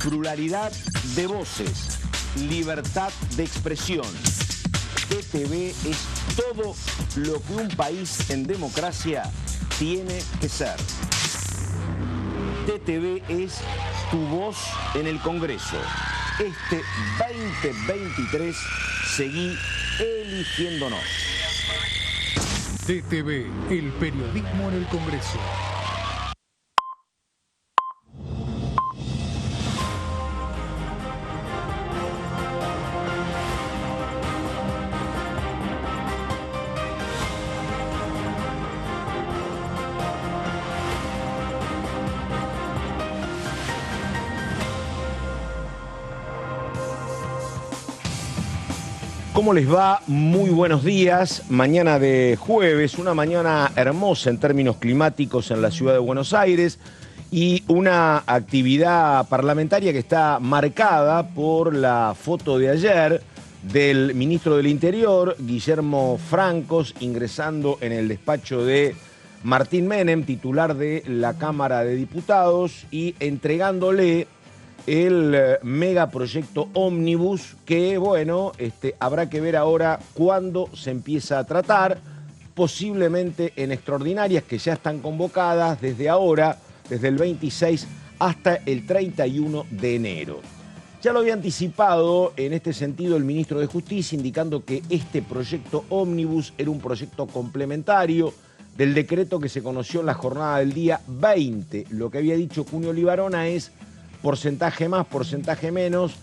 Pluralidad de voces, libertad de expresión. TTV es todo lo que un país en democracia tiene que ser. TTV es tu voz en el Congreso. Este 2023 seguí eligiéndonos. TTV, el periodismo en el Congreso. ¿Cómo les va? Muy buenos días. Mañana de jueves, una mañana hermosa en términos climáticos en la ciudad de Buenos Aires y una actividad parlamentaria que está marcada por la foto de ayer del ministro del Interior, Guillermo Francos, ingresando en el despacho de Martín Menem, titular de la Cámara de Diputados, y entregándole el megaproyecto Ómnibus que, bueno, habrá que ver ahora cuándo se empieza a tratar, posiblemente en extraordinarias que ya están convocadas desde ahora, desde el 26 hasta el 31 de enero. Ya lo había anticipado en este sentido el ministro de Justicia, indicando que este proyecto Ómnibus era un proyecto complementario del decreto que se conoció en la jornada del día 20. Lo que había dicho Cuneo Libarona es: porcentaje más, porcentaje menos,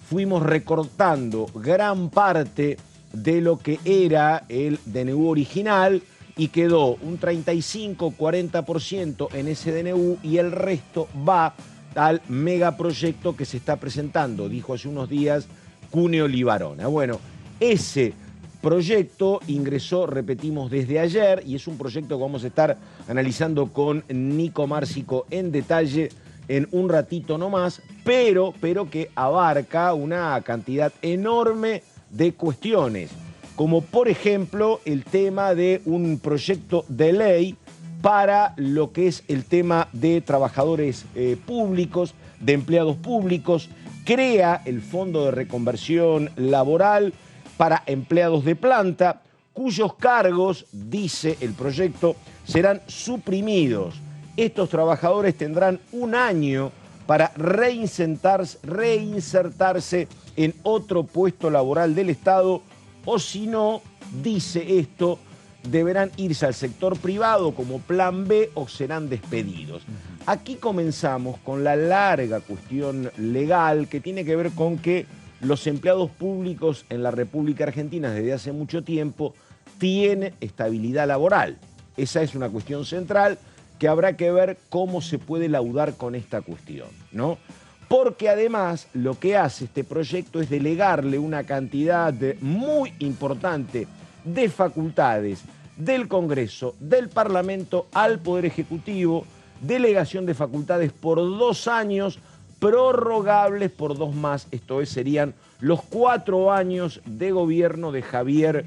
fuimos recortando gran parte de lo que era el DNU original y quedó un 35-40% en ese DNU y el resto va al megaproyecto que se está presentando, dijo hace unos días Cuneo Libarona. Bueno, ese proyecto ingresó, repetimos, desde ayer y es un proyecto que vamos a estar analizando con Nico Márcico en detalle en un ratito nomás, pero que abarca una cantidad enorme de cuestiones, como por ejemplo el tema de un proyecto de ley para lo que es el tema de trabajadores públicos, de empleados públicos, crea el Fondo de Reconversión Laboral para empleados de planta, cuyos cargos, dice el proyecto, serán suprimidos. Estos trabajadores tendrán un año para reinsertarse en otro puesto laboral del Estado o si no, dice esto, deberán irse al sector privado como plan B o serán despedidos. Aquí comenzamos con la larga cuestión legal que tiene que ver con que los empleados públicos en la República Argentina desde hace mucho tiempo tienen estabilidad laboral. Esa es una cuestión central que habrá que ver cómo se puede laudar con esta cuestión, ¿no? Porque además lo que hace este proyecto es delegarle una cantidad muy importante de facultades del Congreso, del Parlamento al Poder Ejecutivo, delegación de facultades por 2 años, prorrogables por 2 más, esto es, serían los 4 años de gobierno de Javier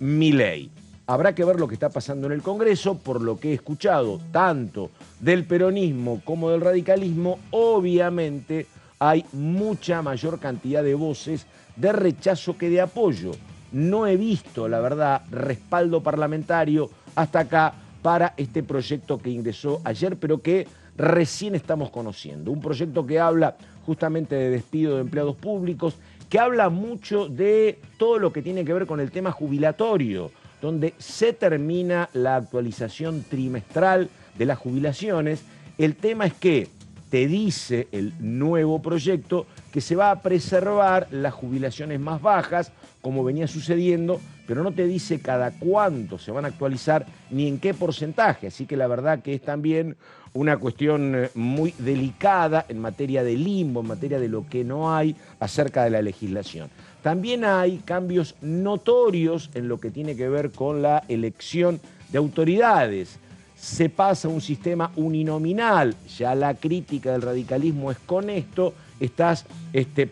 Milei. Habrá que ver lo que está pasando en el Congreso, por lo que he escuchado tanto del peronismo como del radicalismo, obviamente hay mucha mayor cantidad de voces de rechazo que de apoyo. No he visto, la verdad, respaldo parlamentario hasta acá para este proyecto que ingresó ayer, pero que recién estamos conociendo. Un proyecto que habla justamente de despido de empleados públicos, que habla mucho de todo lo que tiene que ver con el tema jubilatorio, donde se termina la actualización trimestral de las jubilaciones. El tema es que te dice el nuevo proyecto que se va a preservar las jubilaciones más bajas, como venía sucediendo, pero no te dice cada cuánto se van a actualizar ni en qué porcentaje. Así que la verdad que es también una cuestión muy delicada en materia de limbo, en materia de lo que no hay acerca de la legislación. También hay cambios notorios en lo que tiene que ver con la elección de autoridades. Se pasa a un sistema uninominal. Ya la crítica del radicalismo es: con esto estás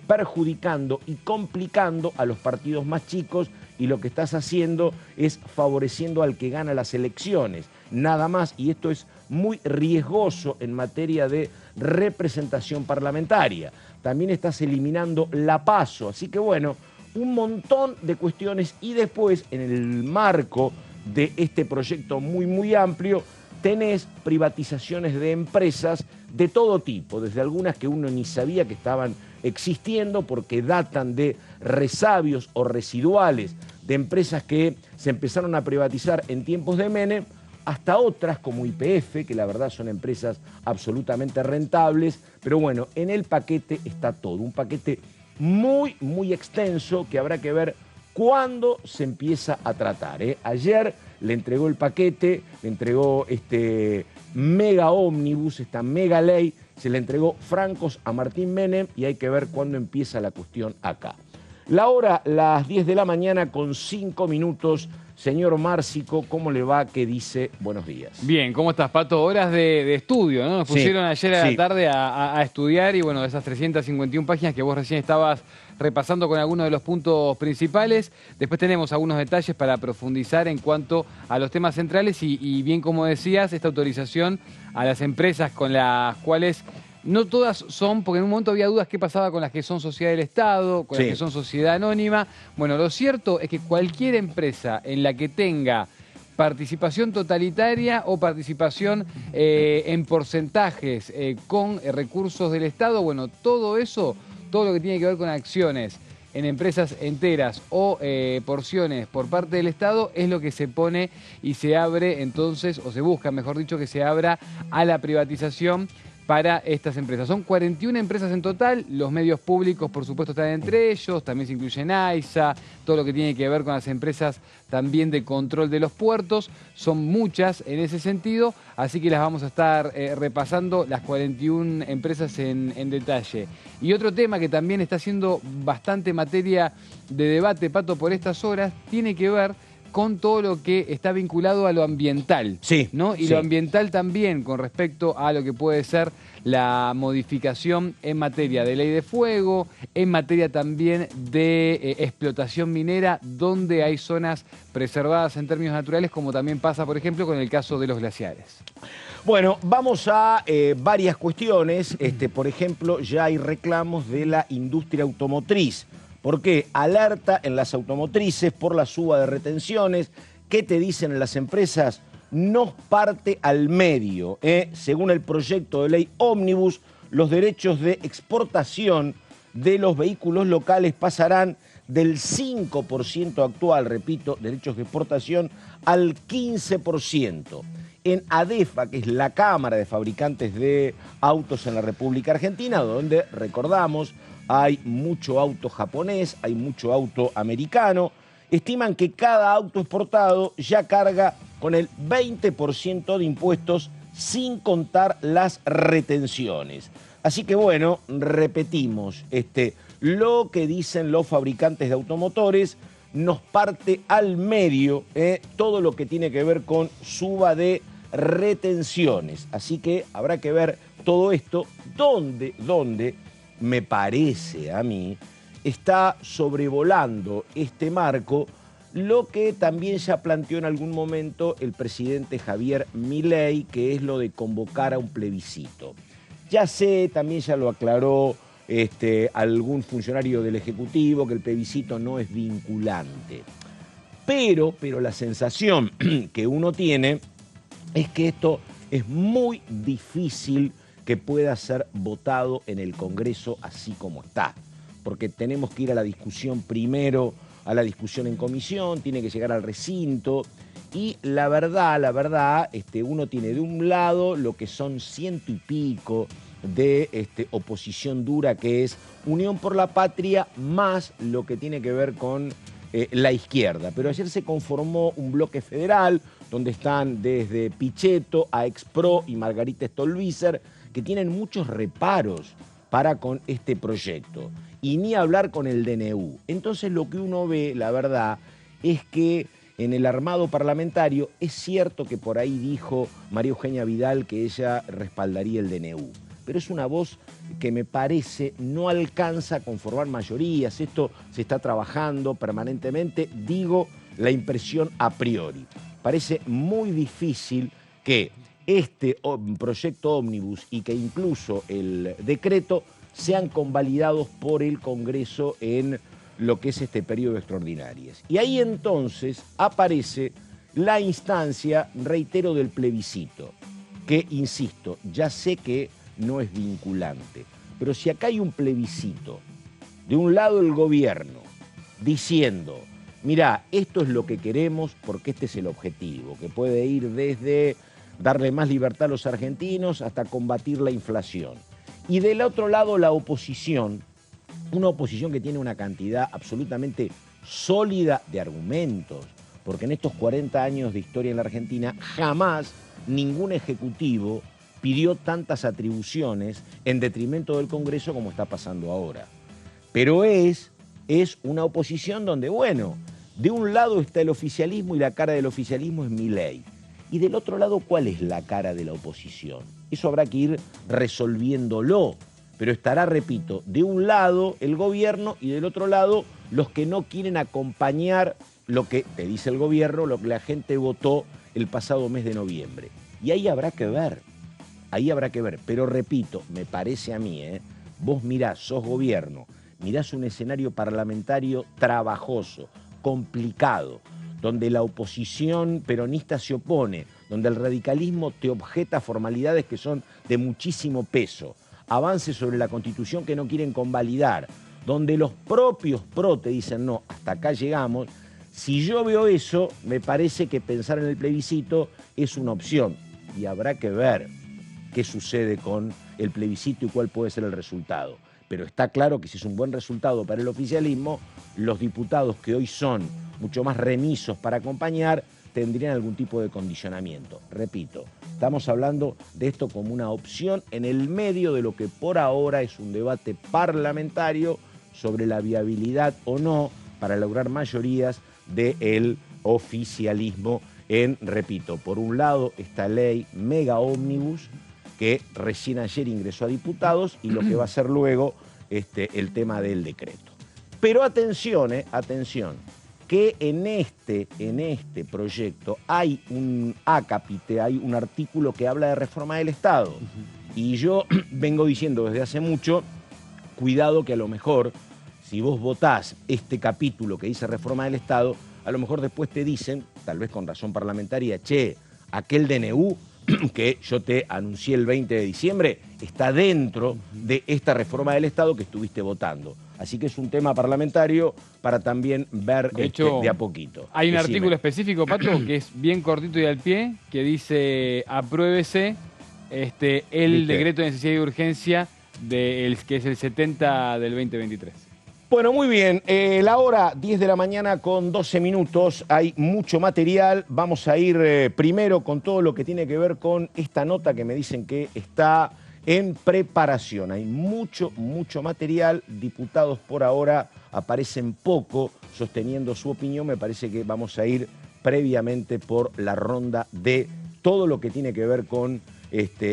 perjudicando y complicando a los partidos más chicos y lo que estás haciendo es favoreciendo al que gana las elecciones. Nada más, y esto es muy riesgoso en materia de representación parlamentaria. También estás eliminando la PASO. Así que bueno, un montón de cuestiones y después en el marco de este proyecto muy amplio tenés privatizaciones de empresas de todo tipo, desde algunas que uno ni sabía que estaban existiendo porque datan de resabios o residuales de empresas que se empezaron a privatizar en tiempos de Menem, hasta otras como YPF, que la verdad son empresas absolutamente rentables, pero bueno, en el paquete está todo, un paquete muy extenso que habrá que ver cuándo se empieza a tratar. Ayer le entregó el paquete, le entregó este mega ómnibus, esta mega ley, se le entregó francos a Martín Menem y hay que ver cuándo empieza la cuestión acá. La hora, las 10 de la mañana con 5 minutos. Señor Márcico, ¿cómo le va? ¿Qué dice? Buenos días. Bien, ¿cómo estás, Pato? Horas de estudio, ¿no? Nos pusieron ayer a la tarde a estudiar y bueno, de esas 351 páginas que vos recién estabas repasando con algunos de los puntos principales. Después tenemos algunos detalles para profundizar en cuanto a los temas centrales y bien como decías, esta autorización a las empresas con las cuales no todas son, porque en un momento había dudas qué pasaba con las que son sociedad del Estado, con las que son sociedad anónima. Bueno, lo cierto es que cualquier empresa en la que tenga participación totalitaria o participación en porcentajes con recursos del Estado, bueno, todo eso, todo lo que tiene que ver con acciones en empresas enteras o porciones por parte del Estado es lo que se pone y se abre entonces, o se busca, mejor dicho, que se abra a la privatización para estas empresas. Son 41 empresas en total, los medios públicos por supuesto están entre ellos, también se incluye AISA, todo lo que tiene que ver con las empresas también de control de los puertos, son muchas en ese sentido, así que las vamos a estar repasando las 41 empresas en detalle. Y otro tema que también está siendo bastante materia de debate, Pato, por estas horas, tiene que ver con todo lo que está vinculado a lo ambiental, ¿no? Y lo ambiental también con respecto a lo que puede ser la modificación en materia de ley de fuego, en materia también de explotación minera, donde hay zonas preservadas en términos naturales, como también pasa, por ejemplo, con el caso de los glaciares. Bueno, vamos a varias cuestiones. Por ejemplo, ya hay reclamos de la industria automotriz. ¿Por qué? Alerta en las automotrices por la suba de retenciones. ¿Qué te dicen las empresas? No parte al medio. Según el proyecto de ley Ómnibus, los derechos de exportación de los vehículos locales pasarán del 5% actual, repito, derechos de exportación, al 15%. En ADEFA, que es la Cámara de Fabricantes de Autos en la República Argentina, donde, recordamos, hay mucho auto japonés, hay mucho auto americano, estiman que cada auto exportado ya carga con el 20% de impuestos sin contar las retenciones. Así que bueno, repetimos, lo que dicen los fabricantes de automotores nos parte al medio todo lo que tiene que ver con suba de retenciones. Así que habrá que ver todo esto, dónde me parece a mí, está sobrevolando este marco lo que también ya planteó en algún momento el presidente Javier Milei, que es lo de convocar a un plebiscito. Ya sé, también ya lo aclaró algún funcionario del Ejecutivo, que el plebiscito no es vinculante. Pero la sensación que uno tiene es que esto es muy difícil que pueda ser votado en el Congreso así como está. Porque tenemos que ir a la discusión primero, a la discusión en comisión, tiene que llegar al recinto. Y la verdad, uno tiene de un lado lo que son 100 y pico de oposición dura, que es Unión por la Patria, más lo que tiene que ver con la izquierda. Pero ayer se conformó un bloque federal, donde están desde Pichetto a Expro y Margarita Stolbizer, que tienen muchos reparos para con este proyecto. Y ni hablar con el DNU. Entonces lo que uno ve, la verdad, es que en el armado parlamentario es cierto que por ahí dijo María Eugenia Vidal que ella respaldaría el DNU. Pero es una voz que me parece no alcanza a conformar mayorías. Esto se está trabajando permanentemente. Digo la impresión a priori. Parece muy difícil que este proyecto ómnibus y que incluso el decreto sean convalidados por el Congreso en lo que es este periodo extraordinario. Y ahí entonces aparece la instancia, reitero, del plebiscito, que, insisto, ya sé que no es vinculante, pero si acá hay un plebiscito, de un lado el gobierno, diciendo, mirá, esto es lo que queremos porque este es el objetivo, que puede ir desde darle más libertad a los argentinos hasta combatir la inflación. Y del otro lado la oposición, una oposición que tiene una cantidad absolutamente sólida de argumentos, porque en estos 40 años de historia en la Argentina jamás ningún ejecutivo pidió tantas atribuciones en detrimento del Congreso como está pasando ahora. Pero es una oposición donde, bueno, de un lado está el oficialismo y la cara del oficialismo es Milei. Y del otro lado, ¿cuál es la cara de la oposición? Eso habrá que ir resolviéndolo. Pero estará, repito, de un lado el gobierno y del otro lado los que no quieren acompañar lo que te dice el gobierno, lo que la gente votó el pasado mes de noviembre. Y ahí habrá que ver, Pero repito, me parece a mí, vos mirás, sos gobierno, mirás un escenario parlamentario trabajoso, complicado, donde la oposición peronista se opone, donde el radicalismo te objeta formalidades que son de muchísimo peso, avances sobre la Constitución que no quieren convalidar, donde los propios PRO te dicen, no, hasta acá llegamos. Si yo veo eso, me parece que pensar en el plebiscito es una opción. Y habrá que ver qué sucede con el plebiscito y cuál puede ser el resultado. Pero está claro que si es un buen resultado para el oficialismo, los diputados que hoy son mucho más remisos para acompañar, tendrían algún tipo de condicionamiento. Repito, estamos hablando de esto como una opción en el medio de lo que por ahora es un debate parlamentario sobre la viabilidad o no para lograr mayorías del oficialismo en, repito, por un lado esta ley mega ómnibus que recién ayer ingresó a diputados y lo que va a ser luego el tema del decreto. Pero atención, atención, que en este proyecto hay un acápite, hay un artículo que habla de reforma del Estado. Y yo vengo diciendo desde hace mucho, cuidado que a lo mejor, si vos votás este capítulo que dice reforma del Estado, a lo mejor después te dicen, tal vez con razón parlamentaria, che, aquel DNU que yo te anuncié el 20 de diciembre está dentro de esta reforma del Estado que estuviste votando. Así que es un tema parlamentario para también ver de hecho, de a poquito. Hay un artículo específico, Pato, que es bien cortito y al pie, que dice, apruébese el decreto de necesidad y urgencia que es el 70 del 2023. Bueno, muy bien. La hora 10 de la mañana con 12 minutos. Hay mucho material. Vamos a ir primero con todo lo que tiene que ver con esta nota que me dicen que está en preparación. Hay mucho material. Diputados por ahora aparecen poco sosteniendo su opinión. Me parece que vamos a ir previamente por la ronda de todo lo que tiene que ver con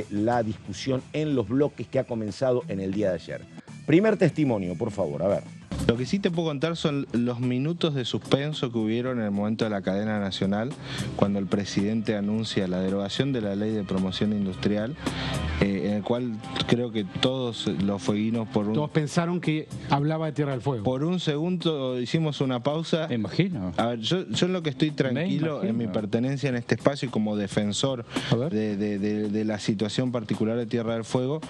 la discusión en los bloques que ha comenzado en el día de ayer. Primer testimonio, por favor, a ver. Lo que sí te puedo contar son los minutos de suspenso que hubieron en el momento de la cadena nacional, cuando el presidente anuncia la derogación de la ley de promoción industrial, en el cual creo que todos los fueguinos todos pensaron que hablaba de Tierra del Fuego. Por un segundo hicimos una pausa. Me imagino. A ver, yo en lo que estoy tranquilo en mi pertenencia en este espacio y como defensor de la situación particular de Tierra del Fuego,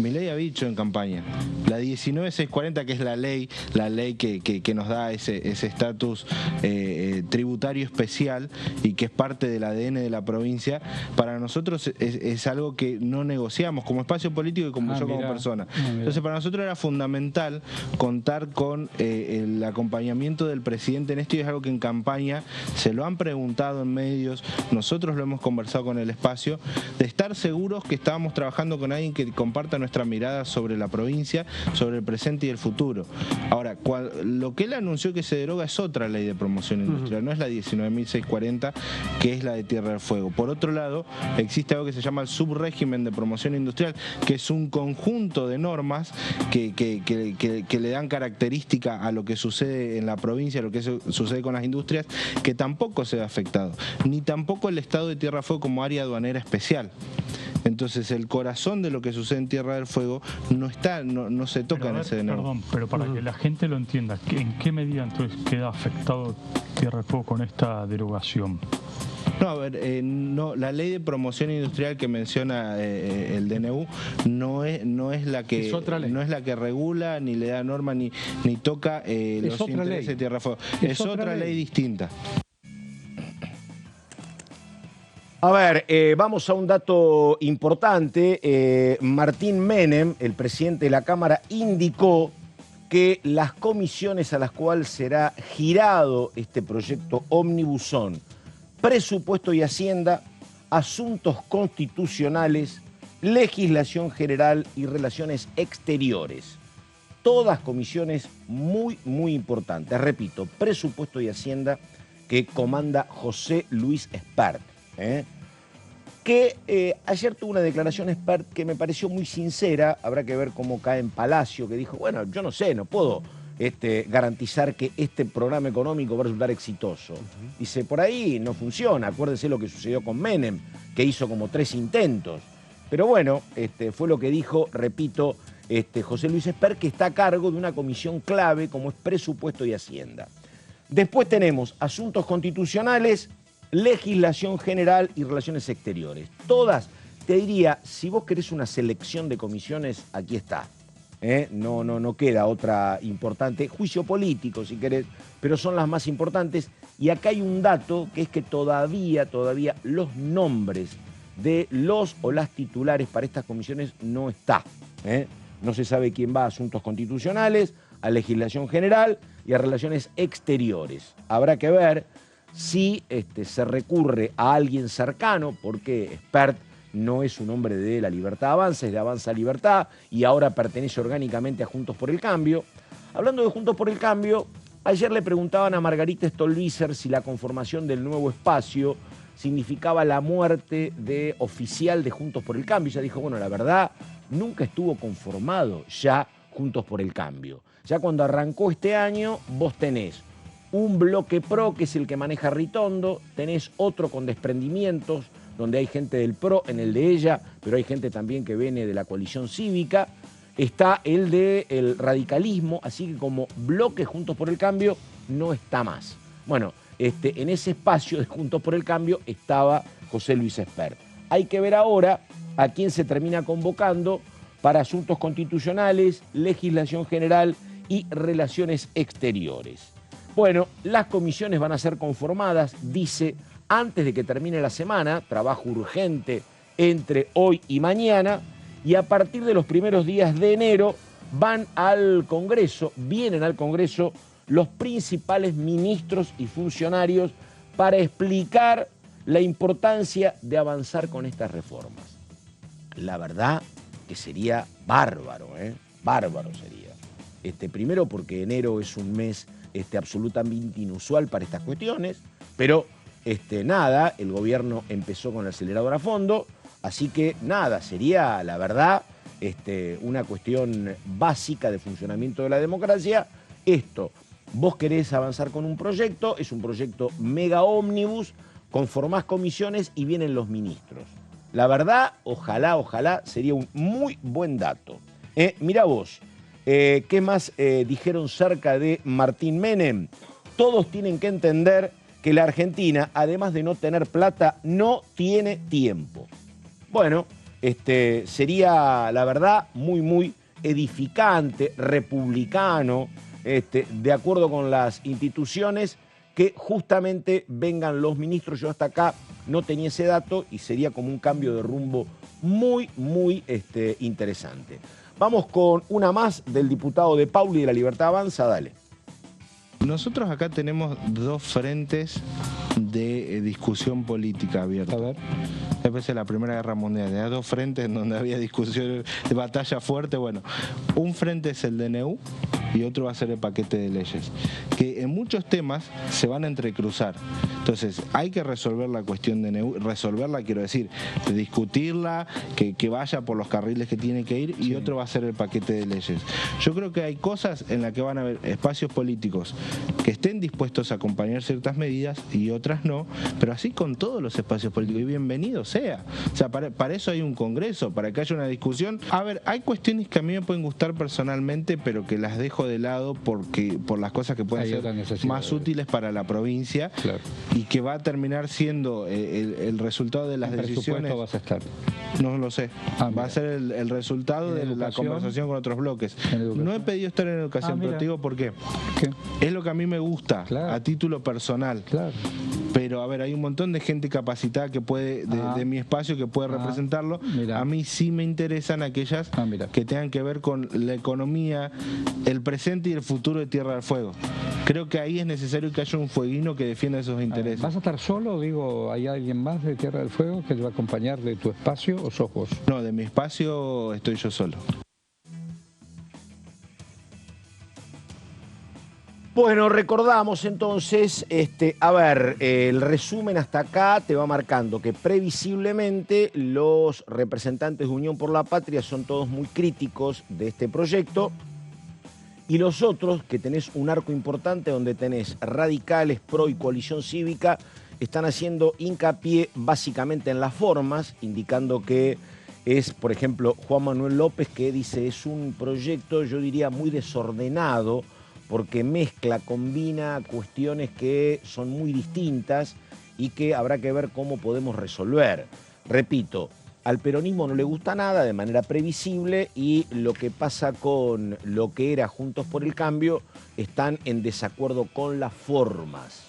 Milei ha dicho en campaña, la 19640, que es la ley que nos da ese estatus tributario especial y que es parte del ADN de la provincia, para nosotros es algo que no negociamos como espacio político y como yo como persona. Entonces para nosotros era fundamental contar con el acompañamiento del presidente en esto, y es algo que en campaña se lo han preguntado en medios, nosotros lo hemos conversado con el espacio, de estar seguros que estábamos trabajando con alguien que comparta nuestra mirada sobre la provincia, sobre el presente y el futuro. Ahora, Ahora, lo que él anunció que se deroga es otra ley de promoción industrial, no es la 19.640, que es la de Tierra del Fuego. Por otro lado, existe algo que se llama el subrégimen de promoción industrial, que es un conjunto de normas que le dan característica a lo que sucede en la provincia, a lo que sucede con las industrias, que tampoco se ve afectado, ni tampoco el estado de Tierra del Fuego como área aduanera especial. Entonces el corazón de lo que sucede en Tierra del Fuego no se toca en ese DNU. Perdón, pero para que la gente lo entienda, ¿en qué medida entonces queda afectado Tierra del Fuego con esta derogación? No, a ver, la ley de promoción industrial que menciona el DNU no es la que regula, ni le da norma, ni toca los intereses de Tierra del Fuego. Es otra ley distinta. A ver, vamos a un dato importante. Martín Menem, el presidente de la Cámara, indicó que las comisiones a las cuales será girado este proyecto ómnibus son Presupuesto y Hacienda, Asuntos Constitucionales, Legislación General y Relaciones Exteriores. Todas comisiones muy, muy importantes. Repito, Presupuesto y Hacienda, que comanda José Luis Espert. Que ayer tuvo una declaración Espert que me pareció muy sincera. Habrá que ver cómo cae en Palacio, que dijo, bueno, yo no sé, no puedo garantizar que este programa económico va a resultar exitoso. Dice, por ahí no funciona. Acuérdense lo que sucedió con Menem, que hizo como 3 intentos. Pero bueno, fue lo que dijo, repito, José Luis Espert, que está a cargo de una comisión clave como es Presupuesto y Hacienda. Después tenemos Asuntos Constitucionales, Legislación General y Relaciones Exteriores. Todas, te diría, si vos querés una selección de comisiones, aquí está. No queda otra importante. Juicio político, si querés, pero son las más importantes. Y acá hay un dato, que es que todavía los nombres de los o las titulares para estas comisiones no está. No se sabe quién va a Asuntos Constitucionales, a Legislación General y a Relaciones Exteriores. Habrá que ver si se recurre a alguien cercano, porque Espert no es un hombre de La Libertad Avanza, es de Avanza Libertad y ahora pertenece orgánicamente a Juntos por el Cambio. Hablando de Juntos por el Cambio, ayer le preguntaban a Margarita Stolbizer si la conformación del nuevo espacio significaba la muerte de oficial de Juntos por el Cambio. Ella dijo, bueno, la verdad, nunca estuvo conformado ya Juntos por el Cambio. Ya cuando arrancó este año, vos tenés un bloque PRO, que es el que maneja Ritondo, tenés otro con desprendimientos, donde hay gente del PRO en el de ella, pero hay gente también que viene de la coalición cívica, está el del radicalismo, así que como bloque Juntos por el Cambio no está más. Bueno, en ese espacio de Juntos por el Cambio estaba José Luis Espert. Hay que ver ahora a quién se termina convocando para Asuntos Constitucionales, Legislación General y Relaciones Exteriores. Bueno, las comisiones van a ser conformadas, dice, antes de que termine la semana, trabajo urgente entre hoy y mañana, y a partir de los primeros días de enero vienen al Congreso los principales ministros y funcionarios para explicar la importancia de avanzar con estas reformas. La verdad que sería bárbaro, bárbaro sería. Primero porque enero es un mes absolutamente inusual para estas cuestiones, pero nada, el gobierno empezó con el acelerador a fondo, así que nada, sería la verdad una cuestión básica de funcionamiento de la democracia. Vos querés avanzar con un proyecto, es un proyecto mega ómnibus, conformás comisiones y vienen los ministros. La verdad, ojalá, sería un muy buen dato. Mirá vos, ¿qué más dijeron cerca de Martín Menem? Todos tienen que entender que la Argentina, además de no tener plata, no tiene tiempo. Bueno, sería, la verdad, muy, muy edificante, republicano, de acuerdo con las instituciones, que justamente vengan los ministros. Yo hasta acá no tenía ese dato y sería como un cambio de rumbo muy, muy interesante. Vamos con una más del diputado de Pauli de La Libertad Avanza, dale. Nosotros acá tenemos dos frentes de discusión política abierta. A ver. Después de la Primera Guerra Mundial, hay dos frentes en donde había discusión de batalla fuerte. Bueno, un frente es el DNU y otro va a ser el paquete de leyes, que en muchos temas se van a entrecruzar. Entonces hay que resolver la cuestión de resolverla, quiero decir, de discutirla, que vaya por los carriles que tiene que ir, y otro va a ser el paquete de leyes. Yo creo que hay cosas en las que van a haber espacios políticos que estén dispuestos a acompañar ciertas medidas y otras no, pero así con todos los espacios políticos, y bienvenido sea. O sea, para eso hay un congreso, para que haya una discusión. A ver, hay cuestiones que a mí me pueden gustar personalmente, pero que las dejo de lado por las cosas que pueden ser más útiles para la provincia, claro, y que va a terminar siendo el resultado de las decisiones. Vas a estar? No lo sé. Va a ser el resultado de la conversación con otros bloques. No he pedido estar en educación, pero te digo por qué. Es lo que a mí me gusta, claro, a título personal. Claro. Pero, a ver, hay un montón de gente capacitada que puede, de mi espacio, que puede representarlo. A mí sí me interesan aquellas que tengan que ver con la economía, el presente y el futuro de Tierra del Fuego. Creo que ahí es necesario que haya un fueguino que defienda esos intereses. ¿Vas a estar solo? Digo, ¿hay alguien más de Tierra del Fuego que te va a acompañar de tu espacio o sos vos? No, de mi espacio estoy yo solo. Bueno, recordamos entonces, el resumen hasta acá te va marcando que previsiblemente los representantes de Unión por la Patria son todos muy críticos de este proyecto, y los otros, que tenés un arco importante donde tenés radicales, PRO y Coalición Cívica, están haciendo hincapié básicamente en las formas, indicando que es, por ejemplo, Juan Manuel López, que dice es un proyecto, yo diría, muy desordenado, porque mezcla, combina cuestiones que son muy distintas y que habrá que ver cómo podemos resolver. Repito, al peronismo no le gusta nada de manera previsible, y lo que pasa con lo que era Juntos por el Cambio, están en desacuerdo con las formas,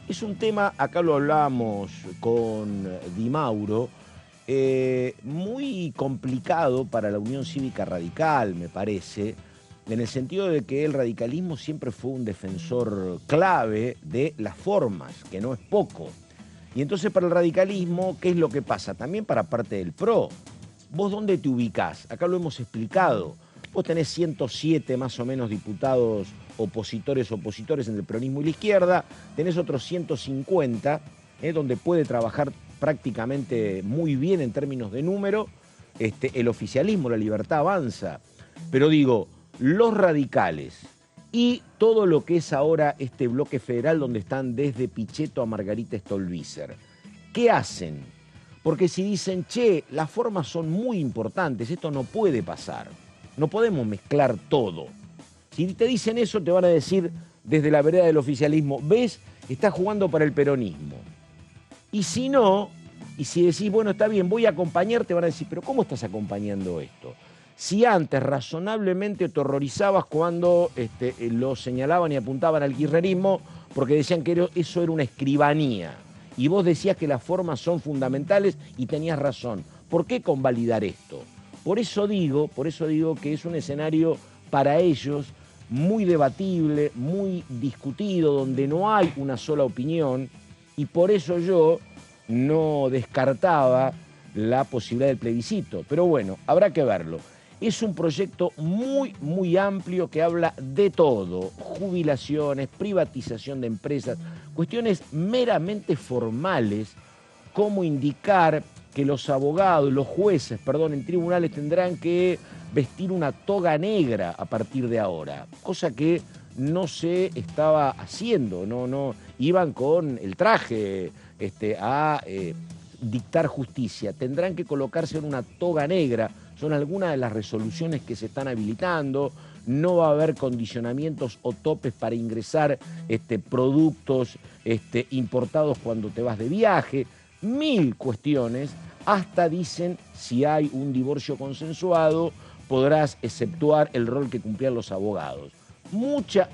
Es un tema, acá lo hablábamos con Di Mauro, muy complicado para la Unión Cívica Radical, me parece, en el sentido de que el radicalismo siempre fue un defensor clave de las formas, que no es poco. Y entonces para el radicalismo, ¿qué es lo que pasa? También para parte del PRO. ¿Vos dónde te ubicás? Acá lo hemos explicado. Vos tenés 107 más o menos diputados opositores entre el peronismo y la izquierda, tenés otros 150, donde puede trabajar prácticamente muy bien en términos de número el oficialismo, la Libertad Avanza. Pero digo, los radicales y todo lo que es ahora este bloque federal, donde están desde Pichetto a Margarita Stolbizer, ¿qué hacen? Porque si dicen, che, las formas son muy importantes, esto no puede pasar, no podemos mezclar todo. Si te dicen eso, te van a decir desde la vereda del oficialismo, ¿ves? Estás jugando para el peronismo. Y si no, y si decís, bueno, está bien, voy a acompañar, te van a decir, pero ¿cómo estás acompañando esto? Si antes razonablemente te horrorizabas cuando lo señalaban y apuntaban al kirchnerismo porque decían que eso era una escribanía, y vos decías que las formas son fundamentales y tenías razón, ¿por qué convalidar esto? Por eso digo que es un escenario para ellos muy debatible, muy discutido, donde no hay una sola opinión, y por eso yo no descartaba la posibilidad del plebiscito. Pero bueno, habrá que verlo. Es un proyecto muy, muy amplio que habla de todo: jubilaciones, privatización de empresas, cuestiones meramente formales, como indicar que los abogados, los jueces, en tribunales tendrán que vestir una toga negra a partir de ahora, cosa que no se estaba haciendo, no iban con el traje a dictar justicia, tendrán que colocarse en una toga negra. Son algunas de las resoluciones que se están habilitando. No va a haber condicionamientos o topes para ingresar productos importados cuando te vas de viaje. 1000 cuestiones. Hasta dicen, si hay un divorcio consensuado, podrás exceptuar el rol que cumplían los abogados. Mucha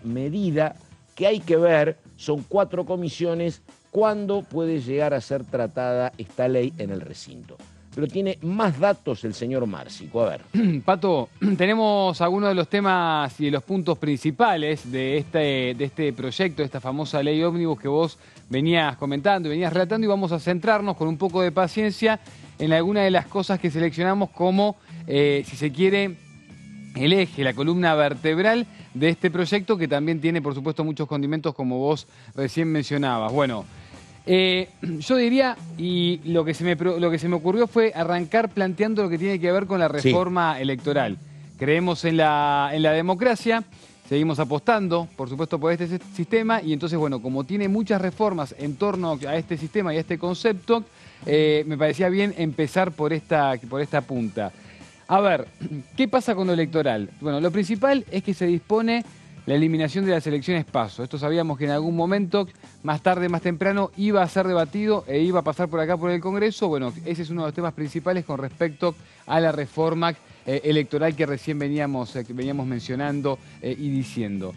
medida que hay que ver. Son 4 comisiones. ¿Cuándo puede llegar a ser tratada esta ley en el recinto? Pero tiene más datos el señor Márcico. A ver. Pato, tenemos algunos de los temas y de los puntos principales de este proyecto, de esta famosa ley ómnibus que vos venías comentando y venías relatando, y vamos a centrarnos con un poco de paciencia en alguna de las cosas que seleccionamos como, si se quiere, el eje, la columna vertebral de este proyecto, que también tiene, por supuesto, muchos condimentos, como vos recién mencionabas. Bueno, yo diría, y lo que se me ocurrió fue arrancar planteando lo que tiene que ver con la reforma electoral. Creemos en la democracia, seguimos apostando, por supuesto, por este sistema, y entonces, bueno, como tiene muchas reformas en torno a este sistema y a este concepto, me parecía bien empezar por esta punta. A ver, ¿qué pasa con lo electoral? Bueno, lo principal es que se dispone la eliminación de las elecciones PASO. Esto sabíamos que en algún momento, más tarde, más temprano, iba a ser debatido e iba a pasar por acá por el Congreso. Bueno, ese es uno de los temas principales con respecto a la reforma electoral que recién veníamos mencionando y diciendo.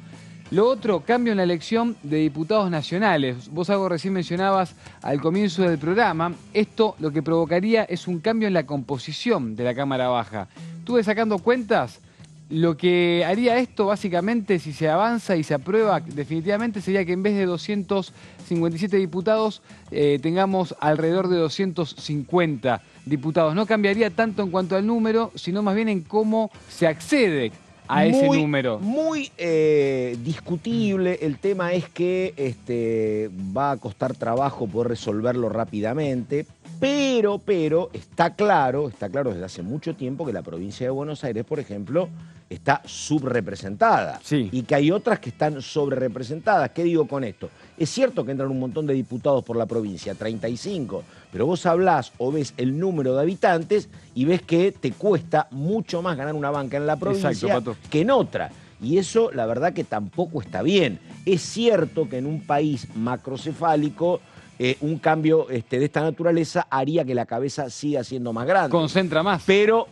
Lo otro, cambio en la elección de diputados nacionales. Vos algo recién mencionabas al comienzo del programa. Esto lo que provocaría es un cambio en la composición de la Cámara Baja. Estuve sacando cuentas. Lo que haría esto, básicamente, si se avanza y se aprueba definitivamente, sería que en vez de 257 diputados, tengamos alrededor de 250 diputados. No cambiaría tanto en cuanto al número, sino más bien en cómo se accede a ese número. Muy discutible. El tema es que va a costar trabajo poder resolverlo rápidamente, pero está claro desde hace mucho tiempo que la provincia de Buenos Aires, por ejemplo, está subrepresentada. Sí. Y que hay otras que están sobrerepresentadas. ¿Qué digo con esto? Es cierto que entran un montón de diputados por la provincia, 35, pero vos hablás o ves el número de habitantes y ves que te cuesta mucho más ganar una banca en la provincia que en otra. Y eso, la verdad, que tampoco está bien. Es cierto que en un país macrocefálico, un cambio de esta naturaleza haría que la cabeza siga siendo más grande. Concentra más. Pero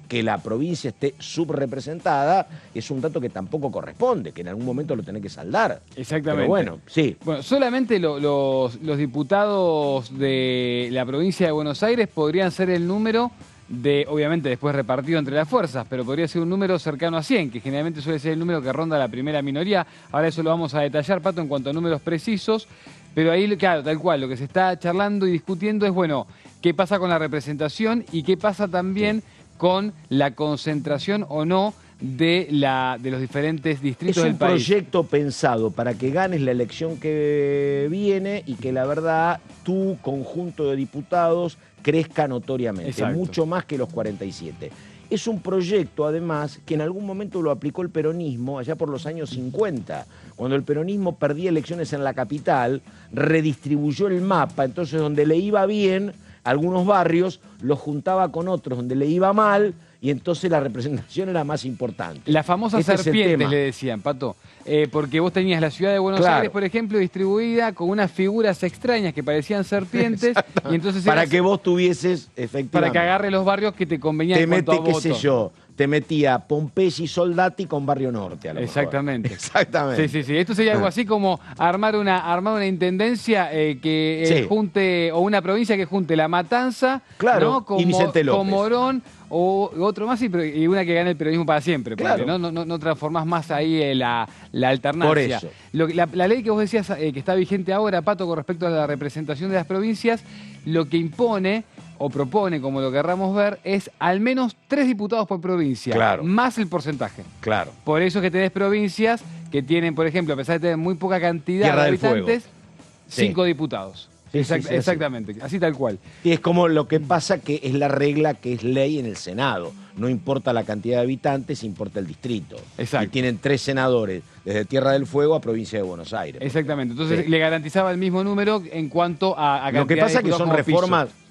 que la provincia esté subrepresentada es un dato que tampoco corresponde, que en algún momento lo tenés que saldar. Exactamente. Pero bueno, sí. Bueno, solamente los diputados de la provincia de Buenos Aires podrían ser el número de, obviamente después repartido entre las fuerzas, pero podría ser un número cercano a 100, que generalmente suele ser el número que ronda la primera minoría. Ahora eso lo vamos a detallar, Pato, en cuanto a números precisos. Pero ahí, claro, tal cual, lo que se está charlando y discutiendo es, bueno, qué pasa con la representación y qué pasa también con la concentración o no de los diferentes distritos del país. Es un proyecto pensado para que ganes la elección que viene y que la verdad tu conjunto de diputados crezca notoriamente. Exacto. Mucho más que los 47. Es un proyecto, además, que en algún momento lo aplicó el peronismo allá por los años 50. Cuando el peronismo perdía elecciones en la capital, redistribuyó el mapa, entonces donde le iba bien, algunos barrios los juntaba con otros donde le iba mal, y entonces la representación era más importante. Las famosas serpientes, le decían, Pato. Porque vos tenías la ciudad de Buenos Aires, por ejemplo, distribuida con unas figuras extrañas que parecían serpientes. Y entonces para que vos tuvieses, efectivamente. Para que agarre los barrios que te convenían en cuanto a voto. Qué sé yo, te metía Pompeyi Soldati con Barrio Norte, a lo Exactamente. Mejor. Exactamente. Sí. Esto sería algo así como armar una intendencia que junte, o una provincia que junte La Matanza, claro, ¿no? y Vicente López. Con Morón, o otro más, y una que gane el peronismo para siempre. Claro. Porque no transformás más ahí la alternancia. Por eso. La ley que vos decías que está vigente ahora, Pato, con respecto a la representación de las provincias, lo que impone o propone, como lo querramos ver, es al menos 3 diputados por provincia, claro, más el porcentaje. Claro. Por eso es que tenés provincias que tienen, por ejemplo, a pesar de tener muy poca cantidad de habitantes, 5 diputados. Sí, exactamente, así tal cual. Y es como lo que pasa, que es la regla que es ley en el Senado. No importa la cantidad de habitantes, importa el distrito. Exacto. Y tienen 3 senadores, desde Tierra del Fuego a Provincia de Buenos Aires. Exactamente. Entonces le garantizaba el mismo número en cuanto a cantidad. Lo que pasa es que son reformas piso.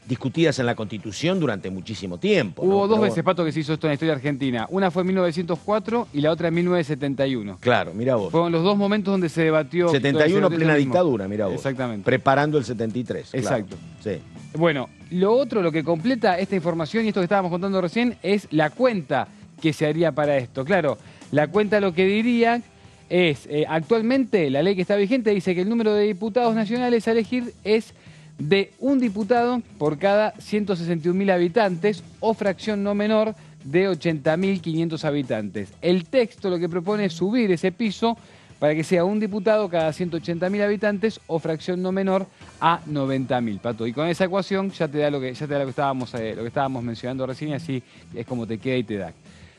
Discutidas en la Constitución durante muchísimo tiempo. Hubo 2 veces, Pato, que se hizo esto en la historia argentina. Una fue en 1904 y la otra en 1971. Claro, mirá vos. Fueron los 2 momentos donde se debatió... 71 plena dictadura, mirá vos. Exactamente. Preparando el 73. Exacto. Claro. Sí. Bueno, lo otro, lo que completa esta información y esto que estábamos contando recién, es la cuenta que se haría para esto. Claro, la cuenta lo que diría es, actualmente la ley que está vigente dice que el número de diputados nacionales a elegir es de un diputado por cada 161.000 habitantes o fracción no menor de 80.500 habitantes. El texto lo que propone es subir ese piso para que sea un diputado cada 180.000 habitantes o fracción no menor a 90.000, Pato. Y con esa ecuación ya te da lo que estábamos mencionando recién, y así es como te queda y te da.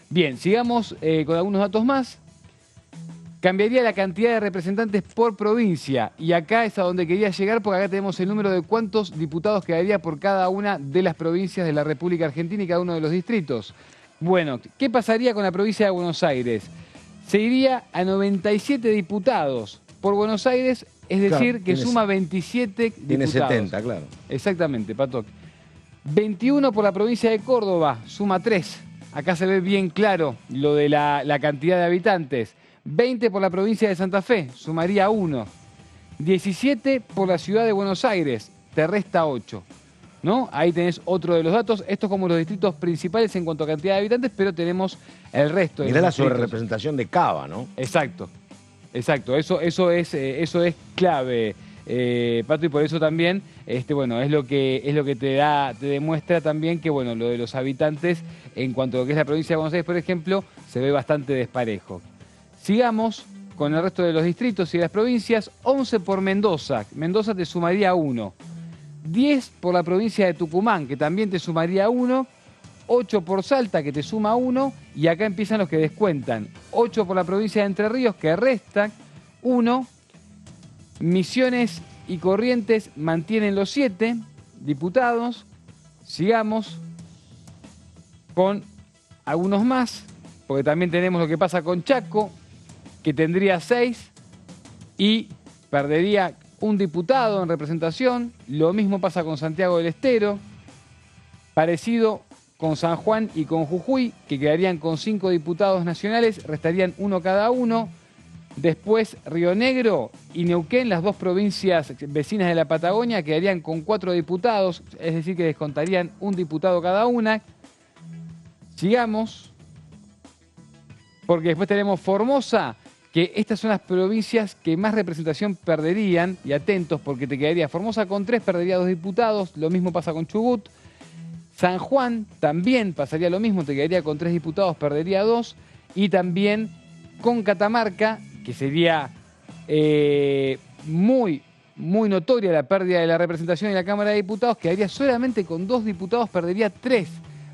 Bien, sigamos con algunos datos más. Cambiaría la cantidad de representantes por provincia, y acá es a donde quería llegar, porque acá tenemos el número de cuántos diputados quedaría por cada una de las provincias de la República Argentina y cada uno de los distritos. Bueno, ¿qué pasaría con la provincia de Buenos Aires? Se iría a 97 diputados por Buenos Aires, es decir, que suma 27 diputados. Tiene 70, claro. Exactamente, Pato. 21 por la provincia de Córdoba, suma 3. Acá se ve bien claro lo de la cantidad de habitantes. 20 por la provincia de Santa Fe, sumaría 1. 17 por la ciudad de Buenos Aires, te resta 8. ¿No? Ahí tenés otro de los datos. Estos como los distritos principales en cuanto a cantidad de habitantes, pero tenemos el resto de Mirá la distritos. sobrerepresentación de Cava, ¿no? Exacto. Eso es clave, Pato, y por eso también, bueno, es lo que te demuestra también que, bueno, lo de los habitantes en cuanto a lo que es la provincia de Buenos Aires, por ejemplo, se ve bastante desparejo. Sigamos con el resto de los distritos y de las provincias. 11 por Mendoza. Mendoza te sumaría 1. 10 por la provincia de Tucumán, que también te sumaría 1. 8 por Salta, que te suma 1. Y acá empiezan los que descuentan. 8 por la provincia de Entre Ríos, que resta 1. Misiones y Corrientes mantienen los 7 diputados. Sigamos con algunos más, porque también tenemos lo que pasa con Chaco, que tendría 6 y perdería un diputado en representación. Lo mismo pasa con Santiago del Estero. Parecido con San Juan y con Jujuy, que quedarían con 5 diputados nacionales, restarían 1 cada uno. Después Río Negro y Neuquén, las dos provincias vecinas de la Patagonia, quedarían con 4 diputados, es decir, que descontarían un diputado cada una. Sigamos, porque después tenemos Formosa, que estas son las provincias que más representación perderían, y atentos porque te quedaría Formosa con 3, perdería 2 diputados, lo mismo pasa con Chubut. San Juan también pasaría lo mismo, te quedaría con 3 diputados, perdería 2, y también con Catamarca, que sería muy notoria la pérdida de la representación en la Cámara de Diputados, quedaría solamente con 2 diputados, perdería 3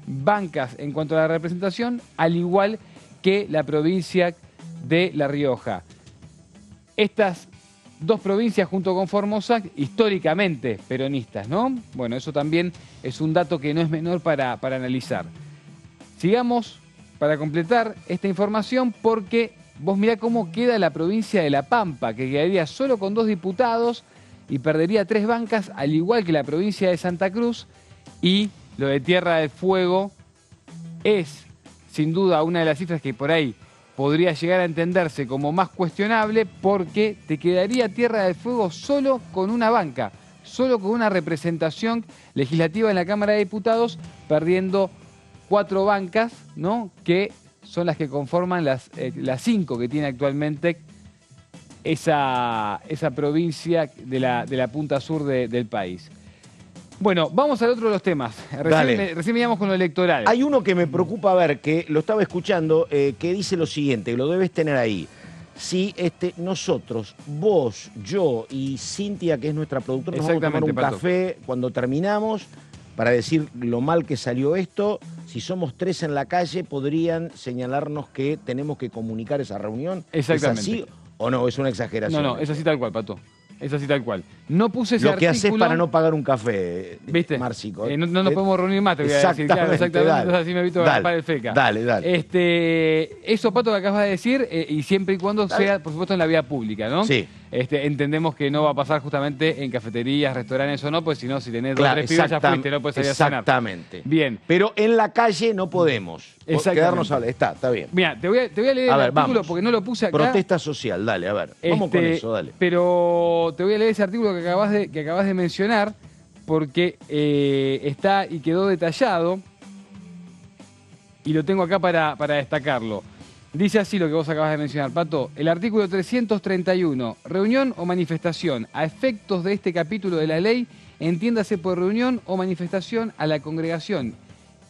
bancas en cuanto a la representación, al igual que la provincia de La Rioja. Estas dos provincias junto con Formosa, históricamente peronistas, ¿no? Bueno, eso también es un dato que no es menor para analizar. Sigamos para completar esta información, porque vos mirá cómo queda la provincia de La Pampa, que quedaría solo con 2 diputados y perdería 3 bancas, al igual que la provincia de Santa Cruz. Y lo de Tierra del Fuego es, sin duda, una de las cifras que por ahí podría llegar a entenderse como más cuestionable, porque te quedaría Tierra del Fuego solo con una banca, solo con una representación legislativa en la Cámara de Diputados, perdiendo 4 bancas, ¿no?, que son las que conforman las 5 que tiene actualmente esa provincia de la punta sur del país. Bueno, vamos al otro de los temas. Recién veníamos con lo electoral. Hay uno que me preocupa, ver, que lo estaba escuchando, que dice lo siguiente, lo debes tener ahí. Si nosotros, vos, yo y Cintia, que es nuestra productora, nos vamos a tomar un café cuando terminamos para decir lo mal que salió esto, si somos 3 en la calle, podrían señalarnos que tenemos que comunicar esa reunión. Exactamente. ¿Es así o no? Es una exageración. No, es así tal cual, Pato. Es así tal cual. No puse ese artículo. Lo que haces para no pagar un café, ¿viste? Márcico. No nos podemos reunir más, te voy a decir. Claro, exactamente. Dale, entonces así me evito para el FECA. Dale. Eso, Pato, que acabas de decir, y siempre y cuando sea, por supuesto, en la vía pública, ¿no? Sí. Entendemos que no va a pasar justamente en cafeterías, restaurantes o no, pues si no, si tenés 2 o 3 pibes ya fuiste, no puedes salir a cenar. Exactamente. Bien. Pero en la calle no podemos. Quedarnos a hablar. Está bien. Mira, te voy a leer el artículo porque no lo puse acá. Protesta social, dale, a ver. Vamos con eso, dale. Pero te voy a leer ese artículo que acabas de mencionar, porque está y quedó detallado, y lo tengo acá para destacarlo. Dice así lo que vos acabas de mencionar, Pato. El artículo 331. Reunión o manifestación. A efectos de este capítulo de la ley, entiéndase por reunión o manifestación a la congregación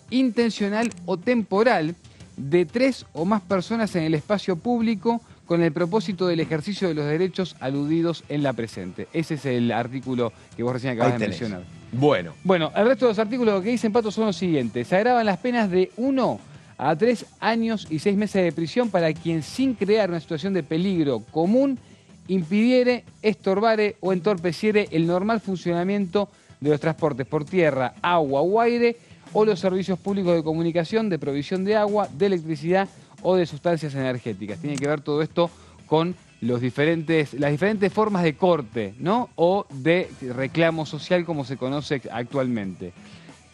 intencional o temporal de 3 o más personas en el espacio público con el propósito del ejercicio de los derechos aludidos en la presente. Ese es el artículo que vos recién acabas de mencionar. Bueno, el resto de los artículos que dicen, Pato, son los siguientes. Se agravan las penas de 1 a 3 años y 6 meses de prisión para quien, sin crear una situación de peligro común, impidiere, estorbare o entorpeciere el normal funcionamiento de los transportes por tierra, agua o aire, o los servicios públicos de comunicación, de provisión de agua, de electricidad o de sustancias energéticas. Tiene que ver todo esto con las diferentes formas de corte, ¿no? O de reclamo social, como se conoce actualmente.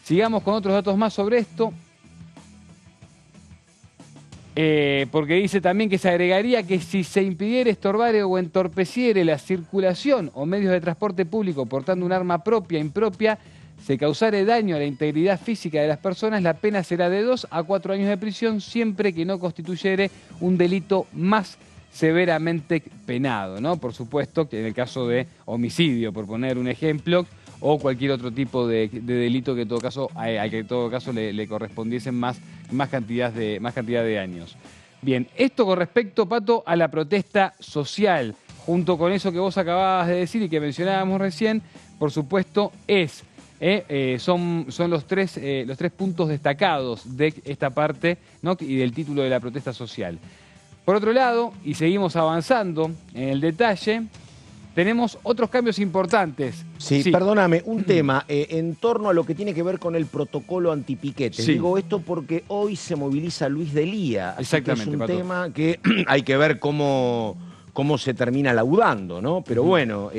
Sigamos con otros datos más sobre esto. Porque dice también que se agregaría que si se impidiera, estorbare o entorpeciere la circulación o medios de transporte público portando un arma propia, impropia, se causare daño a la integridad física de las personas, la pena será de 2 a 4 años de prisión, siempre que no constituyere un delito más severamente penado, ¿no? Por supuesto que en el caso de homicidio, por poner un ejemplo, o cualquier otro tipo de delito que en todo caso, al que en todo caso le correspondiesen más cantidad de años. Bien, esto con respecto, Pato, a la protesta social. Junto con eso que vos acababas de decir y que mencionábamos recién, por supuesto, son los tres puntos destacados de esta parte, ¿no? Y del título de la protesta social. Por otro lado, y seguimos avanzando en el detalle, tenemos otros cambios importantes. Sí, perdóname, un tema en torno a lo que tiene que ver con el protocolo antipiquete. Sí. Digo esto porque hoy se moviliza Luis Delía. Exactamente, es un Pato. tema que hay que ver cómo se termina laudando, ¿no? Pero bueno,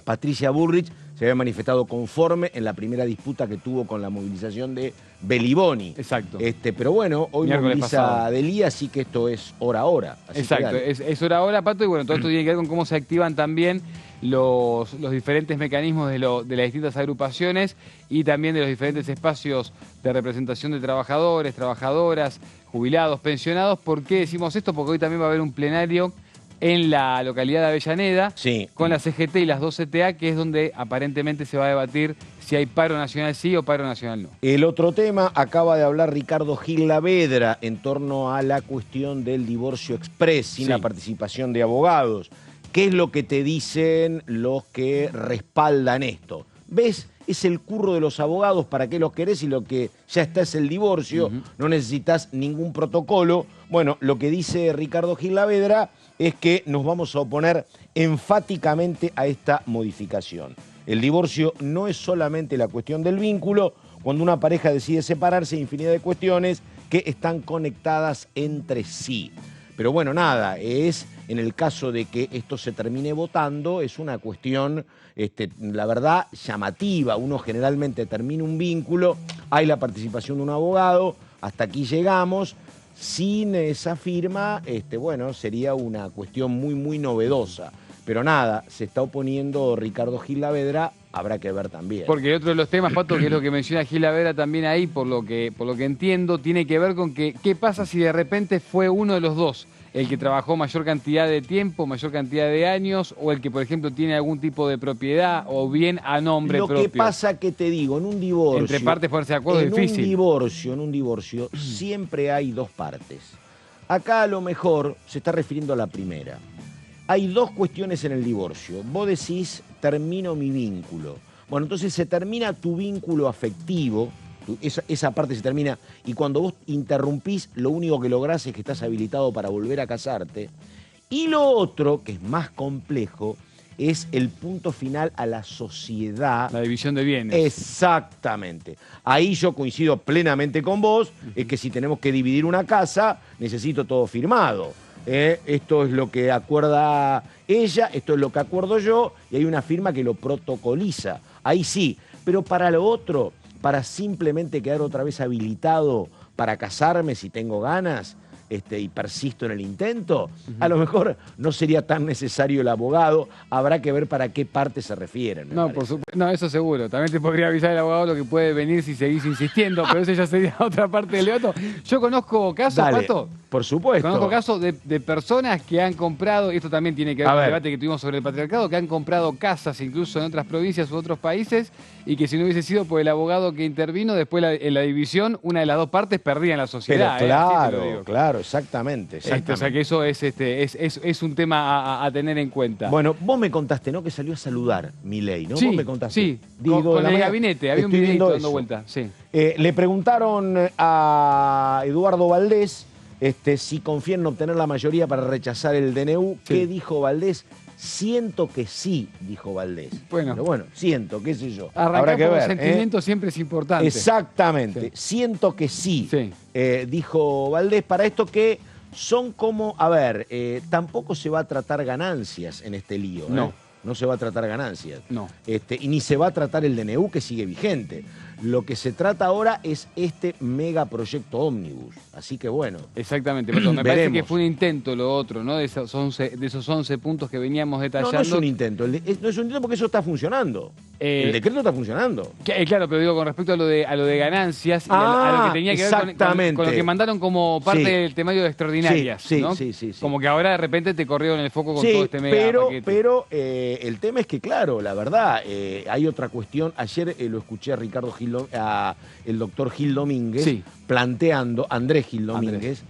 Patricia Bullrich se había manifestado conforme en la primera disputa que tuvo con la movilización de Beliboni. Exacto. Pero bueno, hoy Miércoles moviliza pasado. Delía, así que esto es hora a hora. Así Exacto, que es hora ahora, Pato, y bueno, todo esto tiene que ver con cómo se activan también los diferentes mecanismos de las distintas agrupaciones y también de los diferentes espacios de representación de trabajadores, trabajadoras, jubilados, pensionados. ¿Por qué decimos esto? Porque hoy también va a haber un plenario en la localidad de Avellaneda, sí, con la CGT y las 2 CTA, que es donde aparentemente se va a debatir si hay paro nacional sí o paro nacional no. El otro tema, acaba de hablar Ricardo Gil Lavedra en torno a la cuestión del divorcio express sin la participación de abogados. ¿Qué es lo que te dicen los que respaldan esto? ¿Ves? Es el curro de los abogados, ¿para qué los querés? Y lo que ya está es el divorcio, no necesitas ningún protocolo. Bueno, lo que dice Ricardo Gil Lavedra es que nos vamos a oponer enfáticamente a esta modificación. El divorcio no es solamente la cuestión del vínculo. Cuando una pareja decide separarse, hay infinidad de cuestiones que están conectadas entre sí. Pero bueno, nada, en el caso de que esto se termine votando, es una cuestión, la verdad, llamativa. Uno generalmente termina un vínculo, hay la participación de un abogado, hasta aquí llegamos. Sin esa firma, bueno, sería una cuestión muy, muy novedosa. Pero nada, se está oponiendo Ricardo Gil Lavedra, habrá que ver también. Porque otro de los temas, Pato, que es lo que menciona Gil Lavedra también ahí, por lo que entiendo, tiene que ver con que qué pasa si de repente fue uno de los dos el que trabajó mayor cantidad de tiempo, mayor cantidad de años, o el que, por ejemplo, tiene algún tipo de propiedad, o bien a nombre propio. Lo que pasa que te digo, en un divorcio... Entre partes ponerse de acuerdo es difícil. En un divorcio siempre hay dos partes. Acá a lo mejor se está refiriendo a la primera. Hay dos cuestiones en el divorcio. Vos decís, termino mi vínculo. Bueno, entonces se termina tu vínculo afectivo, esa parte se termina, y cuando vos interrumpís, lo único que lográs es que estás habilitado para volver a casarte. Y lo otro, que es más complejo, es el punto final a la sociedad. La división de bienes. Exactamente. Ahí yo coincido plenamente con vos, es que si tenemos que dividir una casa, necesito todo firmado. Esto es lo que acuerda ella, esto es lo que acuerdo yo, y hay una firma que lo protocoliza. Ahí sí, pero para lo otro, para simplemente quedar otra vez habilitado para casarme si tengo ganas y persisto en el intento, a lo mejor no sería tan necesario el abogado. Habrá que ver para qué parte se refieren. No, no, eso seguro. También te podría avisar el abogado lo que puede venir si seguís insistiendo, pero eso ya sería otra parte del debate. Yo conozco casos, Dale, Pato. Por supuesto. Conozco casos de personas que han comprado, y esto también tiene que ver con el debate que tuvimos sobre el patriarcado, que han comprado casas incluso en otras provincias u otros países, y que si no hubiese sido por el abogado que intervino, después en la división, una de las dos partes perdía en la sociedad. Pero claro, claro. Claro, exactamente. O sea que eso es un tema a tener en cuenta. Bueno, vos me contaste, ¿no? Que salió a saludar Milei, ¿no? Sí, vos me contaste. sí, Digo, con el gabinete, había un videito dando vuelta. Sí. Le preguntaron a Eduardo Valdés si confía en obtener la mayoría para rechazar el DNU. Sí. ¿Qué dijo Valdés? Siento que sí, dijo Valdés. Bueno, pero bueno, siento, qué sé yo. Habrá que ver. Sentimiento siempre es importante. Exactamente, sí. Siento que sí, dijo Valdés, para esto que son como, a ver, tampoco se va a tratar ganancias en este lío. No. No se va a tratar ganancias. No. Y ni se va a tratar el DNU que sigue vigente. Lo que se trata ahora es este megaproyecto ómnibus. Así que bueno. Exactamente, pero me parece que fue un intento lo otro, ¿no? De esos 11 puntos que veníamos detallando. No es un intento. No es un intento porque eso está funcionando. El decreto está funcionando. Claro, pero digo, con respecto a lo de ganancias y a lo que tenía que ver con lo que mandaron como parte del temario de extraordinarias. Sí. Como que ahora de repente te corrieron el foco con todo este mega paquete. Pero el tema es que, claro, la verdad, hay otra cuestión. Ayer lo escuché a el doctor Gil Domínguez planteando, Andrés Gil Domínguez,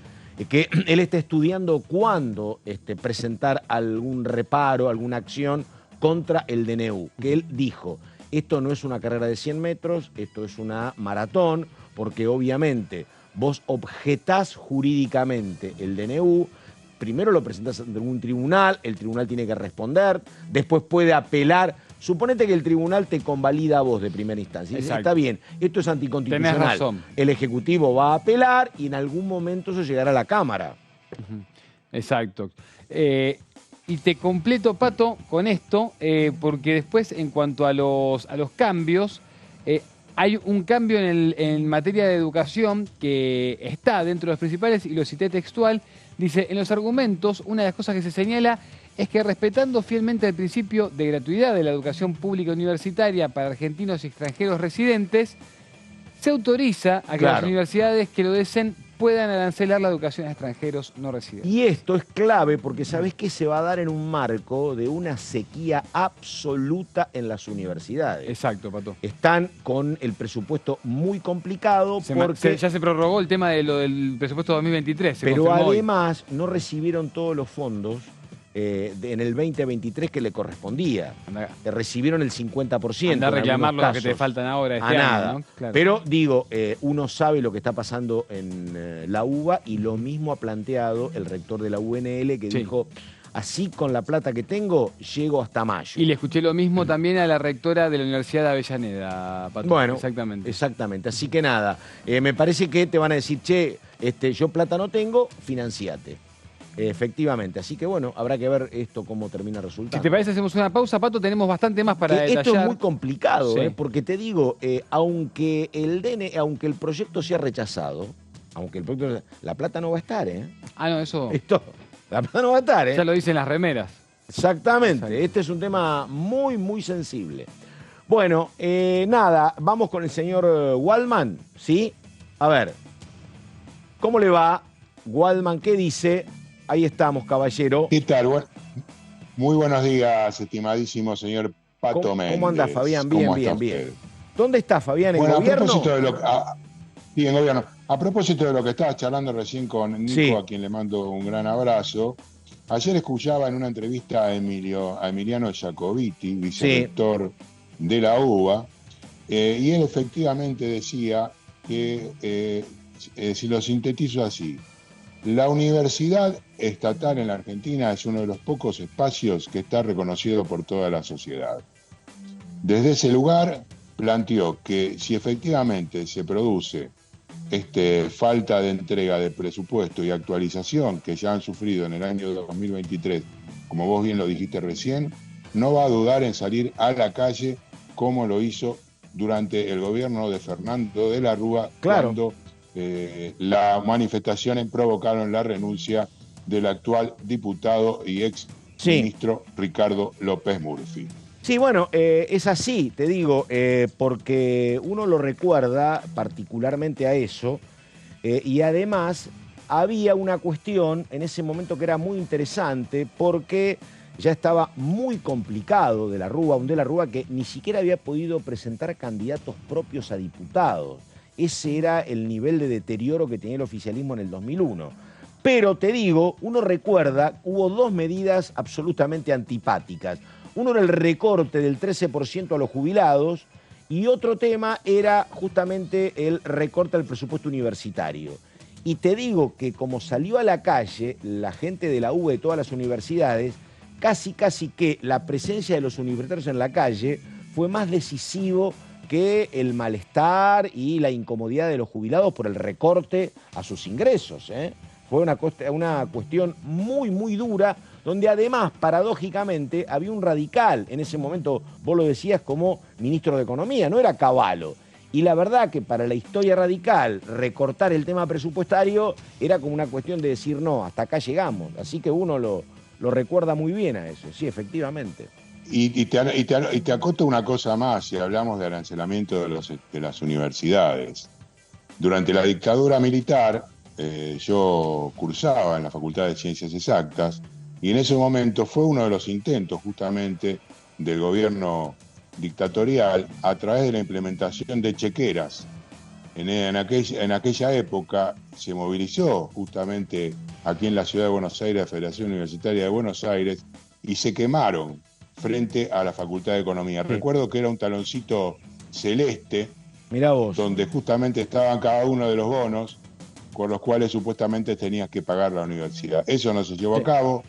que él está estudiando cuándo presentar algún reparo, alguna acción contra el DNU. Que él dijo, esto no es una carrera de 100 metros, esto es una maratón, porque obviamente vos objetás jurídicamente el DNU, primero lo presentás ante un tribunal, el tribunal tiene que responder, después puede apelar. Suponete que el tribunal te convalida a vos de primera instancia. Dice, está bien, esto es anticonstitucional. Tenés razón. El Ejecutivo va a apelar y en algún momento eso llegará a la Cámara. Exacto. Y te completo, Pato, con esto, porque después, en cuanto a los cambios, hay un cambio en materia de educación que está dentro de los principales, y lo cité textual. Dice, en los argumentos, una de las cosas que se señala es que respetando fielmente el principio de gratuidad de la educación pública universitaria para argentinos y extranjeros residentes, se autoriza a que las universidades que lo deseen puedan arancelar la educación a extranjeros no residentes. Y esto es clave porque sabés que se va a dar en un marco de una sequía absoluta en las universidades. Exacto, Pato. Están con el presupuesto muy complicado porque ya se prorrogó el tema de lo del presupuesto 2023. Pero además no recibieron todos los fondos en el 2023 que le correspondía. Recibieron el 50%. Anda a reclamar los que te faltan ahora este nada. año, ¿no? Claro. Pero digo, uno sabe lo que está pasando en la UBA y lo mismo ha planteado el rector de la UNL que dijo, así con la plata que tengo, llego hasta mayo. Y le escuché lo mismo también a la rectora de la Universidad de Avellaneda, Pato. Bueno, exactamente. Así que nada, me parece que te van a decir, che, yo plata no tengo, financiate. Efectivamente, así que bueno, habrá que ver esto cómo termina resultando. Si te parece, hacemos una pausa, Pato, tenemos bastante más para detallar. Esto es muy complicado, porque te digo, aunque el proyecto sea rechazado, la plata no va a estar, no, eso. La plata no va a estar, Ya lo dicen las remeras. Exactamente, este es un tema muy, muy sensible. Bueno, nada, vamos con el señor Waldman, ¿sí? A ver, ¿cómo le va? Waldman, ¿qué dice? Ahí estamos, caballero. ¿Qué tal? Muy buenos días, estimadísimo señor Pato Méndez. ¿Cómo anda, Fabián? Bien. ¿Dónde está, Fabián? ¿En gobierno? En gobierno. A propósito de lo que estaba charlando recién con Nico, a quien le mando un gran abrazo, ayer escuchaba en una entrevista a Emiliano Jacobiti, vicerrector de la UBA, y él efectivamente decía que, si lo sintetizo así, la universidad estatal en la Argentina es uno de los pocos espacios que está reconocido por toda la sociedad. Desde ese lugar planteó que si efectivamente se produce falta de entrega de presupuesto y actualización que ya han sufrido en el año 2023, como vos bien lo dijiste recién, no va a dudar en salir a la calle como lo hizo durante el gobierno de Fernando de la Rúa, cuando las manifestaciones provocaron la renuncia del actual diputado y ex ministro Ricardo López Murphy. Sí, bueno, es así, te digo, porque uno lo recuerda particularmente a eso, y además había una cuestión en ese momento que era muy interesante porque ya estaba muy complicado de la Rúa, un de la Rúa que ni siquiera había podido presentar candidatos propios a diputados. Ese era el nivel de deterioro que tenía el oficialismo en el 2001. Pero te digo, uno recuerda, hubo dos medidas absolutamente antipáticas. Uno era el recorte del 13% a los jubilados y otro tema era justamente el recorte al presupuesto universitario. Y te digo que como salió a la calle la gente de la UBA de todas las universidades, casi que la presencia de los universitarios en la calle fue más decisivo que el malestar y la incomodidad de los jubilados por el recorte a sus ingresos, ¿eh? Fue una cuestión muy dura, donde además, paradójicamente, había un radical en ese momento, vos lo decías, como ministro de Economía, no era Cavallo. Y la verdad que para la historia radical, recortar el tema presupuestario era como una cuestión de decir, no, hasta acá llegamos. Así que uno lo recuerda muy bien a eso, sí, efectivamente. Y te acoto una cosa más, si hablamos de arancelamiento de las universidades. Durante la dictadura militar, yo cursaba en la Facultad de Ciencias Exactas y en ese momento fue uno de los intentos justamente del gobierno dictatorial a través de la implementación de chequeras. En aquella época se movilizó justamente aquí en la ciudad de Buenos Aires la Federación Universitaria de Buenos Aires y se quemaron frente a la Facultad de Economía. Sí. Recuerdo que era un taloncito celeste, mirá vos, donde justamente estaban cada uno de los bonos con los cuales supuestamente tenías que pagar la universidad. Eso no se llevó a cabo,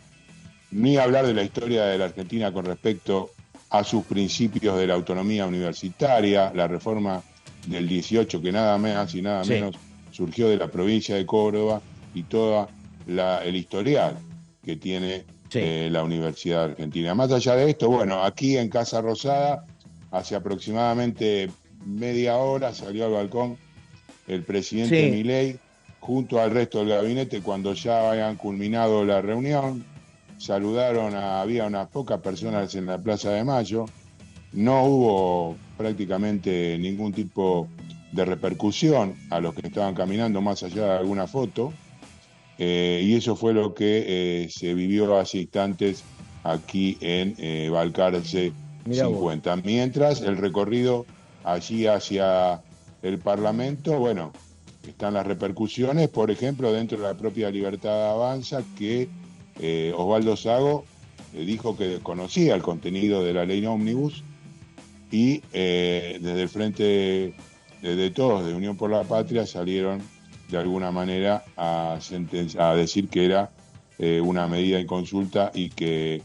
ni hablar de la historia de la Argentina con respecto a sus principios de la autonomía universitaria, la reforma del 18, que nada más y nada menos surgió de la provincia de Córdoba, y todo el historial que tiene la Universidad Argentina. Más allá de esto, bueno, aquí en Casa Rosada, hace aproximadamente media hora salió al balcón el presidente Milei, junto al resto del gabinete, cuando ya habían culminado la reunión. Saludaron, había unas pocas personas en la Plaza de Mayo, no hubo prácticamente ningún tipo de repercusión a los que estaban caminando, más allá de alguna foto, y eso fue lo que se vivió hace instantes aquí en Balcarce 50. Mientras el recorrido allí hacia el Parlamento, bueno, están las repercusiones, por ejemplo, dentro de la propia Libertad Avanza, que Osvaldo Sago dijo que desconocía el contenido de la ley ómnibus y desde el Frente de Todos, de Unión por la Patria, salieron de alguna manera a decir que era una medida en consulta y que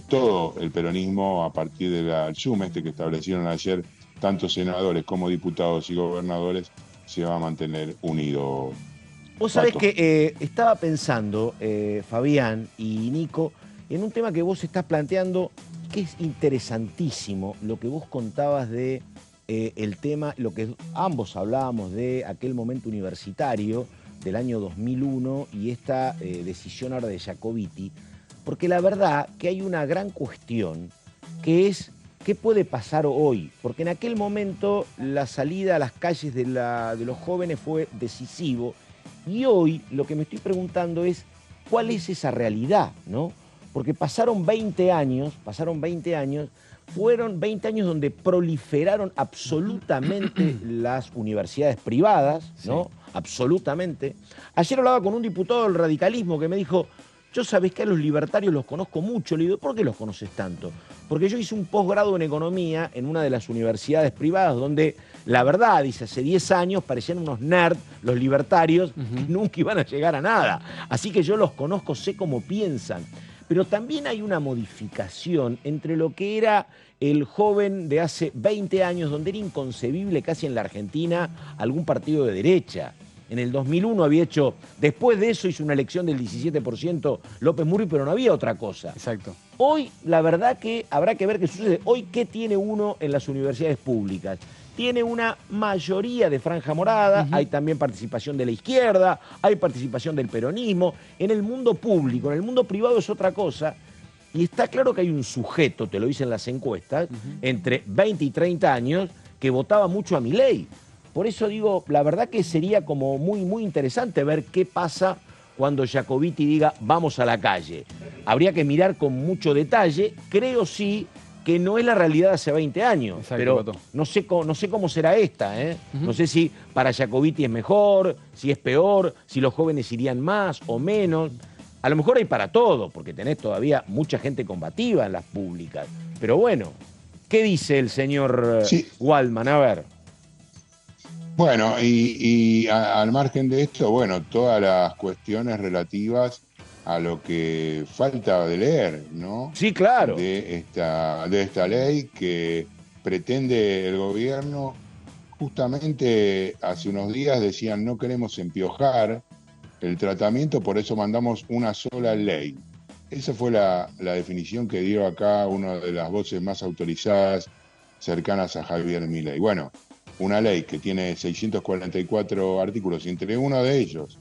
todo el peronismo, a partir del Zoom que establecieron ayer tanto senadores como diputados y gobernadores, se va a mantener unido. Vos sabés que estaba pensando, Fabián y Nico, en un tema que vos estás planteando, que es interesantísimo, lo que vos contabas de el tema, lo que ambos hablábamos de aquel momento universitario del año 2001 y esta decisión ahora de Jacobiti, porque la verdad que hay una gran cuestión que es qué puede pasar hoy, porque en aquel momento la salida a las calles de los jóvenes fue decisivo. Y hoy lo que me estoy preguntando es cuál es esa realidad, ¿no? Porque pasaron 20 años, fueron 20 años donde proliferaron absolutamente las universidades privadas, ¿no? Sí. Absolutamente. Ayer hablaba con un diputado del radicalismo que me dijo, yo sabés que a los libertarios los conozco mucho. Le digo, ¿por qué los conoces tanto? Porque yo hice un posgrado en economía en una de las universidades privadas donde, la verdad, dice, hace 10 años parecían unos nerds los libertarios que nunca iban a llegar a nada. Así que yo los conozco, sé cómo piensan. Pero también hay una modificación entre lo que era el joven de hace 20 años, donde era inconcebible casi en la Argentina algún partido de derecha. En el 2001 había hecho, después de eso hizo una elección del 17% López Murri, pero no había otra cosa. Exacto. Hoy, la verdad que habrá que ver qué sucede. Hoy, ¿qué tiene uno en las universidades públicas? Tiene una mayoría de franja morada, hay también participación de la izquierda, hay participación del peronismo. En el mundo público, en el mundo privado es otra cosa. Y está claro que hay un sujeto, te lo dicen las encuestas, entre 20 y 30 años, que votaba mucho a Milei. Por eso digo, la verdad que sería como muy interesante ver qué pasa cuando Jacobiti diga vamos a la calle. Habría que mirar con mucho detalle. Creo sí que no es la realidad de hace 20 años. Exacto, pero Pato. no sé cómo será esta, ¿eh? No sé si para Jacobiti es mejor, si es peor, si los jóvenes irían más o menos. A lo mejor hay para todo, porque tenés todavía mucha gente combativa en las públicas. Pero bueno, ¿qué dice el señor Waldman? A ver. Bueno, al margen de esto, bueno, todas las cuestiones relativas a lo que falta de leer, ¿no? Sí, claro. De esta ley que pretende el gobierno. Justamente hace unos días decían no queremos empiojar el tratamiento, por eso mandamos una sola ley. Esa fue la definición que dio acá una de las voces más autorizadas cercanas a Javier Milei. Bueno, una ley que tiene 644 artículos y entre uno de ellos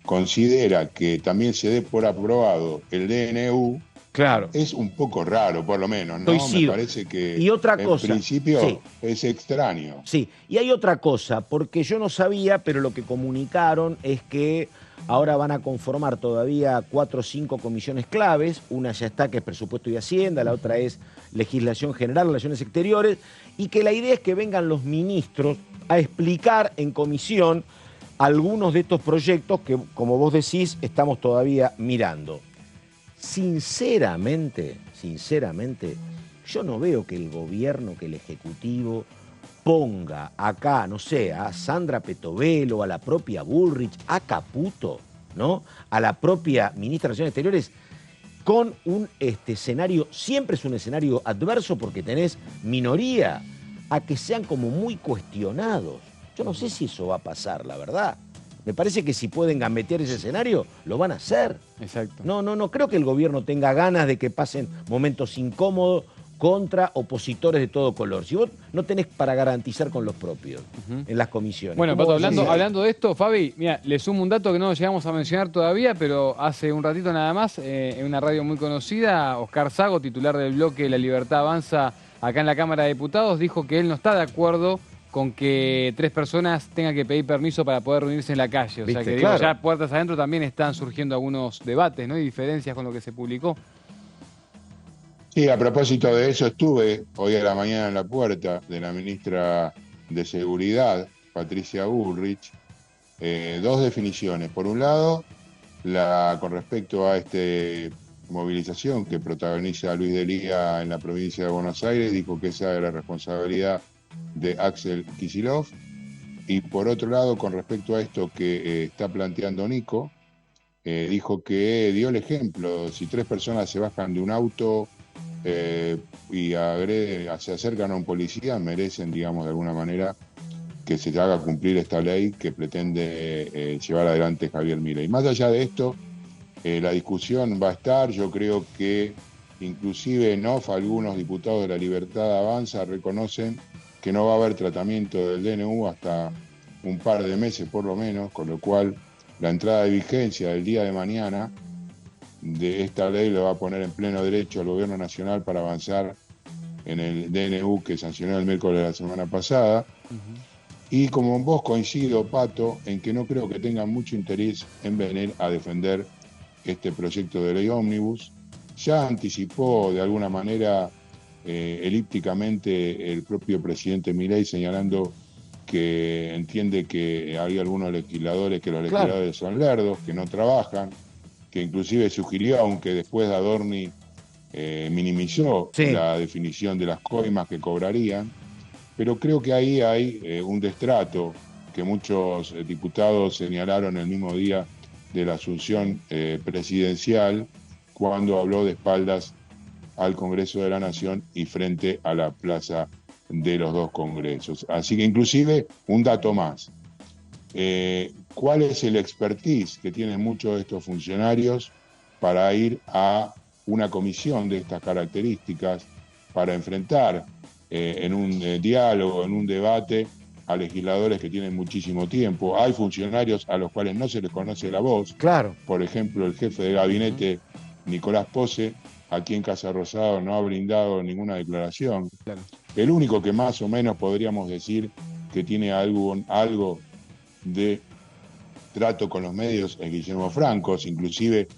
considera que también se dé por aprobado el DNU, claro, es un poco raro, por lo menos, ¿no? Coincido. Me parece que y otra cosa, en principio es extraño. Sí, y hay otra cosa, porque yo no sabía, pero lo que comunicaron es que ahora van a conformar todavía 4 o 5 comisiones claves. Una ya está, que es Presupuesto y Hacienda, la otra es Legislación General, Relaciones Exteriores, y que la idea es que vengan los ministros a explicar en comisión algunos de estos proyectos que, como vos decís, estamos todavía mirando. Sinceramente, yo no veo que el gobierno, que el Ejecutivo ponga acá, no sé, a Sandra Petovelo, a la propia Bullrich, a Caputo, ¿no? A la propia ministra de Relaciones Exteriores, con un escenario, siempre es un escenario adverso porque tenés minoría, a que sean como muy cuestionados. Yo no sé si eso va a pasar, la verdad. Me parece que si pueden gambetear ese escenario, lo van a hacer. Exacto. No creo que el gobierno tenga ganas de que pasen momentos incómodos contra opositores de todo color. Si vos no tenés para garantizar con los propios en las comisiones. Bueno, Pato, hablando de esto, Fabi, mira, le sumo un dato que no llegamos a mencionar todavía, pero hace un ratito nada más, en una radio muy conocida, Oscar Sago, titular del bloque La Libertad Avanza, acá en la Cámara de Diputados, dijo que él no está de acuerdo con que 3 personas tengan que pedir permiso para poder reunirse en la calle. O sea que digo, ya puertas adentro también están surgiendo algunos debates, ¿no? Y diferencias con lo que se publicó. Sí, a propósito de eso, estuve hoy a la mañana en la puerta de la ministra de Seguridad, Patricia Bullrich, 2 definiciones. Por un lado, con respecto a esta movilización que protagoniza Luis Delía en la provincia de Buenos Aires, dijo que esa era responsabilidad de Axel Kicillof. Y por otro lado, con respecto a esto que está planteando Nico, dijo que dio el ejemplo: si 3 personas se bajan de un auto y se acercan a un policía, merecen, digamos, de alguna manera que se haga cumplir esta ley que pretende llevar adelante Javier Milei. Más allá de esto, la discusión va a estar. Yo creo que inclusive en off algunos diputados de La Libertad Avanza reconocen que no va a haber tratamiento del DNU hasta un par de meses por lo menos, con lo cual la entrada de vigencia del día de mañana de esta ley lo va a poner en pleno derecho al gobierno nacional para avanzar en el DNU que sancionó el miércoles de la semana pasada. Y como vos coincido, Pato, en que no creo que tengan mucho interés en venir a defender este proyecto de ley ómnibus. Ya anticipó de alguna manera elípticamente el propio presidente Milei, señalando que entiende que hay algunos legisladores, que los legisladores son lerdos, que no trabajan, que inclusive sugirió, aunque después Adorni minimizó la definición de las coimas que cobrarían, pero creo que ahí hay un destrato que muchos diputados señalaron el mismo día de la asunción presidencial, cuando habló de espaldas al Congreso de la Nación y frente a la plaza de los 2 congresos. Así que inclusive un dato más. ¿Cuál es el expertise que tienen muchos de estos funcionarios para ir a una comisión de estas características, para enfrentar en un diálogo, en un debate, a legisladores que tienen muchísimo tiempo? Hay funcionarios a los cuales no se les conoce la voz. Por ejemplo, el jefe de gabinete, Nicolás Pose, aquí en Casa Rosada no ha brindado ninguna declaración. El único que más o menos podríamos decir que tiene algo de trato con los medios es Guillermo Francos. Inclusive,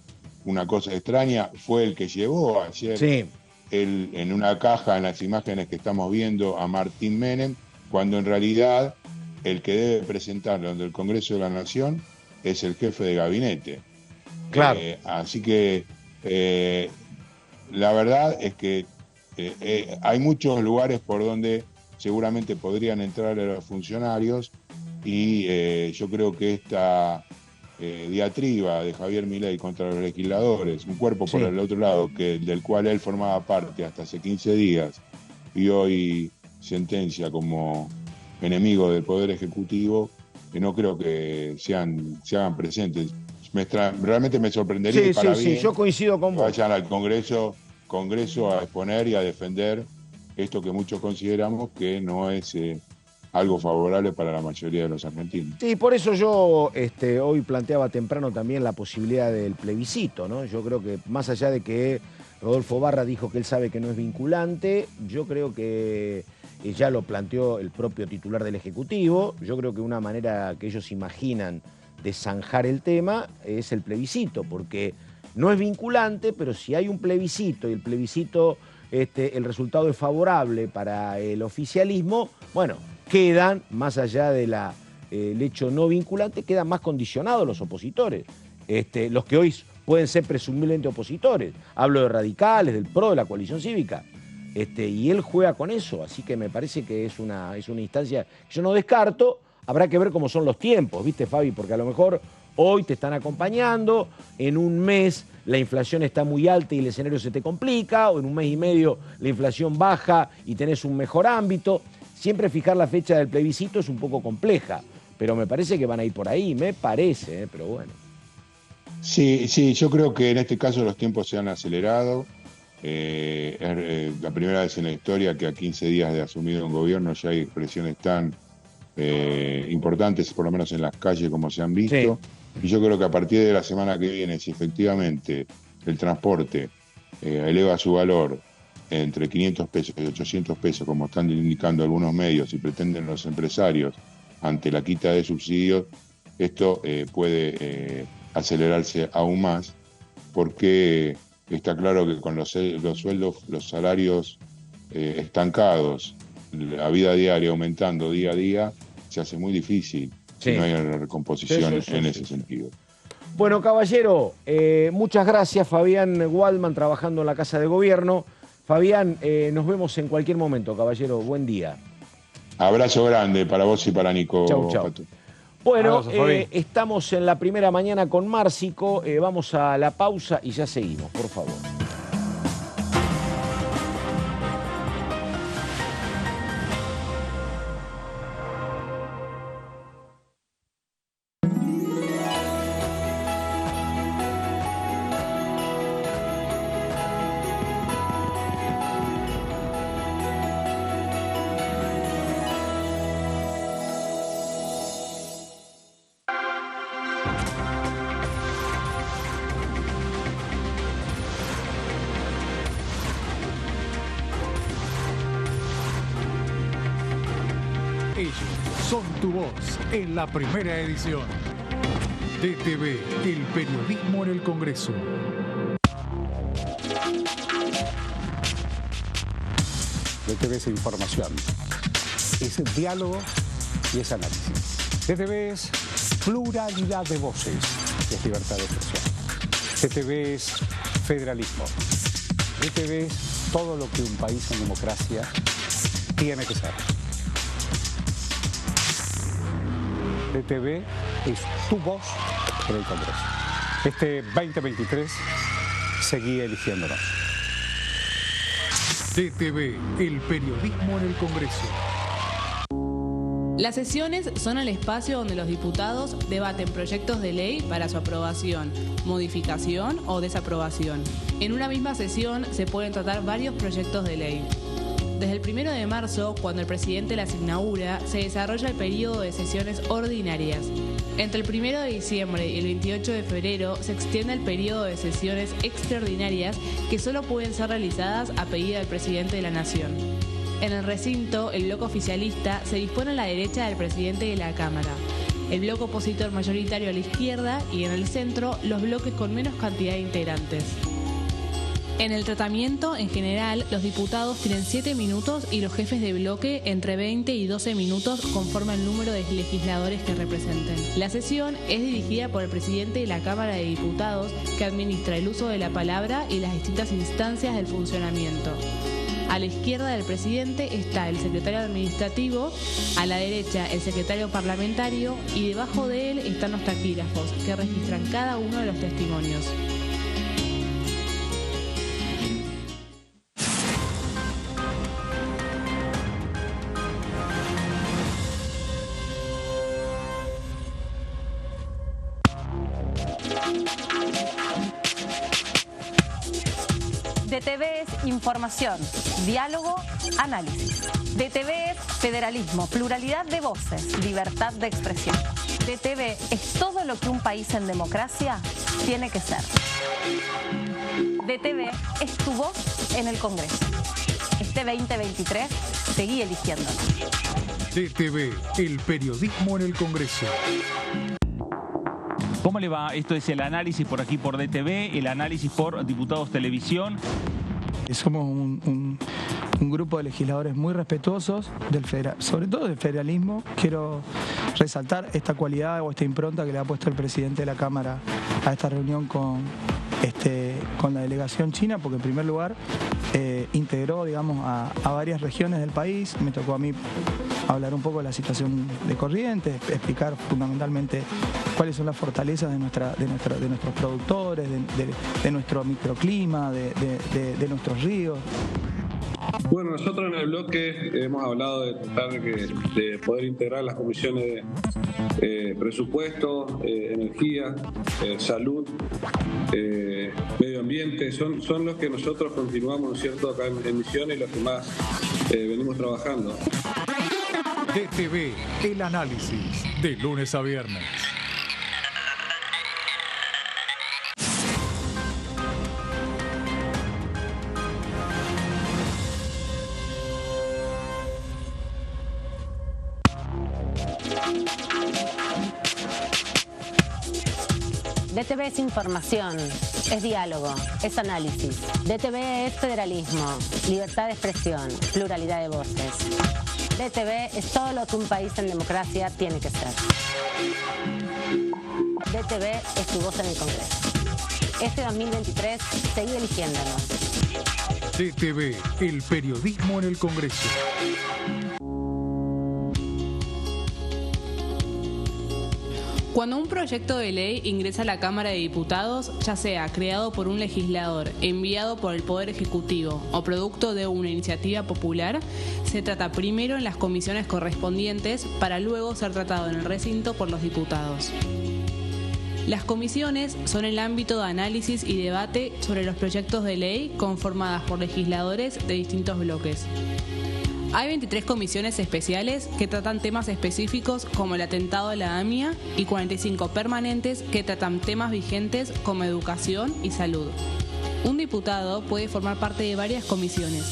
una cosa extraña, fue el que llevó ayer en una caja en las imágenes que estamos viendo a Martín Menem, cuando en realidad el que debe presentarlo ante el Congreso de la Nación es el jefe de gabinete. Claro. Así que la verdad es que hay muchos lugares por donde seguramente podrían entrar los funcionarios y yo creo que esta diatriba de Javier Milei contra los legisladores, un cuerpo por el otro lado del cual él formaba parte hasta hace 15 días y hoy sentencia como enemigo del Poder Ejecutivo, que no creo que se hagan presentes. Realmente me sorprendería yo coincido con vos. Vayan al Congreso a exponer y a defender esto que muchos consideramos que no es algo favorable para la mayoría de los argentinos. Sí, por eso yo hoy planteaba temprano también la posibilidad del plebiscito, ¿no? Yo creo que más allá de que Rodolfo Barra dijo que él sabe que no es vinculante, yo creo que ya lo planteó el propio titular del Ejecutivo, yo creo que una manera que ellos imaginan de zanjar el tema es el plebiscito, porque no es vinculante, pero si hay un plebiscito y el plebiscito, el resultado es favorable para el oficialismo, bueno, quedan, más allá del hecho no vinculante, quedan más condicionados los opositores, los que hoy pueden ser presumiblemente opositores. Hablo de radicales, del PRO, de la coalición cívica. Y él juega con eso, así que me parece que es una instancia que yo no descarto. Habrá que ver cómo son los tiempos, ¿viste, Fabi? Porque a lo mejor hoy te están acompañando, en un mes la inflación está muy alta y el escenario se te complica, o en un mes y medio la inflación baja y tenés un mejor ámbito. Siempre fijar la fecha del plebiscito es un poco compleja, pero me parece que van a ir por ahí, me parece, pero bueno. Sí, yo creo que en este caso los tiempos se han acelerado. Es la primera vez en la historia que a 15 días de asumido un gobierno ya hay expresiones tan importantes, por lo menos en las calles, como se han visto. Sí. Y yo creo que a partir de la semana que viene, si efectivamente el transporte eleva su valor entre 500 pesos y 800 pesos, como están indicando algunos medios y pretenden los empresarios ante la quita de subsidios, esto puede acelerarse aún más, porque está claro que con los sueldos, los salarios estancados, la vida diaria aumentando día a día, se hace muy difícil si no hay una recomposición en ese sentido. Bueno, caballero, muchas gracias. Fabián Waldman, trabajando en la Casa de Gobierno. Fabián, nos vemos en cualquier momento, caballero. Buen día. Abrazo grande para vos y para Nico. Chau. Bueno, estamos en la primera mañana con Márcico. Vamos a la pausa y ya seguimos, por favor. Son tu voz en la primera edición. DTV, el periodismo en el Congreso. DTV es información, es diálogo y es análisis. DTV es pluralidad de voces, es libertad de expresión. DTV es federalismo. DTV es todo lo que un país en democracia tiene que ser. DTV es tu voz en el Congreso. Este 2023 seguí eligiéndonos. DTV, el periodismo en el Congreso. Las sesiones son el espacio donde los diputados debaten proyectos de ley para su aprobación, modificación o desaprobación. En una misma sesión se pueden tratar varios proyectos de ley. Desde el 1 de marzo, cuando el presidente las inaugura, se desarrolla el periodo de sesiones ordinarias. Entre el 1 de diciembre y el 28 de febrero se extiende el periodo de sesiones extraordinarias que solo pueden ser realizadas a pedido del presidente de la Nación. En el recinto, el bloque oficialista se dispone a la derecha del presidente de la Cámara, el bloque opositor mayoritario a la izquierda y en el centro los bloques con menos cantidad de integrantes. En el tratamiento, en general, los diputados tienen 7 minutos y los jefes de bloque entre 20 y 12 minutos conforme al número de legisladores que representen. La sesión es dirigida por el presidente de la Cámara de Diputados, que administra el uso de la palabra y las distintas instancias del funcionamiento. A la izquierda del presidente está el secretario administrativo, a la derecha el secretario parlamentario y debajo de él están los taquígrafos, que registran cada uno de los testimonios. DTV es información, diálogo, análisis. DTV es federalismo, pluralidad de voces, libertad de expresión. DTV es todo lo que un país en democracia tiene que ser. DTV es tu voz en el Congreso. Este 2023, seguí eligiéndolo. DTV, el periodismo en el Congreso. ¿Cómo le va? Esto es el análisis por aquí por DTV, el análisis por Diputados Televisión. Somos un grupo de legisladores muy respetuosos, sobre todo del federalismo. Quiero resaltar esta cualidad o esta impronta que le ha puesto el presidente de la Cámara a esta reunión con la delegación china, porque en primer lugar integró, digamos, a varias regiones del país. Me tocó a mí hablar un poco de la situación de Corrientes, explicar fundamentalmente cuáles son las fortalezas de nuestros productores, de nuestro microclima, de nuestros ríos. Bueno, nosotros en el bloque hemos hablado de tratar de poder integrar las comisiones de presupuesto, energía, salud, medio ambiente. Son los que nosotros continuamos, ¿no es cierto?, acá en Misiones y los que más venimos trabajando. DTV, el análisis, de lunes a viernes. DTV es información, es diálogo, es análisis. DTV es federalismo, libertad de expresión, pluralidad de voces. DTV es todo lo que un país en democracia tiene que ser. DTV es tu voz en el Congreso. Este 2023, seguí eligiéndonos. DTV, el periodismo en el Congreso. Cuando un proyecto de ley ingresa a la Cámara de Diputados, ya sea creado por un legislador, enviado por el Poder Ejecutivo o producto de una iniciativa popular, se trata primero en las comisiones correspondientes para luego ser tratado en el recinto por los diputados. Las comisiones son el ámbito de análisis y debate sobre los proyectos de ley conformadas por legisladores de distintos bloques. Hay 23 comisiones especiales que tratan temas específicos como el atentado a la AMIA y 45 permanentes que tratan temas vigentes como educación y salud. Un diputado puede formar parte de varias comisiones.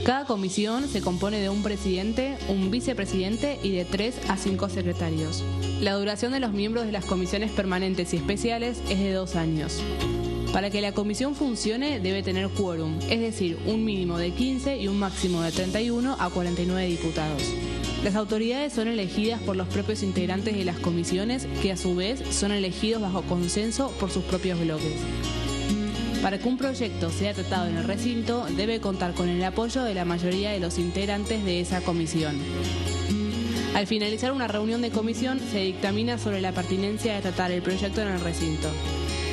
Cada comisión se compone de un presidente, un vicepresidente y de 3 a 5 secretarios. La duración de los miembros de las comisiones permanentes y especiales es de 2 años. Para que la comisión funcione debe tener quórum, es decir, un mínimo de 15 y un máximo de 31 a 49 diputados. Las autoridades son elegidas por los propios integrantes de las comisiones, que a su vez son elegidos bajo consenso por sus propios bloques. Para que un proyecto sea tratado en el recinto, debe contar con el apoyo de la mayoría de los integrantes de esa comisión. Al finalizar una reunión de comisión, se dictamina sobre la pertinencia de tratar el proyecto en el recinto.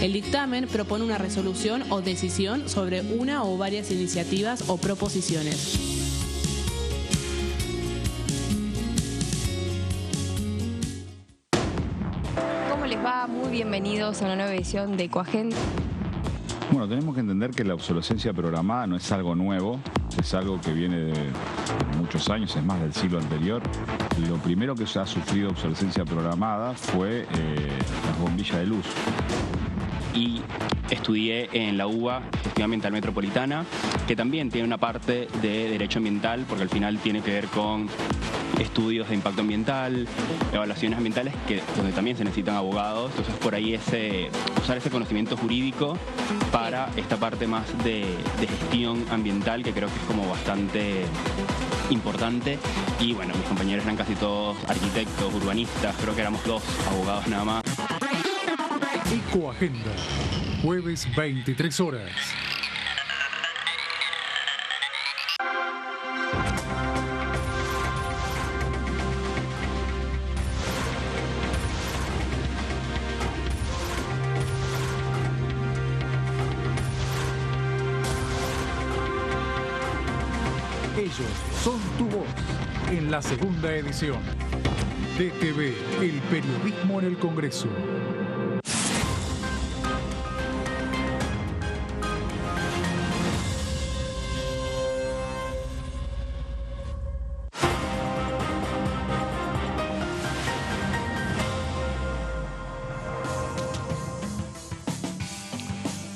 El dictamen propone una resolución o decisión sobre una o varias iniciativas o proposiciones. ¿Cómo les va? Muy bienvenidos a una nueva edición de Ecoagenda. Bueno, tenemos que entender que la obsolescencia programada no es algo nuevo, es algo que viene de muchos años, es más del siglo anterior. Lo primero que se ha sufrido obsolescencia programada fue las bombillas de luz. Y estudié en la UBA Gestión Ambiental Metropolitana, que también tiene una parte de derecho ambiental, porque al final tiene que ver con estudios de impacto ambiental, evaluaciones ambientales, donde también se necesitan abogados. Entonces por ahí usar ese conocimiento jurídico para esta parte más de gestión ambiental, que creo que es como bastante importante. Y bueno, mis compañeros eran casi todos arquitectos, urbanistas, creo que éramos 2 abogados nada más. Ecoagenda, jueves 23 horas. Ellos son tu voz en la segunda edición. DTV, el periodismo en el Congreso.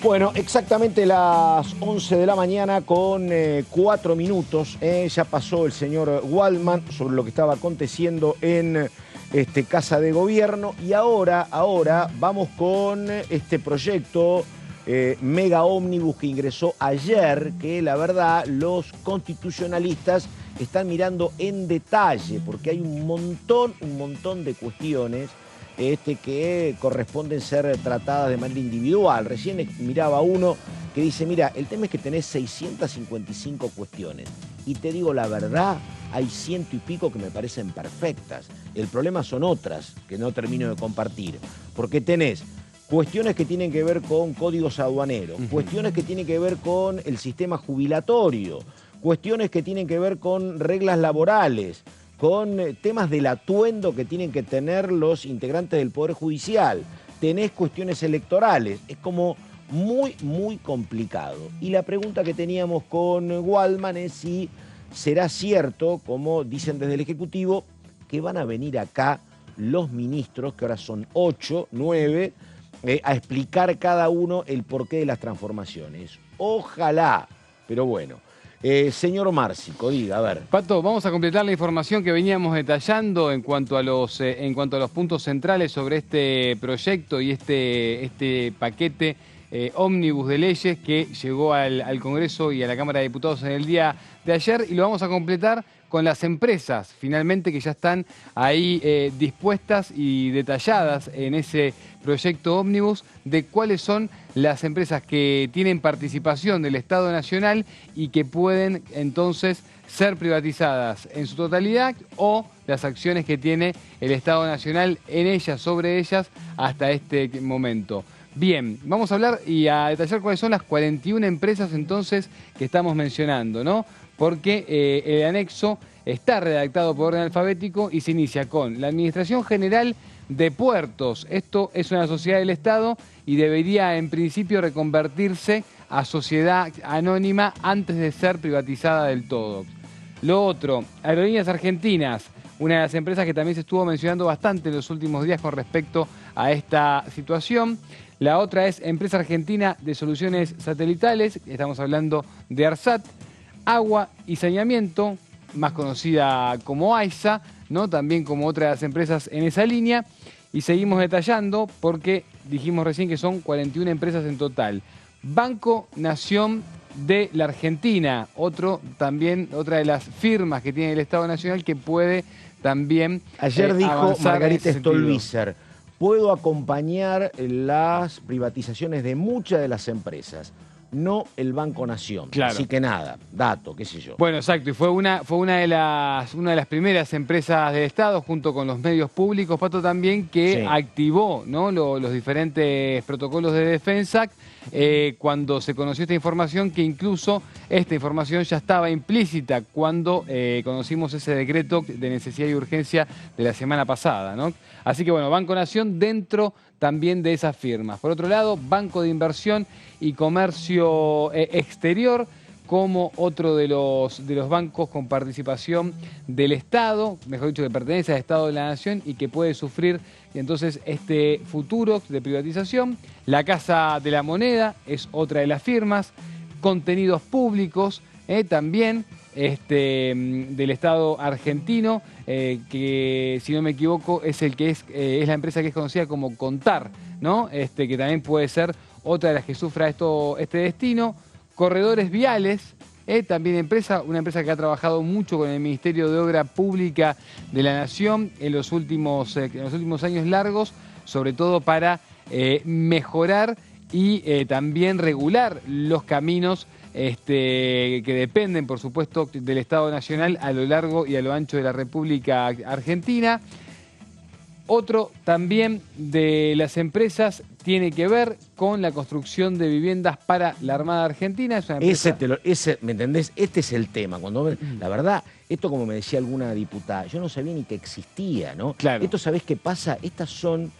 Bueno, exactamente las 11 de la mañana con 4 minutos. Ya pasó el señor Waldman sobre lo que estaba aconteciendo en Casa de Gobierno. Y ahora vamos con este proyecto mega ómnibus que ingresó ayer, que la verdad los constitucionalistas están mirando en detalle, porque hay un montón de cuestiones que corresponden ser tratadas de manera individual. Recién miraba uno que dice, mira, el tema es que tenés 655 cuestiones. Y te digo la verdad, hay 100 y pico que me parecen perfectas. El problema son otras que no termino de compartir. Porque tenés cuestiones que tienen que ver con códigos aduaneros, cuestiones que tienen que ver con el sistema jubilatorio, cuestiones que tienen que ver con reglas laborales, con temas del atuendo que tienen que tener los integrantes del Poder Judicial. Tenés cuestiones electorales. Es como muy complicado. Y la pregunta que teníamos con Waldman es si será cierto, como dicen desde el Ejecutivo, que van a venir acá los ministros, que ahora son 8, 9, a explicar cada uno el porqué de las transformaciones. Ojalá, pero bueno. Señor Márcico, diga, a ver. Pato, vamos a completar la información que veníamos detallando en cuanto a los puntos centrales sobre este proyecto y este paquete ómnibus de leyes que llegó al Congreso y a la Cámara de Diputados en el día de ayer, y lo vamos a completar con las empresas, finalmente, que ya están ahí dispuestas y detalladas en ese proyecto ómnibus, de cuáles son las empresas que tienen participación del Estado Nacional y que pueden entonces ser privatizadas en su totalidad, o las acciones que tiene el Estado Nacional en ellas, sobre ellas, hasta este momento. Bien, vamos a hablar y a detallar cuáles son las 41 empresas entonces que estamos mencionando, ¿no? Porque el anexo está redactado por orden alfabético y se inicia con la Administración General de Puertos. Esto es una sociedad del Estado y debería en principio reconvertirse a sociedad anónima antes de ser privatizada del todo. Lo otro, Aerolíneas Argentinas, una de las empresas que también se estuvo mencionando bastante en los últimos días con respecto a esta situación. La otra es Empresa Argentina de Soluciones Satelitales, estamos hablando de ARSAT. Agua y Saneamiento, más conocida como AISA, ¿no? También como otra de las empresas en esa línea. Y seguimos detallando porque dijimos recién que son 41 empresas en total. Banco Nación de la Argentina, otra de las firmas que tiene el Estado Nacional que puede también ayer dijo Margarita Stolbizer, puedo acompañar las privatizaciones de muchas de las empresas, no el Banco Nación. Claro. Así que nada, dato, qué sé yo. Bueno, exacto, y fue una de las primeras empresas del Estado, junto con los medios públicos, Pato, también, que activó, ¿no? los diferentes protocolos de defensa cuando se conoció esta información, que incluso esta información ya estaba implícita cuando conocimos ese decreto de necesidad y urgencia de la semana pasada, ¿no? Así que bueno, Banco Nación dentro también de esas firmas. Por otro lado, Banco de Inversión y Comercio Exterior, como otro de los bancos con participación del Estado, mejor dicho, que pertenece al Estado de la Nación y que puede sufrir entonces este futuro de privatización. La Casa de la Moneda es otra de las firmas. Contenidos Públicos también, del Estado argentino, que si no me equivoco es es la empresa que es conocida como Contar, ¿no? Que también puede ser otra de las que sufra este destino. Corredores Viales, también una empresa que ha trabajado mucho con el Ministerio de Obra Pública de la Nación en los últimos años largos, sobre todo para mejorar y también regular los caminos que dependen, por supuesto, del Estado Nacional a lo largo y a lo ancho de la República Argentina. Otro también de las empresas tiene que ver con la construcción de viviendas para la Armada Argentina. Es una empresa... ¿Me entendés? Este es el tema. La verdad, esto como me decía alguna diputada, yo no sabía ni que existía, ¿no? Claro. Esto, ¿sabés qué pasa? Estas son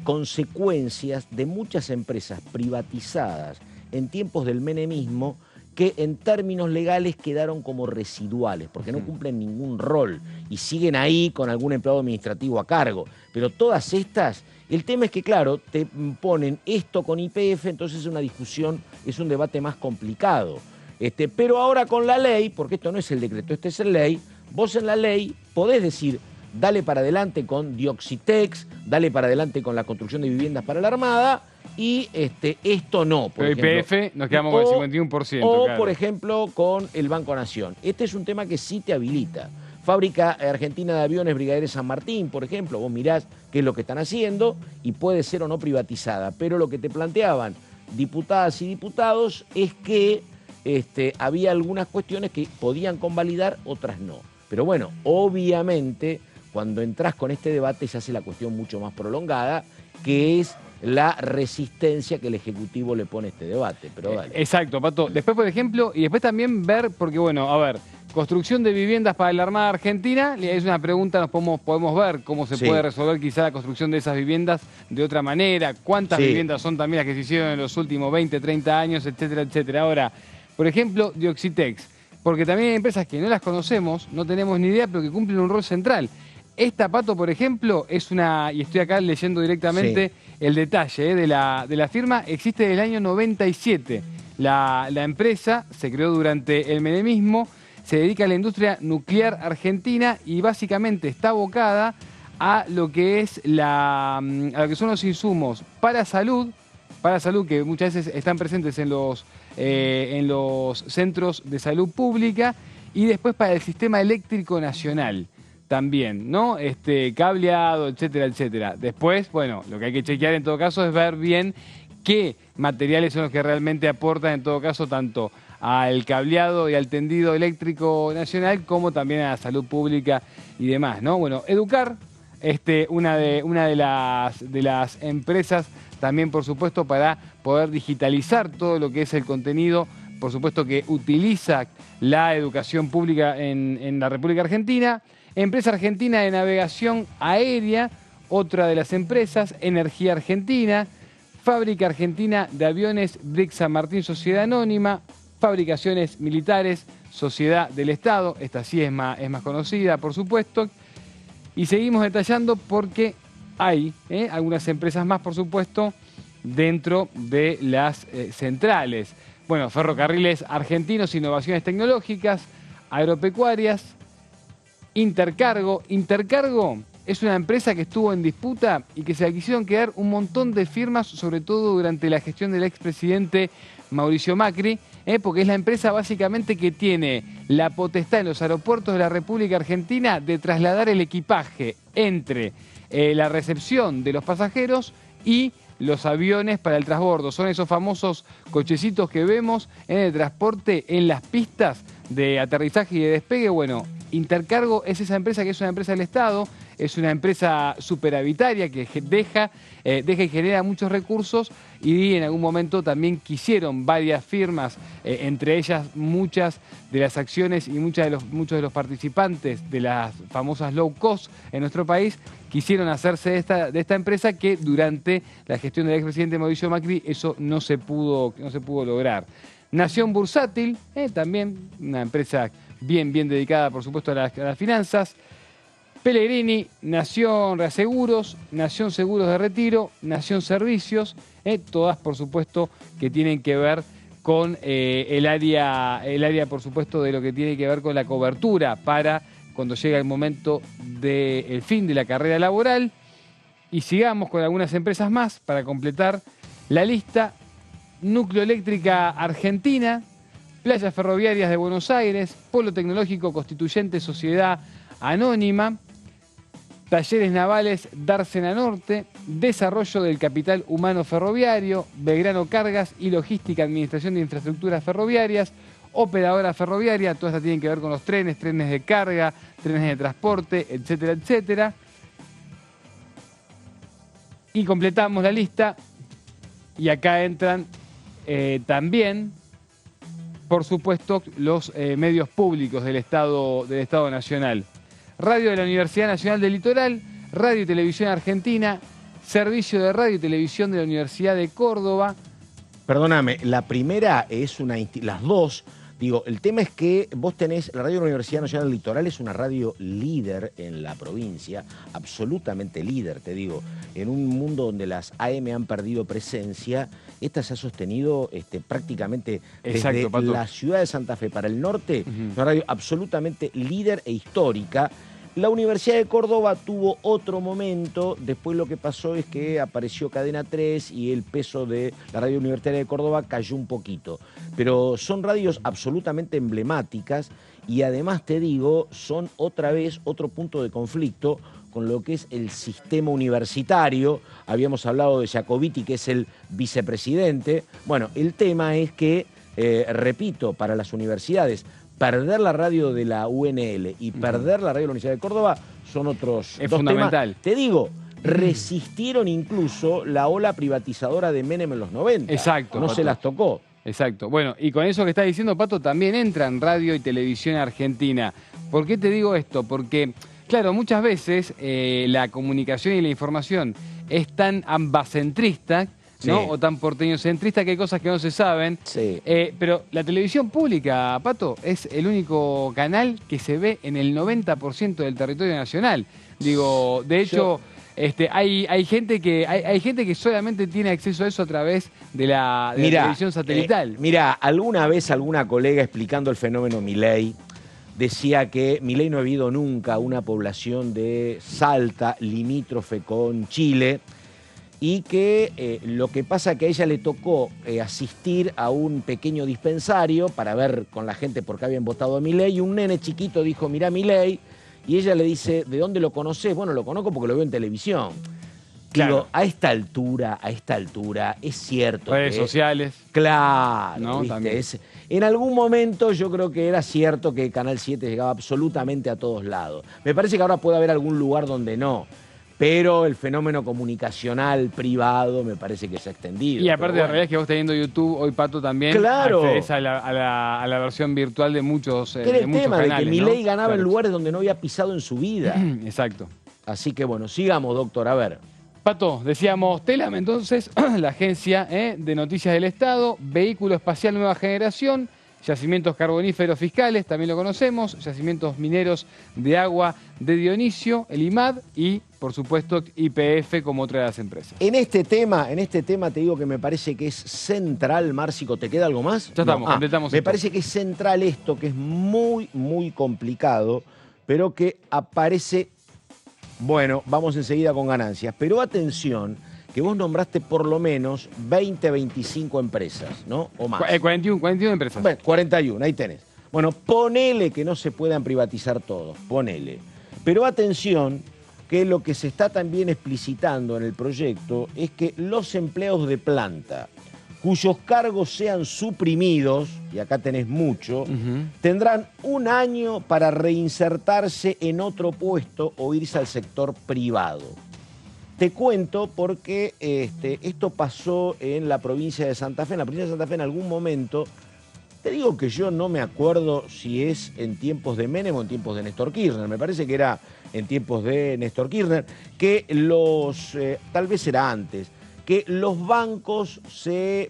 consecuencias de muchas empresas privatizadas en tiempos del menemismo que en términos legales quedaron como residuales, porque no cumplen ningún rol y siguen ahí con algún empleado administrativo a cargo. Pero todas estas, el tema es que, claro, te ponen esto con YPF, entonces es una discusión, es un debate más complicado. Pero ahora con la ley, porque esto no es el decreto, este es el ley, vos en la ley podés decir, dale para adelante con Dioxitex, dale para adelante con la construcción de viviendas para la Armada, y esto no. Pero YPF nos quedamos con el 51%. O, claro, por ejemplo, con el Banco Nación. Este es un tema que sí te habilita. Fábrica Argentina de Aviones Brigadier San Martín, por ejemplo, vos mirás qué es lo que están haciendo y puede ser o no privatizada. Pero lo que te planteaban diputadas y diputados es que había algunas cuestiones que podían convalidar, otras no. Pero bueno, obviamente, cuando entras con este debate se hace la cuestión mucho más prolongada, que es la resistencia que el Ejecutivo le pone a este debate. Pero dale. Exacto, Pato. Después, por ejemplo, y después también ver, porque bueno, a ver, construcción de viviendas para la Armada Argentina, es una pregunta, podemos ver cómo se puede resolver quizá la construcción de esas viviendas de otra manera, cuántas viviendas son también las que se hicieron en los últimos 20, 30 años, etcétera, etcétera. Ahora, por ejemplo, Dioxitex, porque también hay empresas que no las conocemos, no tenemos ni idea, pero que cumplen un rol central. Esta, Pato, por ejemplo, es una, y estoy acá leyendo directamente el detalle de la firma, existe desde el año 97. La empresa se creó durante el menemismo, se dedica a la industria nuclear argentina y básicamente está abocada a lo que es a lo que son los insumos para salud que muchas veces están presentes en los centros de salud pública, y después para el sistema eléctrico nacional también, ¿no? Cableado, etcétera, etcétera. Después, bueno, lo que hay que chequear en todo caso es ver bien qué materiales son los que realmente aportan en todo caso tanto al cableado y al tendido eléctrico nacional como también a la salud pública y demás, ¿no? Bueno, Educar, una de las empresas también, por supuesto, para poder digitalizar todo lo que es el contenido, por supuesto que utiliza la educación pública en la República Argentina. Empresa Argentina de Navegación Aérea, otra de las empresas, Energía Argentina, Fábrica Argentina de Aviones Bric San Martín, Sociedad Anónima, Fabricaciones Militares, Sociedad del Estado, esta sí es más conocida, por supuesto, y seguimos detallando porque hay algunas empresas más, por supuesto, dentro de las centrales. Bueno, Ferrocarriles Argentinos, Innovaciones Tecnológicas, Agropecuarias, Intercargo. Intercargo es una empresa que estuvo en disputa y que se la quisieron quedar un montón de firmas, sobre todo durante la gestión del expresidente Mauricio Macri, porque es la empresa básicamente que tiene la potestad en los aeropuertos de la República Argentina de trasladar el equipaje entre la recepción de los pasajeros y los aviones para el transbordo. Son esos famosos cochecitos que vemos en el transporte en las pistas de aterrizaje y de despegue. Bueno, Intercargo es esa empresa que es una empresa del Estado, es una empresa superavitaria que deja y genera muchos recursos, y en algún momento también quisieron varias firmas, entre ellas muchas de las acciones y muchos de los participantes de las famosas low cost en nuestro país, quisieron hacerse de esta empresa, que durante la gestión del expresidente Mauricio Macri eso no se pudo lograr. Nación Bursátil, también una empresa bien dedicada, por supuesto, a las finanzas. Pellegrini, Nación Reaseguros, Nación Seguros de Retiro, Nación Servicios, todas, por supuesto, que tienen que ver con el área, por supuesto, de lo que tiene que ver con la cobertura para cuando llega el momento del fin de la carrera laboral. Y sigamos con algunas empresas más para completar la lista. Núcleo Eléctrica Argentina, Playas Ferroviarias de Buenos Aires, Polo Tecnológico Constituyente Sociedad Anónima, Talleres Navales Dársena Norte, Desarrollo del Capital Humano Ferroviario, Belgrano Cargas y Logística Administración de Infraestructuras Ferroviarias, Operadora Ferroviaria, todas estas tienen que ver con los trenes, trenes de carga, trenes de transporte, etcétera, etcétera. Y completamos la lista y acá entran también, por supuesto, los medios públicos del Estado Nacional. Radio de la Universidad Nacional del Litoral, Radio y Televisión Argentina, Servicio de Radio y Televisión de la Universidad de Córdoba. Perdóname, la primera es las dos. Digo, el tema es que vos tenés, la Radio de la Universidad Nacional del Litoral es una radio líder en la provincia, absolutamente líder, te digo. En un mundo donde las AM han perdido presencia, esta se ha sostenido prácticamente desde la ciudad de Santa Fe para el norte, una radio absolutamente líder e histórica. La Universidad de Córdoba tuvo otro momento, después lo que pasó es que apareció Cadena 3 y el peso de la Radio Universitaria de Córdoba cayó un poquito. Pero son radios absolutamente emblemáticas y además te digo, son otra vez otro punto de conflicto con lo que es el sistema universitario. Habíamos hablado de Jacobiti, que es el vicepresidente. Bueno, el tema es que, repito, para las universidades, perder la radio de la UNL y perder la radio de la Universidad de Córdoba son otros es dos fundamental. Temas. Te digo, resistieron incluso la ola privatizadora de Menem en los 90. Exacto. No Pato. se las tocó. Exacto. Bueno, y con eso que estás diciendo, Pato, también entran Radio y Televisión Argentina. ¿Por qué te digo esto? Porque, claro, muchas veces la comunicación y la información es tan ambacentrista, ¿no? Sí. O tan porteñocentrista que hay cosas que no se saben. Sí. Pero la televisión pública, Pato, es el único canal que se ve en el 90% del territorio nacional. Digo, de hecho, hay gente que solamente tiene acceso a eso a través de la televisión satelital. Mira, alguna vez alguna colega explicando el fenómeno Milei decía que Milei no ha habido nunca una población de Salta limítrofe con Chile, y que lo que pasa es que a ella le tocó asistir a un pequeño dispensario para ver con la gente por qué habían votado a Milei, y un nene chiquito dijo, mirá Milei, y ella le dice, ¿de dónde lo conocés? Bueno, lo conozco porque lo veo en televisión. Claro. Digo, a esta altura, es cierto. Redes sociales. Claro, ¿no? ¿viste? En algún momento yo creo que era cierto que Canal 7 llegaba absolutamente a todos lados. Me parece que ahora puede haber algún lugar donde no. Pero el fenómeno comunicacional privado me parece que se ha extendido. Y aparte, la realidad es que vos teniendo YouTube, hoy Pato también, claro, accedes a la versión virtual de muchos canales. Era el tema canales, de que Milei ganaba en lugares donde no había pisado en su vida. Exacto. Así que bueno, sigamos, doctor, a ver. Pato, decíamos Telam entonces, la agencia de noticias del Estado, vehículo espacial nueva generación, yacimientos carboníferos fiscales, también lo conocemos, yacimientos mineros de agua de Dionisio, el IMAD y, por supuesto, YPF como otra de las empresas. En este tema te digo que me parece que es central, Márcico, ¿te queda algo más? Ya estamos, completamos. Me parece que es central esto, que es muy, muy complicado, pero que aparece, bueno, vamos enseguida con ganancias, pero atención, que vos nombraste por lo menos 20, 25 empresas, ¿no? O más. 41 empresas. Bueno, 41, ahí tenés. Bueno, ponele que no se puedan privatizar todos, ponele. Pero atención, que lo que se está también explicitando en el proyecto es que los empleados de planta cuyos cargos sean suprimidos, y acá tenés mucho, tendrán un año para reinsertarse en otro puesto o irse al sector privado. Te cuento porque esto pasó en la provincia de Santa Fe. En la provincia de Santa Fe en algún momento, te digo que yo no me acuerdo si es en tiempos de Menem o en tiempos de Néstor Kirchner. Me parece que era en tiempos de Néstor Kirchner, que tal vez era antes, que los bancos se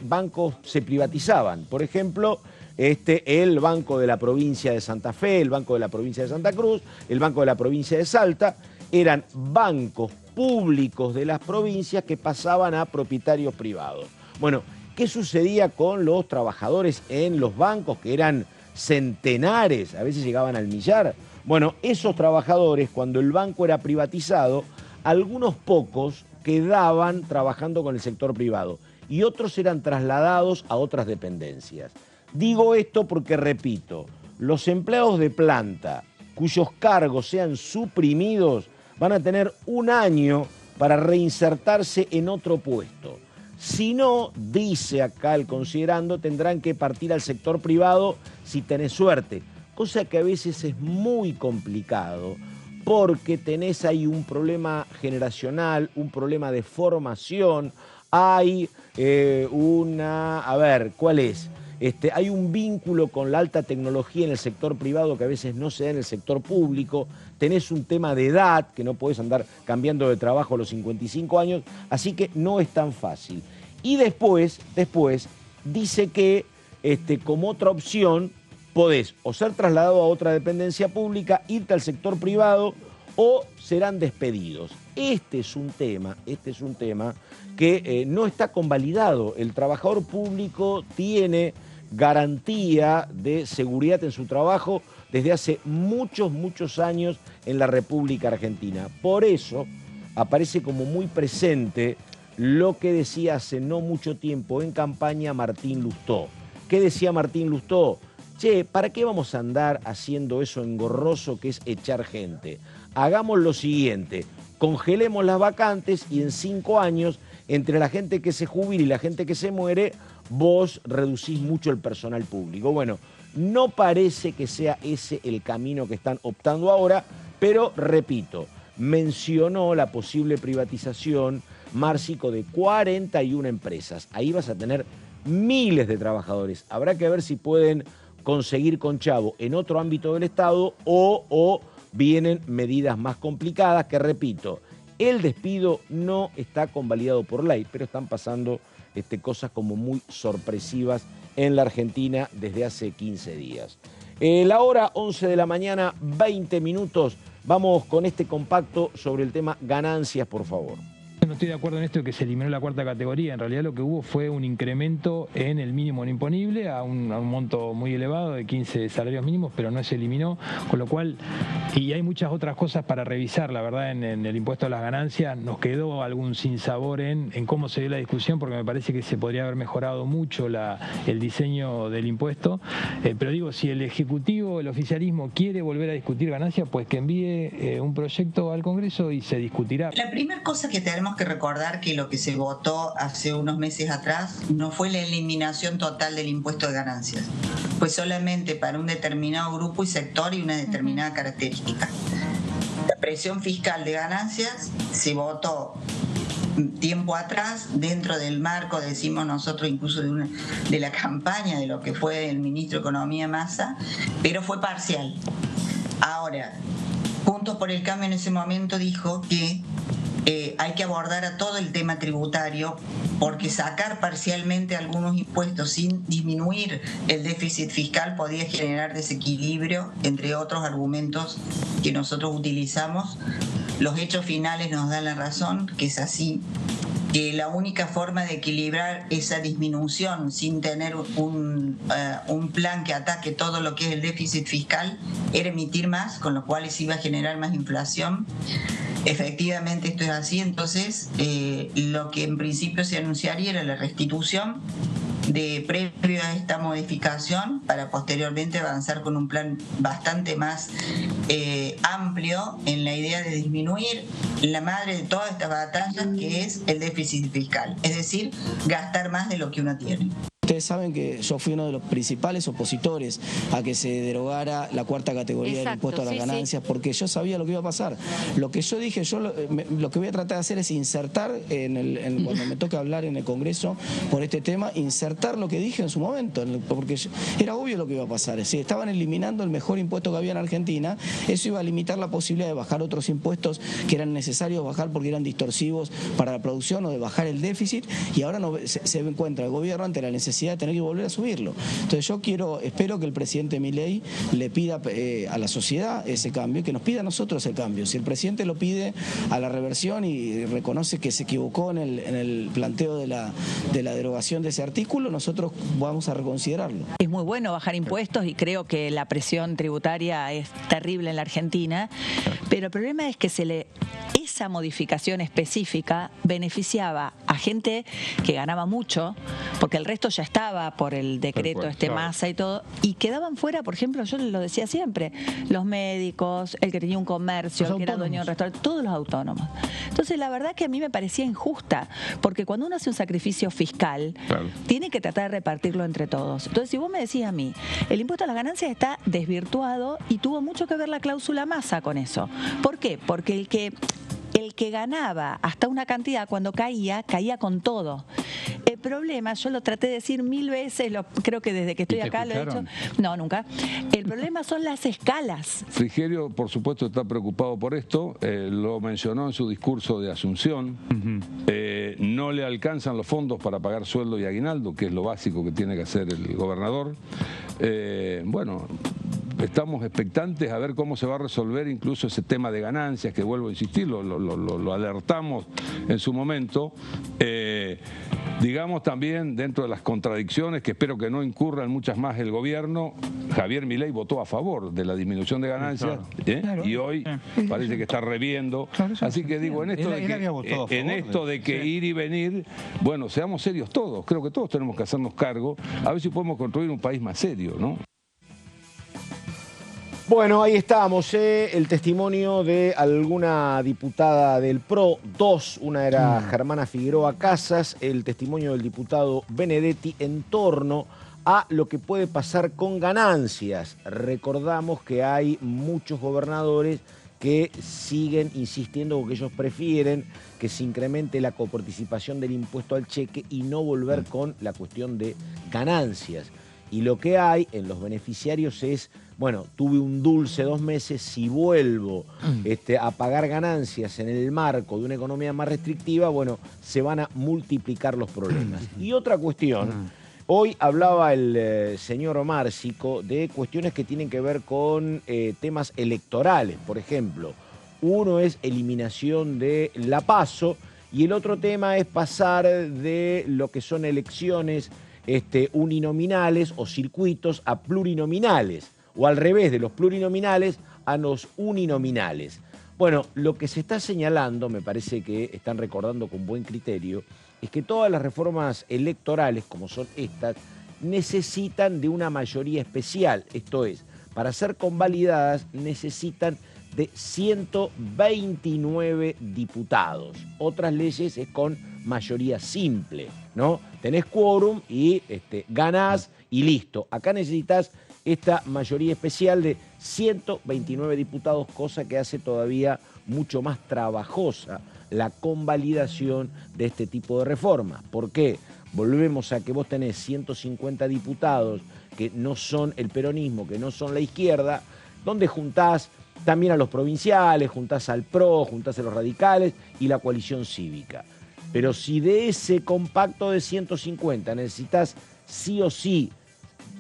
privatizaban. Por ejemplo, el Banco de la provincia de Santa Fe, el Banco de la provincia de Santa Cruz, el Banco de la provincia de Salta, eran bancos públicos de las provincias que pasaban a propietarios privados. Bueno, ¿Qué sucedía con los trabajadores en los bancos, que eran centenares, a veces llegaban al millar? Bueno, esos trabajadores, cuando el banco era privatizado, algunos pocos quedaban trabajando con el sector privado y otros eran trasladados a otras dependencias. Digo esto porque, repito, los empleados de planta cuyos cargos sean suprimidos van a tener 1 año para reinsertarse en otro puesto. Si no, dice acá el considerando, tendrán que partir al sector privado si tenés suerte, cosa que a veces es muy complicado porque tenés ahí un problema generacional, un problema de formación, hay ¿cuál es? Hay un vínculo con la alta tecnología en el sector privado que a veces no se da en el sector público, tenés un tema de edad, que no podés andar cambiando de trabajo a los 55 años, así que no es tan fácil. Y después dice que como otra opción podés o ser trasladado a otra dependencia pública, irte al sector privado o serán despedidos. Este es un tema que no está convalidado. El trabajador público tiene garantía de seguridad en su trabajo desde hace muchos años en la República Argentina. Por eso aparece como muy presente lo que decía hace no mucho tiempo en campaña Martín Lustó. ¿Qué decía Martín Lustó? Che, ¿para qué vamos a andar haciendo eso engorroso que es echar gente? Hagamos lo siguiente, congelemos las vacantes y en 5 años, entre la gente que se jubila y la gente que se muere, vos reducís mucho el personal público. Bueno, no parece que sea ese el camino que están optando ahora, pero repito, mencionó la posible privatización, Márcico, de 41 empresas. Ahí vas a tener miles de trabajadores. Habrá que ver si pueden conseguir con Chavo en otro ámbito del Estado o vienen medidas más complicadas que, repito, el despido no está convalidado por ley, pero están pasando cosas como muy sorpresivas en la Argentina desde hace 15 días. La hora 11 de la mañana, 20 minutos. Vamos con este compacto sobre el tema ganancias, por favor. No estoy de acuerdo en esto de que se eliminó la 4ª categoría. En realidad lo que hubo fue un incremento en el mínimo no imponible a un monto muy elevado de 15 salarios mínimos, pero no se eliminó, con lo cual, y hay muchas otras cosas para revisar, la verdad, en el impuesto a las ganancias. Nos quedó algún sinsabor en cómo se dio la discusión, porque me parece que se podría haber mejorado mucho el diseño del impuesto. Pero digo, si el Ejecutivo, el oficialismo quiere volver a discutir ganancias, pues que envíe un proyecto al Congreso y se discutirá. La primera cosa que tenemos que recordar que lo que se votó hace unos meses atrás no fue la eliminación total del impuesto de ganancias, fue solamente para un determinado grupo y sector y una determinada característica. La presión fiscal de ganancias se votó tiempo atrás dentro del marco, decimos nosotros, incluso de la campaña de lo que fue el ministro de Economía Massa, pero fue parcial. Ahora, Juntos por el Cambio en ese momento dijo que hay que abordar a todo el tema tributario, porque sacar parcialmente algunos impuestos sin disminuir el déficit fiscal podía generar desequilibrio, entre otros argumentos que nosotros utilizamos. Los hechos finales nos dan la razón, que es así, que la única forma de equilibrar esa disminución sin tener un plan que ataque todo lo que es el déficit fiscal era emitir más, con lo cual se iba a generar más inflación. Efectivamente esto es así, entonces lo que en principio se anunciaría era la restitución previo a esta modificación para posteriormente avanzar con un plan bastante más amplio en la idea de disminuir la madre de todas estas batallas, que es el déficit fiscal, es decir, gastar más de lo que uno tiene. Ustedes saben que yo fui uno de los principales opositores a que se derogara la 4ª categoría del impuesto a las ganancias, porque yo sabía lo que iba a pasar. Lo que yo dije, lo que voy a tratar de hacer es insertar, cuando me toque hablar en el Congreso por este tema, insertar lo que dije en su momento, porque era obvio lo que iba a pasar. Si estaban eliminando el mejor impuesto que había en Argentina, eso iba a limitar la posibilidad de bajar otros impuestos que eran necesarios bajar porque eran distorsivos para la producción, o de bajar el déficit, y ahora se encuentra el gobierno ante la necesidad necesidad de tener que volver a subirlo. Entonces yo espero que el presidente Milei le pida a la sociedad ese cambio y que nos pida a nosotros el cambio. Si el presidente lo pide a la reversión y reconoce que se equivocó en el planteo de la derogación de ese artículo, nosotros vamos a reconsiderarlo. Es muy bueno bajar impuestos y creo que la presión tributaria es terrible en la Argentina, pero el problema es que esa modificación específica beneficiaba a gente que ganaba mucho, porque el resto ya estaba por el decreto Massa y todo, y quedaban fuera, por ejemplo, yo lo decía siempre, los médicos, el que tenía un comercio, el que era dueño de un restaurante, todos los autónomos. Entonces, la verdad que a mí me parecía injusta, porque cuando uno hace un sacrificio fiscal, tiene que tratar de repartirlo entre todos. Entonces, si vos me decís a mí, el impuesto a las ganancias está desvirtuado y tuvo mucho que ver la cláusula Massa con eso. ¿Por qué? Porque el que ganaba hasta una cantidad, cuando caía con todo. El problema, yo lo traté de decir 1000 veces, creo que desde que estoy acá lo he hecho. No, nunca. El problema son las escalas. Frigerio, por supuesto, está preocupado por esto. Lo mencionó en su discurso de Asunción. No le alcanzan los fondos para pagar sueldo y aguinaldo, que es lo básico que tiene que hacer el gobernador. Bueno, estamos expectantes a ver cómo se va a resolver incluso ese tema de ganancias, que vuelvo a insistir, lo alertamos en su momento. Digamos también, dentro de las contradicciones, que espero que no incurran muchas más el gobierno, Javier Milei votó a favor de la disminución de ganancias, y hoy parece que está reviendo. Así que digo, en esto de que ir y venir, bueno, seamos serios todos. Creo que todos tenemos que hacernos cargo, a ver si podemos construir un país más serio, ¿no? Bueno, ahí estábamos, el testimonio de alguna diputada del PRO, una era Germana Figueroa Casas, el testimonio del diputado Benedetti en torno a lo que puede pasar con ganancias. Recordamos que hay muchos gobernadores que siguen insistiendo porque ellos prefieren que se incremente la coparticipación del impuesto al cheque y no volver con la cuestión de ganancias. Y lo que hay en los beneficiarios es, bueno, tuve un dulce 2 meses, si vuelvo a pagar ganancias en el marco de una economía más restrictiva, bueno, se van a multiplicar los problemas. Y otra cuestión, hoy hablaba el señor Márcico de cuestiones que tienen que ver con temas electorales, por ejemplo. Uno es eliminación de la PASO y el otro tema es pasar de lo que son elecciones uninominales o circuitos a plurinominales, o al revés, de los plurinominales a los uninominales. Bueno, lo que se está señalando, me parece que están recordando con buen criterio, es que todas las reformas electorales, como son estas, necesitan de una mayoría especial. Esto es, para ser convalidadas necesitan de 129 diputados. Otras leyes es con mayoría simple, ¿no? Tenés quórum y ganás y listo. Acá necesitas esta mayoría especial de 129 diputados, cosa que hace todavía mucho más trabajosa la convalidación de este tipo de reformas. ¿Por qué? Volvemos a que vos tenés 150 diputados que no son el peronismo, que no son la izquierda, donde juntás también a los provinciales, juntás al PRO, juntás a los radicales y la coalición cívica. Pero si de ese compacto de 150 necesitas sí o sí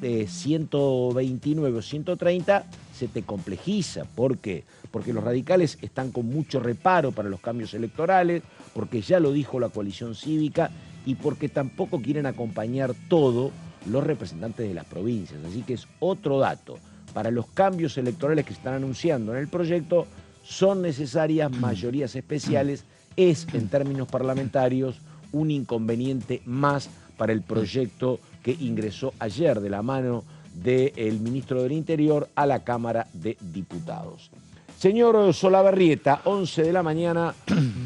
de 129 o 130, se te complejiza. ¿Por qué? Porque los radicales están con mucho reparo para los cambios electorales, porque ya lo dijo la coalición cívica y porque tampoco quieren acompañar todo los representantes de las provincias. Así que es otro dato. Para los cambios electorales que se están anunciando en el proyecto, son necesarias mayorías especiales. Es, en términos parlamentarios, un inconveniente más para el proyecto que ingresó ayer de la mano del ministro del Interior a la Cámara de Diputados. Señor Solabarrieta, 11 de la mañana,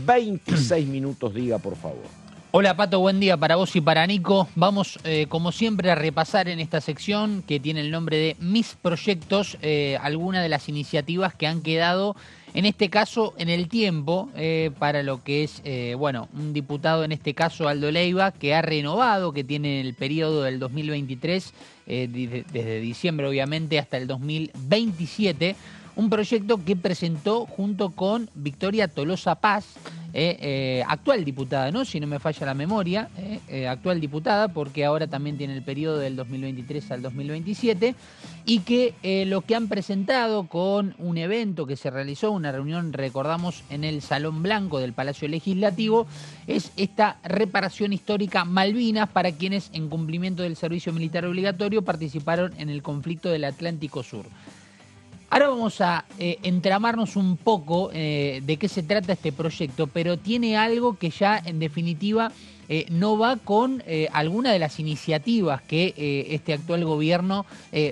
26 minutos, diga por favor. Hola Pato, buen día para vos y para Nico. Vamos, como siempre, a repasar en esta sección que tiene el nombre de Mis Proyectos, algunas de las iniciativas que han quedado, en este caso, en el tiempo, para lo que es, un diputado, en este caso Aldo Leiva, que ha renovado, que tiene el periodo del 2023, desde diciembre obviamente hasta el 2027, un proyecto que presentó junto con Victoria Tolosa Paz, actual diputada, ¿no? Si no me falla la memoria, actual diputada, porque ahora también tiene el periodo del 2023 al 2027, y que lo que han presentado con un evento que se realizó, una reunión, recordamos, en el Salón Blanco del Palacio Legislativo, es esta reparación histórica Malvinas para quienes, en cumplimiento del servicio militar obligatorio, participaron en el conflicto del Atlántico Sur. Ahora vamos a entramarnos un poco de qué se trata este proyecto, pero tiene algo que ya en definitiva no va con alguna de las iniciativas que este actual gobierno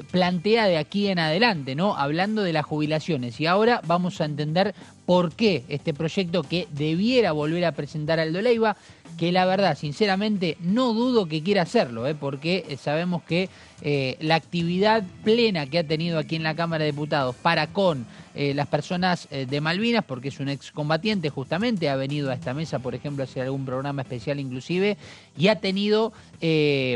plantea de aquí en adelante, ¿no? Hablando de las jubilaciones. Y ahora vamos a entender por qué este proyecto que debiera volver a presentar Aldo Leiva, que la verdad, sinceramente, no dudo que quiera hacerlo, porque sabemos que la actividad plena que ha tenido aquí en la Cámara de Diputados para con las personas de Malvinas, porque es un excombatiente justamente, ha venido a esta mesa, por ejemplo, a hacer algún programa especial inclusive, y ha tenido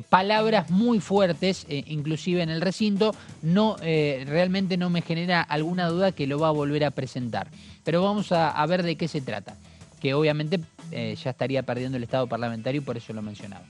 palabras muy fuertes, inclusive en el recinto, realmente no me genera alguna duda que lo va a volver a presentar. Pero vamos a ver de qué se trata, que obviamente ya estaría perdiendo el Estado parlamentario y por eso lo mencionaba.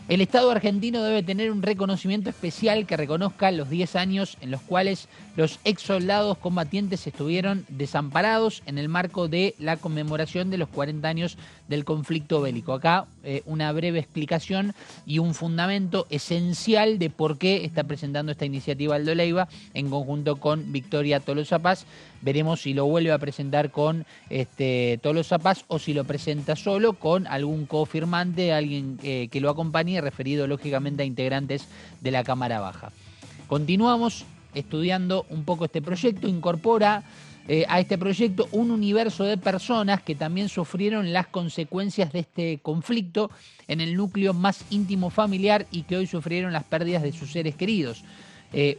El Estado argentino debe tener un reconocimiento especial que reconozca los 10 años en los cuales los ex soldados combatientes estuvieron desamparados en el marco de la conmemoración de los 40 años del conflicto bélico. Acá una breve explicación y un fundamento esencial de por qué está presentando esta iniciativa Aldo Leiva en conjunto con Victoria Tolosa Paz. Veremos si lo vuelve a presentar con Tolosa Paz o si lo presenta solo con algún cofirmante, alguien que lo acompañe, referido lógicamente a integrantes de la Cámara Baja. Continuamos estudiando un poco este proyecto. Incorpora a este proyecto un universo de personas que también sufrieron las consecuencias de este conflicto en el núcleo más íntimo familiar y que hoy sufrieron las pérdidas de sus seres queridos.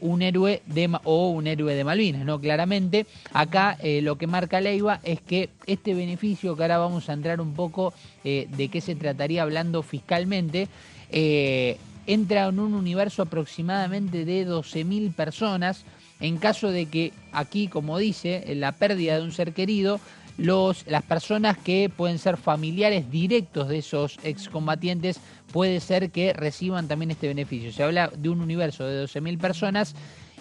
Un héroe de Malvinas, ¿no? Claramente, acá lo que marca Leiva es que este beneficio, que ahora vamos a entrar un poco de qué se trataría hablando fiscalmente, entra en un universo aproximadamente de 12.000 personas, en caso de que aquí, como dice, la pérdida de un ser querido, las personas que pueden ser familiares directos de esos excombatientes puede ser que reciban también este beneficio. Se habla de un universo de 12.000 personas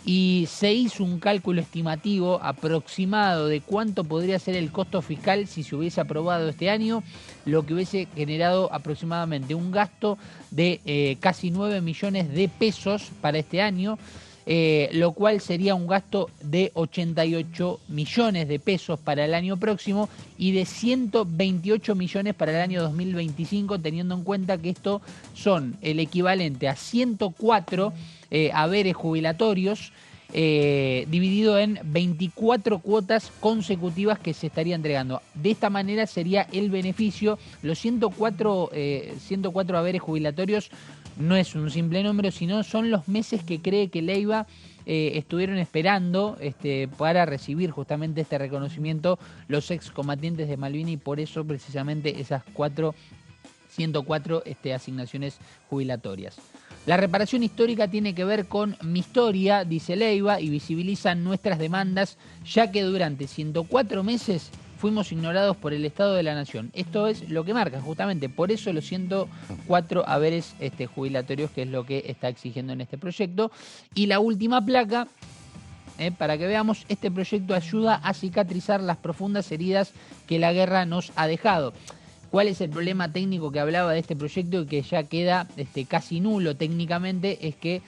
y se hizo un cálculo estimativo aproximado de cuánto podría ser el costo fiscal si se hubiese aprobado este año, lo que hubiese generado aproximadamente un gasto de casi 9 millones de pesos para este año, lo cual sería un gasto de 88 millones de pesos para el año próximo y de 128 millones para el año 2025, teniendo en cuenta que esto son el equivalente a 104 haberes jubilatorios dividido en 24 cuotas consecutivas que se estaría entregando. De esta manera sería el beneficio. Los 104 haberes jubilatorios no es un simple número, sino son los meses que cree que Leiva estuvieron esperando para recibir justamente este reconocimiento los excombatientes de Malvinas, y por eso precisamente esas 104 asignaciones jubilatorias. La reparación histórica tiene que ver con mi historia, dice Leiva, y visibiliza nuestras demandas, ya que durante 104 meses fuimos ignorados por el Estado de la Nación. Esto es lo que marca justamente, por eso los 104 haberes jubilatorios, que es lo que está exigiendo en este proyecto. Y la última placa, para que veamos, este proyecto ayuda a cicatrizar las profundas heridas que la guerra nos ha dejado. ¿Cuál es el problema técnico que hablaba de este proyecto y que ya queda casi nulo técnicamente? Es que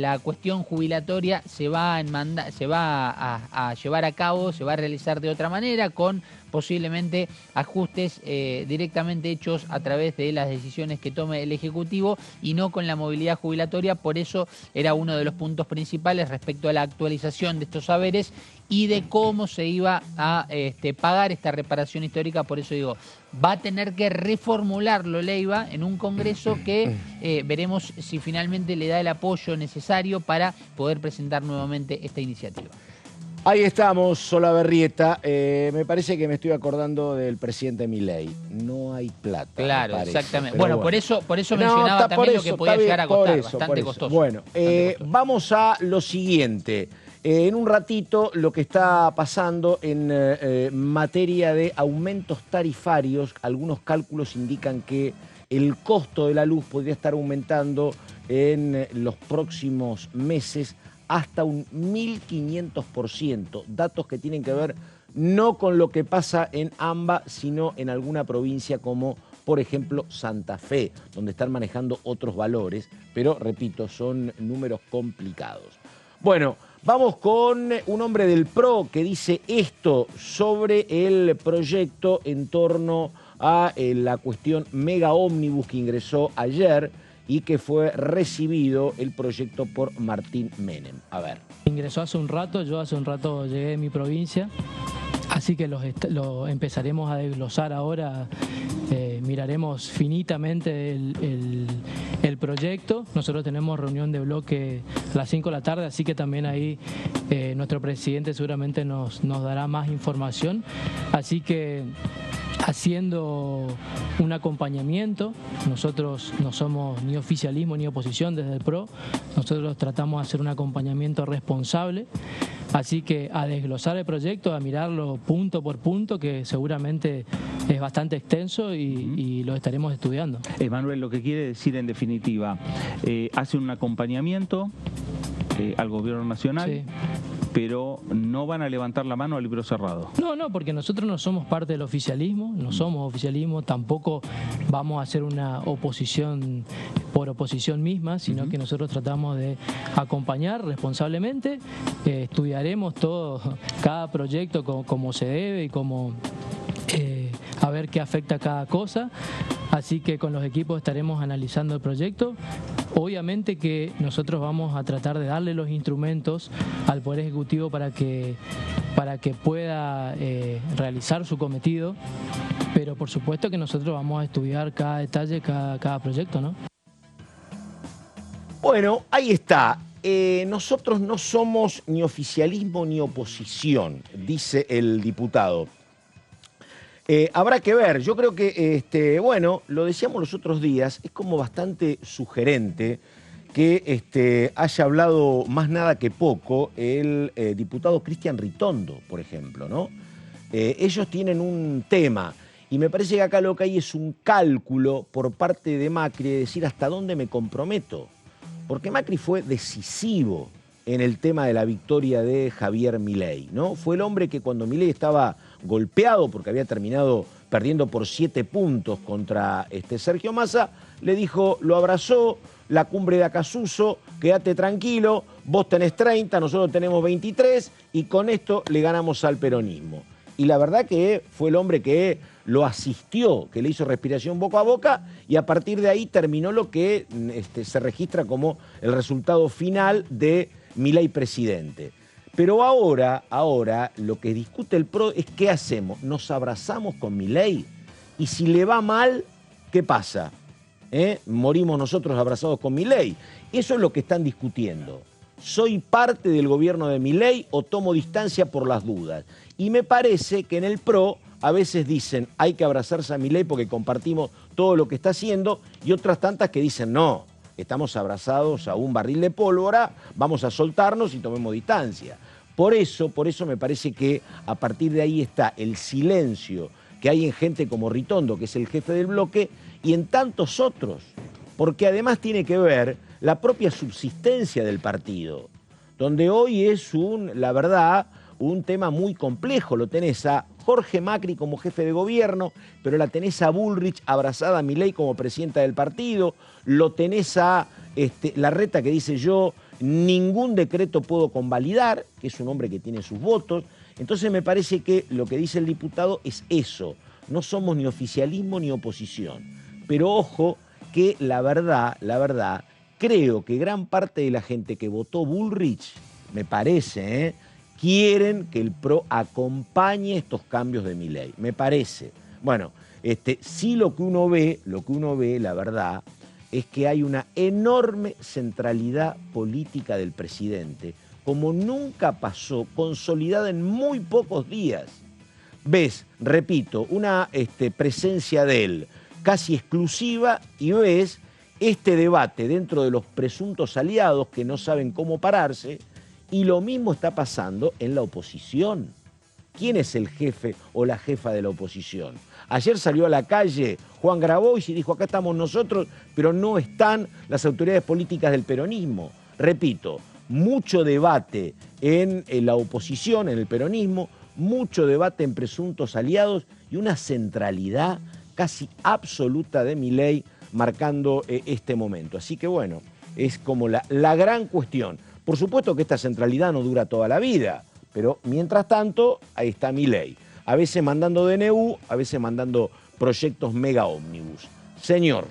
la cuestión jubilatoria se va a llevar a cabo, se va a realizar de otra manera, con posiblemente ajustes directamente hechos a través de las decisiones que tome el Ejecutivo y no con la movilidad jubilatoria. Por eso era uno de los puntos principales respecto a la actualización de estos saberes y de cómo se iba a pagar esta reparación histórica. Por eso digo, va a tener que reformularlo Leiva en un Congreso que veremos si finalmente le da el apoyo necesario para poder presentar nuevamente esta iniciativa. Ahí estamos, Solabarrieta. Me parece que me estoy acordando del presidente Milei. No hay plata. Claro, exactamente. Bueno, por eso mencionaba también lo que podía llegar a costar, bastante costoso. Bueno, vamos a lo siguiente. En un ratito lo que está pasando en materia de aumentos tarifarios, algunos cálculos indican que el costo de la luz podría estar aumentando en los próximos meses hasta un 1.500%. Datos que tienen que ver no con lo que pasa en AMBA, sino en alguna provincia como, por ejemplo, Santa Fe, donde están manejando otros valores, pero, repito, son números complicados. Bueno, vamos con un hombre del PRO que dice esto sobre el proyecto en torno a la cuestión mega ómnibus que ingresó ayer y que fue recibido el proyecto por Martín Menem. A ver. Ingresó hace un rato, yo hace un rato llegué de mi provincia, así que lo empezaremos a desglosar ahora. Miraremos finitamente el proyecto. Nosotros tenemos reunión de bloque a las 5 de la tarde, así que también ahí nuestro presidente seguramente nos dará más información. Así que haciendo un acompañamiento, nosotros no somos ni oficialismo ni oposición desde el PRO, nosotros tratamos de hacer un acompañamiento responsable. Así que a desglosar el proyecto, a mirarlo punto por punto, que seguramente es bastante extenso y lo estaremos estudiando. Manuel, lo que quiere decir en definitiva, hace un acompañamiento al gobierno nacional, sí, pero no van a levantar la mano al libro cerrado. No, porque nosotros no somos parte del oficialismo, no somos oficialismo, tampoco vamos a hacer una oposición por oposición misma, sino que nosotros tratamos de acompañar responsablemente, estudiaremos cada proyecto como se debe y como a ver qué afecta a cada cosa, así que con los equipos estaremos analizando el proyecto. Obviamente que nosotros vamos a tratar de darle los instrumentos al Poder Ejecutivo para que pueda realizar su cometido, pero por supuesto que nosotros vamos a estudiar cada detalle, cada proyecto, ¿no? Bueno, ahí está. Nosotros no somos ni oficialismo ni oposición, dice el diputado. Habrá que ver, yo creo que, bueno, lo decíamos los otros días, es como bastante sugerente que haya hablado más nada que poco el diputado Cristian Ritondo, por ejemplo, ¿no? Ellos tienen un tema y me parece que acá lo que hay es un cálculo por parte de Macri de decir hasta dónde me comprometo, porque Macri fue decisivo en el tema de la victoria de Javier Milei, ¿no? Fue el hombre que cuando Milei estaba golpeado porque había terminado perdiendo por 7 puntos contra Sergio Massa, le dijo, lo abrazó, la cumbre de Acasuso, quédate tranquilo, vos tenés 30, nosotros tenemos 23 y con esto le ganamos al peronismo. Y la verdad que fue el hombre que lo asistió, que le hizo respiración boca a boca y a partir de ahí terminó lo que se registra como el resultado final de Milei presidente. Pero ahora lo que discute el PRO es qué hacemos. ¿Nos abrazamos con Milei? Y si le va mal, ¿qué pasa? ¿Morimos nosotros abrazados con Milei? Eso es lo que están discutiendo. ¿Soy parte del gobierno de Milei o tomo distancia por las dudas? Y me parece que en el PRO a veces dicen hay que abrazarse a Milei porque compartimos todo lo que está haciendo y otras tantas que dicen no. Estamos abrazados a un barril de pólvora, vamos a soltarnos y tomemos distancia. Por eso me parece que a partir de ahí está el silencio que hay en gente como Ritondo, que es el jefe del bloque, y en tantos otros. Porque además tiene que ver la propia subsistencia del partido, donde hoy es la verdad, un tema muy complejo. Lo tenés a Jorge Macri como jefe de gobierno, pero la tenés a Bullrich abrazada a Milei como presidenta del partido, lo tenés a Larreta que dice yo ningún decreto puedo convalidar, que es un hombre que tiene sus votos. Entonces me parece que lo que dice el diputado es eso, no somos ni oficialismo ni oposición, pero ojo que la verdad, creo que gran parte de la gente que votó Bullrich, me parece, quieren que el PRO acompañe estos cambios de Milei, me parece. Bueno, sí lo que uno ve, la verdad, es que hay una enorme centralidad política del presidente, como nunca pasó, consolidada en muy pocos días. Ves, repito, una presencia de él casi exclusiva y ves este debate dentro de los presuntos aliados que no saben cómo pararse Y lo mismo está pasando en la oposición. ¿Quién es el jefe o la jefa de la oposición? Ayer salió a la calle Juan Grabois y dijo, acá estamos nosotros, pero no están las autoridades políticas del peronismo. Repito, mucho debate en la oposición, en el peronismo, mucho debate en presuntos aliados y una centralidad casi absoluta de Milei marcando este momento. Así que bueno, es como la gran cuestión. Por supuesto que esta centralidad no dura toda la vida, pero mientras tanto, ahí está Milei. A veces mandando DNU, a veces mandando proyectos mega ómnibus. Señor,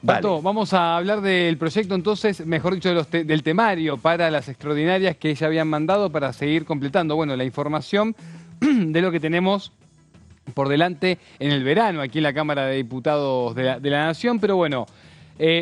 Pato, vamos a hablar del proyecto entonces, mejor dicho, del temario para las extraordinarias que ya habían mandado para seguir completando, bueno, la información de lo que tenemos por delante en el verano aquí en la Cámara de Diputados de la Nación. Pero bueno,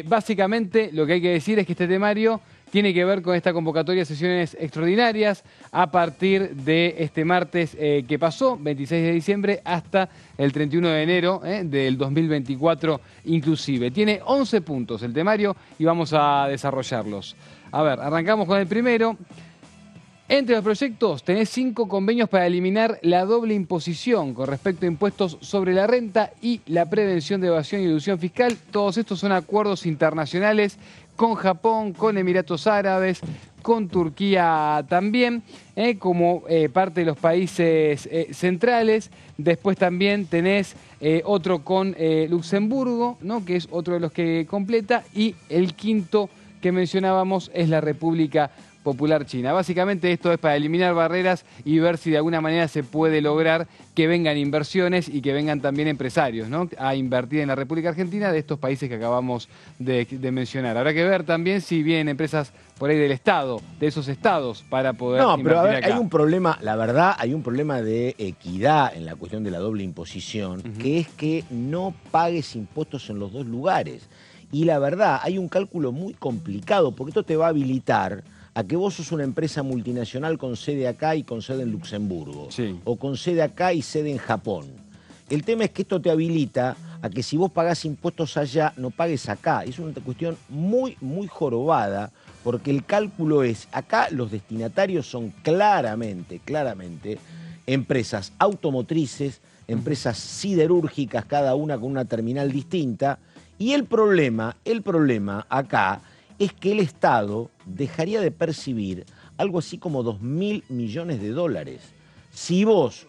básicamente lo que hay que decir es que este temario tiene que ver con esta convocatoria de sesiones extraordinarias a partir de este martes que pasó, 26 de diciembre, hasta el 31 de enero del 2024 inclusive. Tiene 11 puntos el temario y vamos a desarrollarlos. A ver, arrancamos con el primero. Entre los proyectos tenés 5 convenios para eliminar la doble imposición con respecto a impuestos sobre la renta y la prevención de evasión y elusión fiscal. Todos estos son acuerdos internacionales con Japón, con Emiratos Árabes, con Turquía también, como parte de los países centrales. Después también tenés otro con Luxemburgo, ¿no?, que es otro de los que completa. Y el quinto que mencionábamos es la República Popular China. Básicamente esto es para eliminar barreras y ver si de alguna manera se puede lograr que vengan inversiones y que vengan también empresarios, ¿no?, a invertir en la República Argentina de estos países que acabamos de mencionar. Habrá que ver también si vienen empresas por ahí del Estado, de esos estados, para poder invertir pero a ver, acá. hay un problema, la verdad, hay un problema de equidad en la cuestión de la doble imposición, que es que no pagues impuestos en los dos lugares. Y la verdad, hay un cálculo muy complicado, porque esto te va a habilitar a que vos sos una empresa multinacional con sede acá y con sede en Luxemburgo, o con sede acá y sede en Japón. El tema es que esto te habilita a que si vos pagás impuestos allá, no pagues acá. Es una cuestión muy, muy jorobada, porque el cálculo es, acá los destinatarios son claramente empresas automotrices, empresas siderúrgicas, cada una con una terminal distinta, y el problema acá es que el Estado dejaría de percibir algo así como 2.000 millones de dólares. Si vos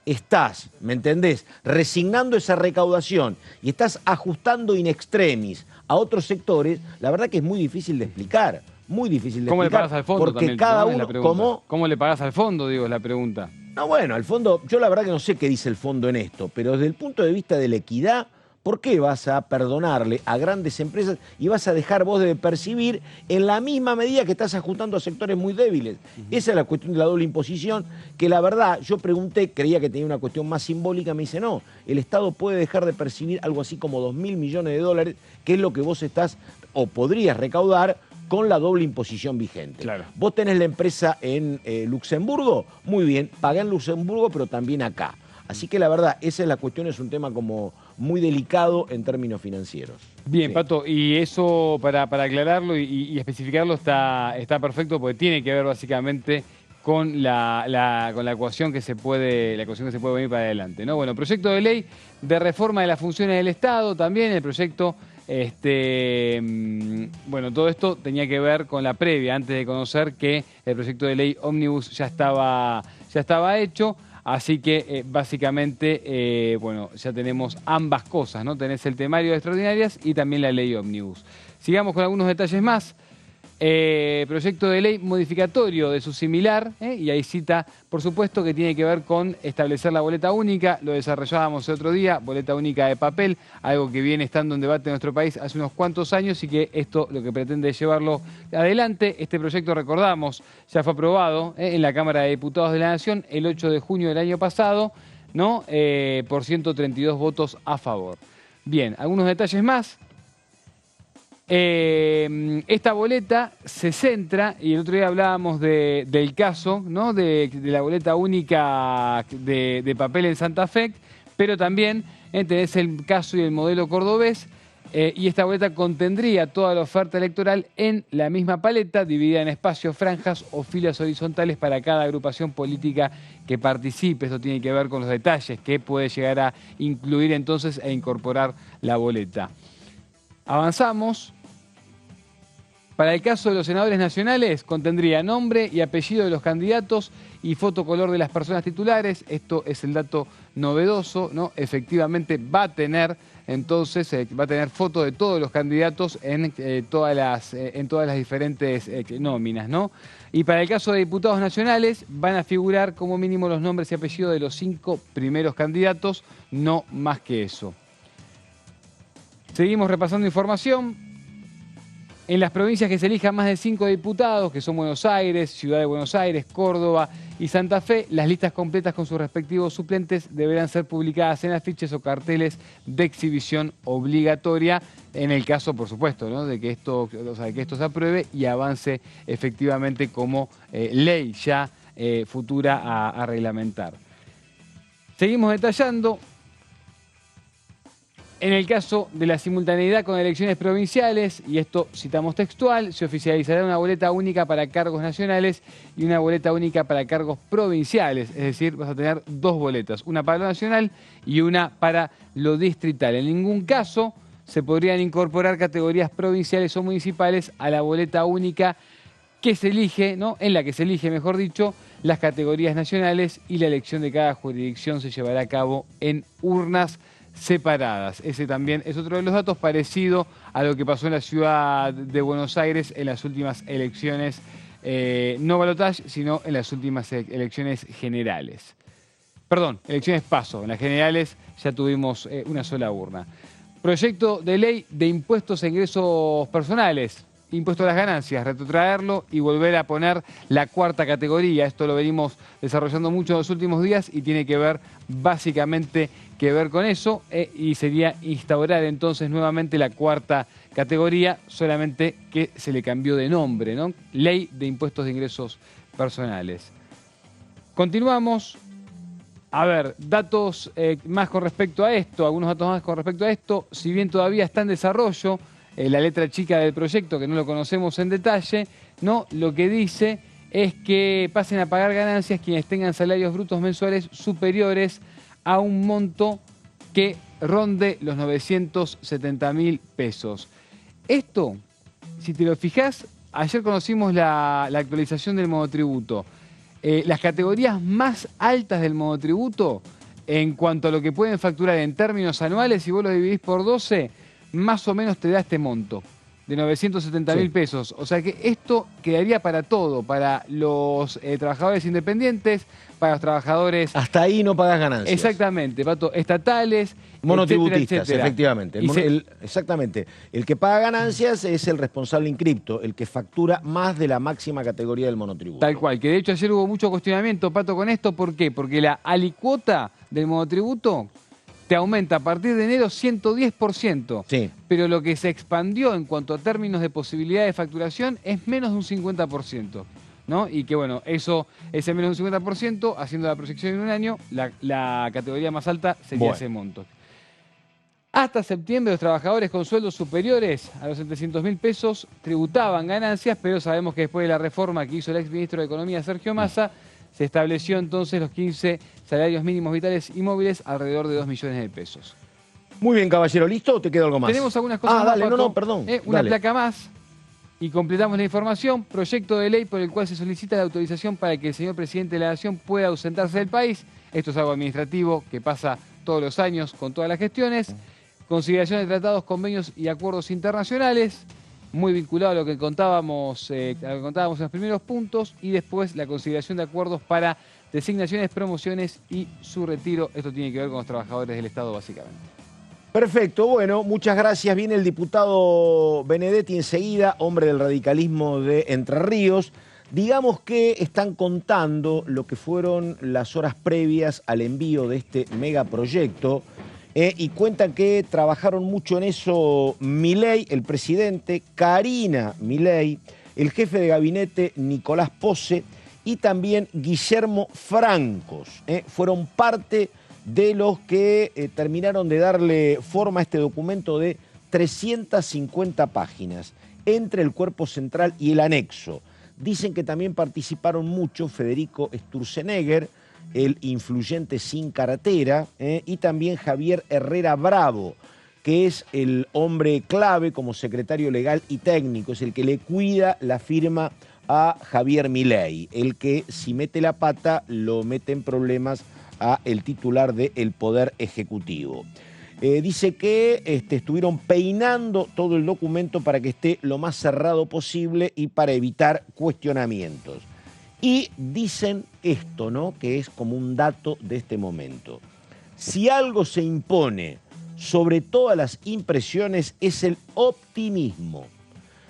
estás, ¿me entendés?, resignando esa recaudación y estás ajustando in extremis a otros sectores, la verdad que es muy difícil de explicar. Muy difícil de ¿Cómo explicar. le pagas al fondo porque también? cada Es la uno, pregunta. ¿Cómo le pagas al fondo, digo, es la pregunta? No, bueno, al fondo, yo la verdad que no sé qué dice el fondo en esto, pero desde el punto de vista de la equidad, ¿por qué vas a perdonarle a grandes empresas y vas a dejar vos de percibir en la misma medida que estás ajustando a sectores muy débiles? Esa es la cuestión de la doble imposición, que la verdad, yo pregunté, creía que tenía una cuestión más simbólica, me dice, no, el Estado puede dejar de percibir algo así como 2.000 millones de dólares, que es lo que vos estás o podrías recaudar con la doble imposición vigente. Claro. Vos tenés la empresa en Luxemburgo, muy bien, pagá en Luxemburgo, pero también acá. Así que la verdad, esa es la cuestión, es un tema como muy delicado en términos financieros. Bien, Sí. Pato, y eso para aclararlo y especificarlo está perfecto, porque tiene que ver básicamente con la ecuación que se puede venir para adelante, ¿no? Bueno, proyecto de ley de reforma de las funciones del Estado, también el proyecto, bueno, todo esto tenía que ver con la previa, antes de conocer que el proyecto de ley ómnibus ya estaba hecho. Así que básicamente, bueno, ya tenemos ambas cosas, ¿no? Tenés el temario de extraordinarias y también la ley ómnibus. Sigamos con algunos detalles más. Proyecto de ley modificatorio de su similar, y ahí cita, por supuesto, que tiene que ver con establecer la boleta única. Lo desarrollábamos el otro día, boleta única de papel, algo que viene estando en debate en nuestro país hace unos cuantos años y que esto lo que pretende es llevarlo adelante. Este proyecto, recordamos, ya fue aprobado en la Cámara de Diputados de la Nación el 8 de junio del año pasado, ¿no? Por 132 votos a favor. Bien, algunos detalles más. Esta boleta se centra, y el otro día hablábamos del caso, ¿no?, de la boleta única de papel en Santa Fe, pero también tenés el caso y el modelo cordobés, Y esta boleta contendría toda la oferta electoral en la misma paleta, dividida en espacios, franjas o filas horizontales para cada agrupación política que participe. Esto tiene que ver con los detalles que puede llegar a incluir entonces e incorporar la boleta. Avanzamos. Para el caso de los senadores nacionales, contendría nombre y apellido de los candidatos y foto color de las personas titulares. Esto es el dato novedoso, ¿no? Efectivamente va a tener, entonces, va a tener foto de todos los candidatos en todas las diferentes nóminas, ¿no? Y para el caso de diputados nacionales, van a figurar como mínimo los nombres y apellidos de los 5 primeros candidatos, no más que eso. Seguimos repasando información. En las provincias que se elijan más de 5 diputados, que son Buenos Aires, Ciudad de Buenos Aires, Córdoba y Santa Fe, las listas completas con sus respectivos suplentes deberán ser publicadas en afiches o carteles de exhibición obligatoria, en el caso, por supuesto, ¿no? de que esto se apruebe y avance efectivamente como ley ya futura a reglamentar. Seguimos detallando. En el caso de la simultaneidad con elecciones provinciales, y esto citamos textual, se oficializará una boleta única para cargos nacionales y una boleta única para cargos provinciales. Es decir, vas a tener 2 boletas, una para lo nacional y una para lo distrital. En ningún caso se podrían incorporar categorías provinciales o municipales a la boleta única que se elige, ¿no? En la que se elige, mejor dicho, las categorías nacionales, y la elección de cada jurisdicción se llevará a cabo en urnas separadas. Ese también es otro de los datos, parecido a lo que pasó en la ciudad de Buenos Aires en las últimas elecciones, no balotaje, sino en las últimas elecciones generales. Perdón, elecciones PASO. En las generales ya tuvimos una sola urna. Proyecto de ley de impuestos a ingresos personales. Impuesto a las ganancias, retrotraerlo y volver a poner la 4ª categoría. Esto lo venimos desarrollando mucho en los últimos días y tiene que ver básicamente con eso, y sería instaurar entonces nuevamente la 4ª categoría, solamente que se le cambió de nombre, ¿no? Ley de impuestos de ingresos personales. Continuamos. A ver, datos más con respecto a esto, algunos datos más con respecto a esto, si bien todavía está en desarrollo, la letra chica del proyecto, que no lo conocemos en detalle, ¿no? Lo que dice es que pasen a pagar ganancias quienes tengan salarios brutos mensuales superiores a un monto que ronde los 970.000 pesos. Esto, si te lo fijás, ayer conocimos la actualización del monotributo. Las categorías más altas del monotributo, en cuanto a lo que pueden facturar en términos anuales, si vos lo dividís por 12, más o menos te da este monto de 970.000 pesos. O sea que esto quedaría para todo, para los trabajadores independientes, para los trabajadores... Hasta ahí no pagas ganancias. Exactamente, Pato, estatales, monotributistas, etcétera. Efectivamente. Exactamente. El que paga ganancias es el responsable inscripto, el que factura más de la máxima categoría del monotributo. Tal cual, que de hecho ayer hubo mucho cuestionamiento, Pato, con esto. ¿Por qué? Porque la alicuota del monotributo te aumenta a partir de enero 110%. Sí. Pero lo que se expandió en cuanto a términos de posibilidad de facturación es menos de un 50%. ¿No? Y que bueno, ese menos de un 50%, haciendo la proyección en un año, la categoría más alta sería ese monto. Hasta septiembre los trabajadores con sueldos superiores a los 700.000 pesos tributaban ganancias, pero sabemos que después de la reforma que hizo el exministro de Economía, Sergio Massa, se estableció entonces los 15 salarios mínimos vitales y móviles alrededor de 2 millones de pesos. Muy bien, caballero. ¿Listo o te queda algo más? Tenemos algunas cosas más, dale, Pato. perdón. Una placa más y completamos la información. Proyecto de ley por el cual se solicita la autorización para que el señor presidente de la Nación pueda ausentarse del país. Esto es algo administrativo que pasa todos los años con todas las gestiones. Consideración de tratados, convenios y acuerdos internacionales, muy vinculado a lo que contábamos en los primeros puntos, y después la consideración de acuerdos para designaciones, promociones y su retiro. Esto tiene que ver con los trabajadores del Estado, básicamente. Perfecto, bueno, muchas gracias. Viene el diputado Benedetti enseguida, hombre del radicalismo de Entre Ríos. Digamos que están contando lo que fueron las horas previas al envío de este megaproyecto. Y cuentan que trabajaron mucho en eso Milei, el presidente, Karina Milei, el jefe de gabinete Nicolás Posse y también Guillermo Francos. Fueron parte de los que terminaron de darle forma a este documento de 350 páginas entre el cuerpo central y el anexo. Dicen que también participaron mucho Federico Sturzenegger, el influyente Sin Cartera, y también Javier Herrera Bravo, que es el hombre clave como secretario legal y técnico, es el que le cuida la firma a Javier Milei, el que si mete la pata lo mete en problemas a el titular del Poder Ejecutivo. Dice que estuvieron peinando todo el documento para que esté lo más cerrado posible y para evitar cuestionamientos. Y dicen esto, ¿no?, que es como un dato de este momento. Si algo se impone sobre todas las impresiones es el optimismo.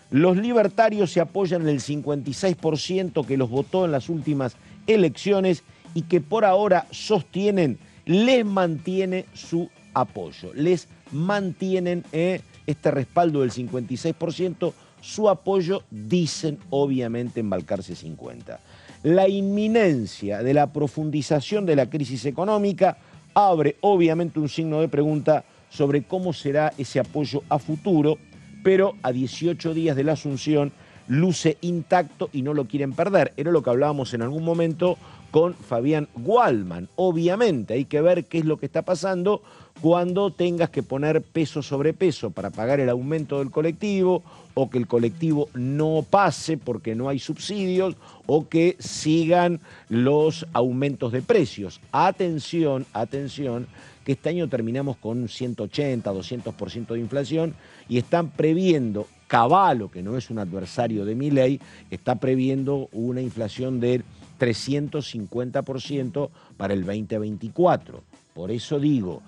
Los libertarios se apoyan en el 56% que los votó en las últimas elecciones y que por ahora sostienen, les mantiene su apoyo, les mantienen este respaldo del 56%, su apoyo, dicen obviamente en Balcarce 50. La inminencia de la profundización de la crisis económica abre obviamente un signo de pregunta sobre cómo será ese apoyo a futuro, pero a 18 días de la asunción luce intacto y no lo quieren perder. Era lo que hablábamos en algún momento con Fabián Gualman. Obviamente hay que ver qué es lo que está pasando cuando tengas que poner peso sobre peso para pagar el aumento del colectivo, o que el colectivo no pase porque no hay subsidios, o que sigan los aumentos de precios. Atención, atención, que este año terminamos con un 180, 200% de inflación y están previendo, Cavallo, que no es un adversario de Milei, está previendo una inflación del 350% para el 2024. Por eso digo,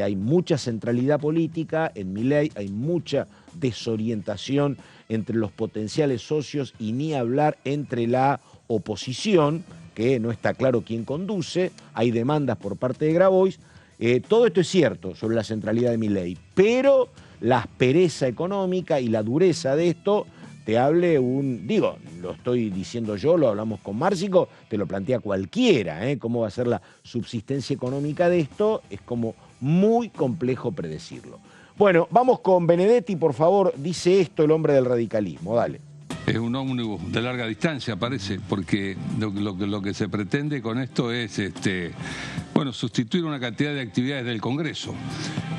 hay mucha centralidad política en Milei, hay mucha desorientación entre los potenciales socios y ni hablar entre la oposición, que no está claro quién conduce, hay demandas por parte de Grabois. Todo esto es cierto sobre la centralidad de Milei, pero la aspereza económica y la dureza de esto, te hable digo, lo estoy diciendo yo, lo hablamos con Márcico, te lo plantea cualquiera, cómo va a ser la subsistencia económica de esto, es como muy complejo predecirlo. Bueno, vamos con Benedetti, por favor, dice esto el hombre del radicalismo, dale. Es un ómnibus de larga distancia, parece, porque lo que se pretende con esto es sustituir una cantidad de actividades del Congreso.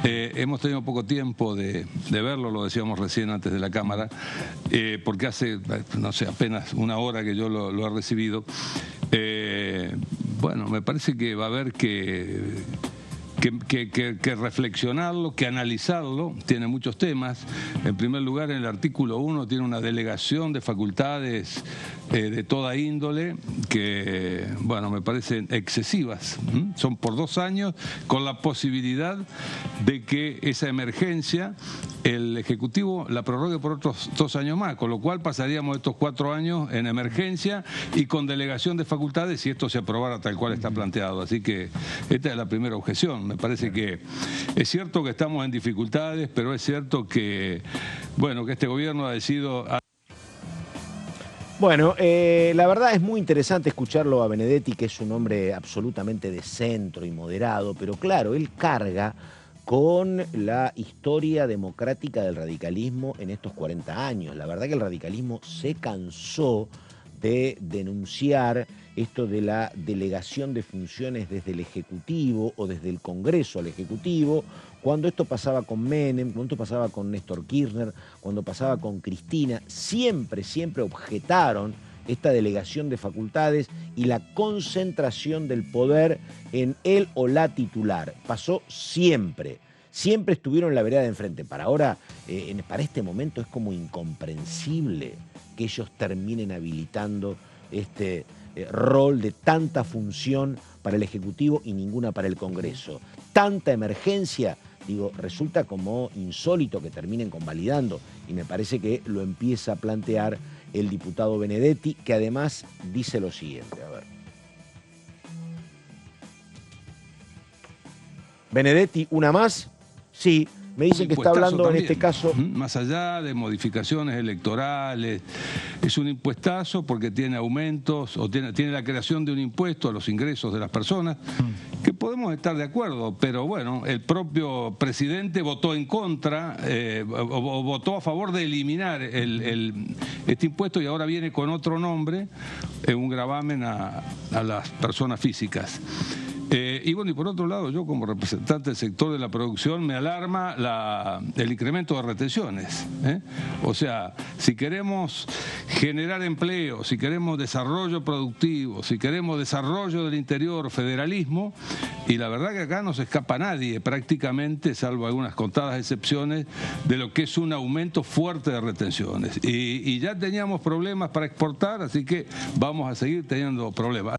Hemos tenido poco tiempo de verlo, lo decíamos recién antes de la cámara, porque hace, no sé, apenas una hora que yo lo he recibido. Me parece que va a haber que reflexionarlo, que analizarlo. Tiene muchos temas. En primer lugar, en el artículo 1 tiene una delegación de facultades de toda índole que, me parecen excesivas. Son por 2 años, con la posibilidad de que esa emergencia el Ejecutivo la prorrogue por otros 2 años más, con lo cual pasaríamos estos 4 años en emergencia y con delegación de facultades si esto se aprobara tal cual está planteado. Así que esta es la primera objeción. Me parece que es cierto que estamos en dificultades, pero es cierto que, que este gobierno ha decidido... Bueno, la verdad es muy interesante escucharlo a Benedetti, que es un hombre absolutamente de centro y moderado, pero claro, él carga con la historia democrática del radicalismo en estos 40 años. La verdad que el radicalismo se cansó de denunciar esto de la delegación de funciones desde el Ejecutivo o desde el Congreso al Ejecutivo, cuando esto pasaba con Menem, cuando esto pasaba con Néstor Kirchner, cuando pasaba con Cristina, siempre objetaron esta delegación de facultades y la concentración del poder en él o la titular. Pasó siempre. Siempre estuvieron en la vereda de enfrente. Para ahora, para este momento es como incomprensible que ellos terminen habilitando este rol de tanta función para el Ejecutivo y ninguna para el Congreso. Tanta emergencia, resulta como insólito que terminen convalidando, y me parece que lo empieza a plantear el diputado Benedetti, que además dice lo siguiente, a ver. Benedetti, ¿una más? Sí, me dicen que está hablando también, en este caso... Más allá de modificaciones electorales, es un impuestazo porque tiene aumentos o tiene la creación de un impuesto a los ingresos de las personas, que podemos estar de acuerdo, pero bueno, el propio presidente votó en contra, o votó a favor de eliminar este impuesto y ahora viene con otro nombre, un gravamen a las personas físicas. Y bueno, y por otro lado, yo como representante del sector de la producción me alarma el incremento de retenciones. O sea, si queremos generar empleo, si queremos desarrollo productivo, si queremos desarrollo del interior, federalismo, y la verdad que acá no se escapa nadie prácticamente, salvo algunas contadas excepciones, de lo que es un aumento fuerte de retenciones. Y ya teníamos problemas para exportar, así que vamos a seguir teniendo problemas.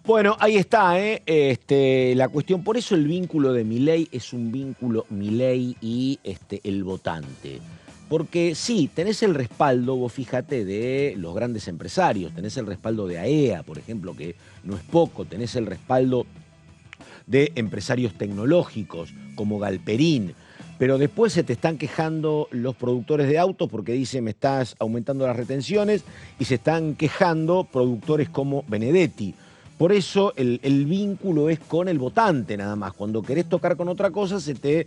Bueno, ahí está, la cuestión. Por eso el vínculo de Milei es un vínculo Milei y el votante. Porque sí, tenés el respaldo, vos fíjate, de los grandes empresarios, tenés el respaldo de AEA, por ejemplo, que no es poco, tenés el respaldo de empresarios tecnológicos como Galperín, pero después se te están quejando los productores de autos porque dicen me estás aumentando las retenciones y se están quejando productores como Benedetti. Por eso el vínculo es con el votante nada más. Cuando querés tocar con otra cosa se te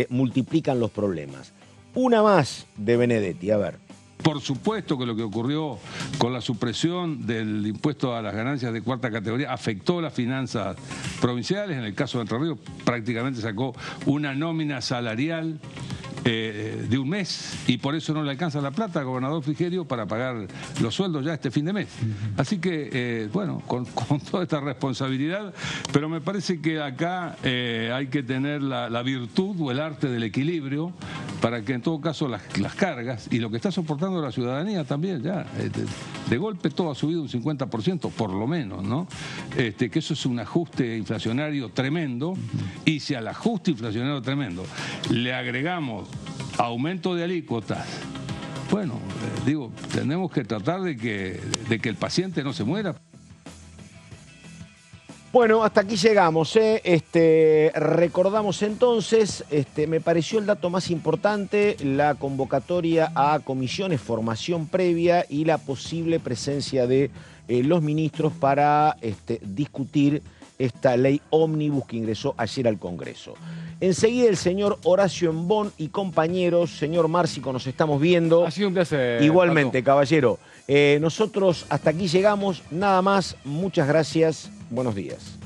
multiplican los problemas. Una más de Benedetti, a ver. Por supuesto que lo que ocurrió con la supresión del impuesto a las ganancias de cuarta categoría afectó las finanzas provinciales. En el caso de Entre Ríos prácticamente sacó una nómina salarial de un mes y por eso no le alcanza la plata al gobernador Frigerio para pagar los sueldos ya este fin de mes. Así que, bueno, con toda esta responsabilidad, pero me parece que acá hay que tener la virtud o el arte del equilibrio para que en todo caso las cargas y lo que está soportando la ciudadanía también ya, de golpe todo ha subido un 50% por lo menos, ¿no? Que eso es un ajuste inflacionario tremendo y si al ajuste inflacionario tremendo le agregamos aumento de alícuotas, bueno, digo, tenemos que tratar de que el paciente no se muera. Bueno, hasta aquí llegamos. Recordamos entonces, me pareció el dato más importante, la convocatoria a comisiones, formación previa y la posible presencia de los ministros para discutir esta ley ómnibus que ingresó ayer al Congreso. Enseguida el señor Horacio Embón y compañeros, señor Márcico, nos estamos viendo. Ha sido un placer. Igualmente, Pato. caballero. Nosotros hasta aquí llegamos, nada más, muchas gracias, buenos días.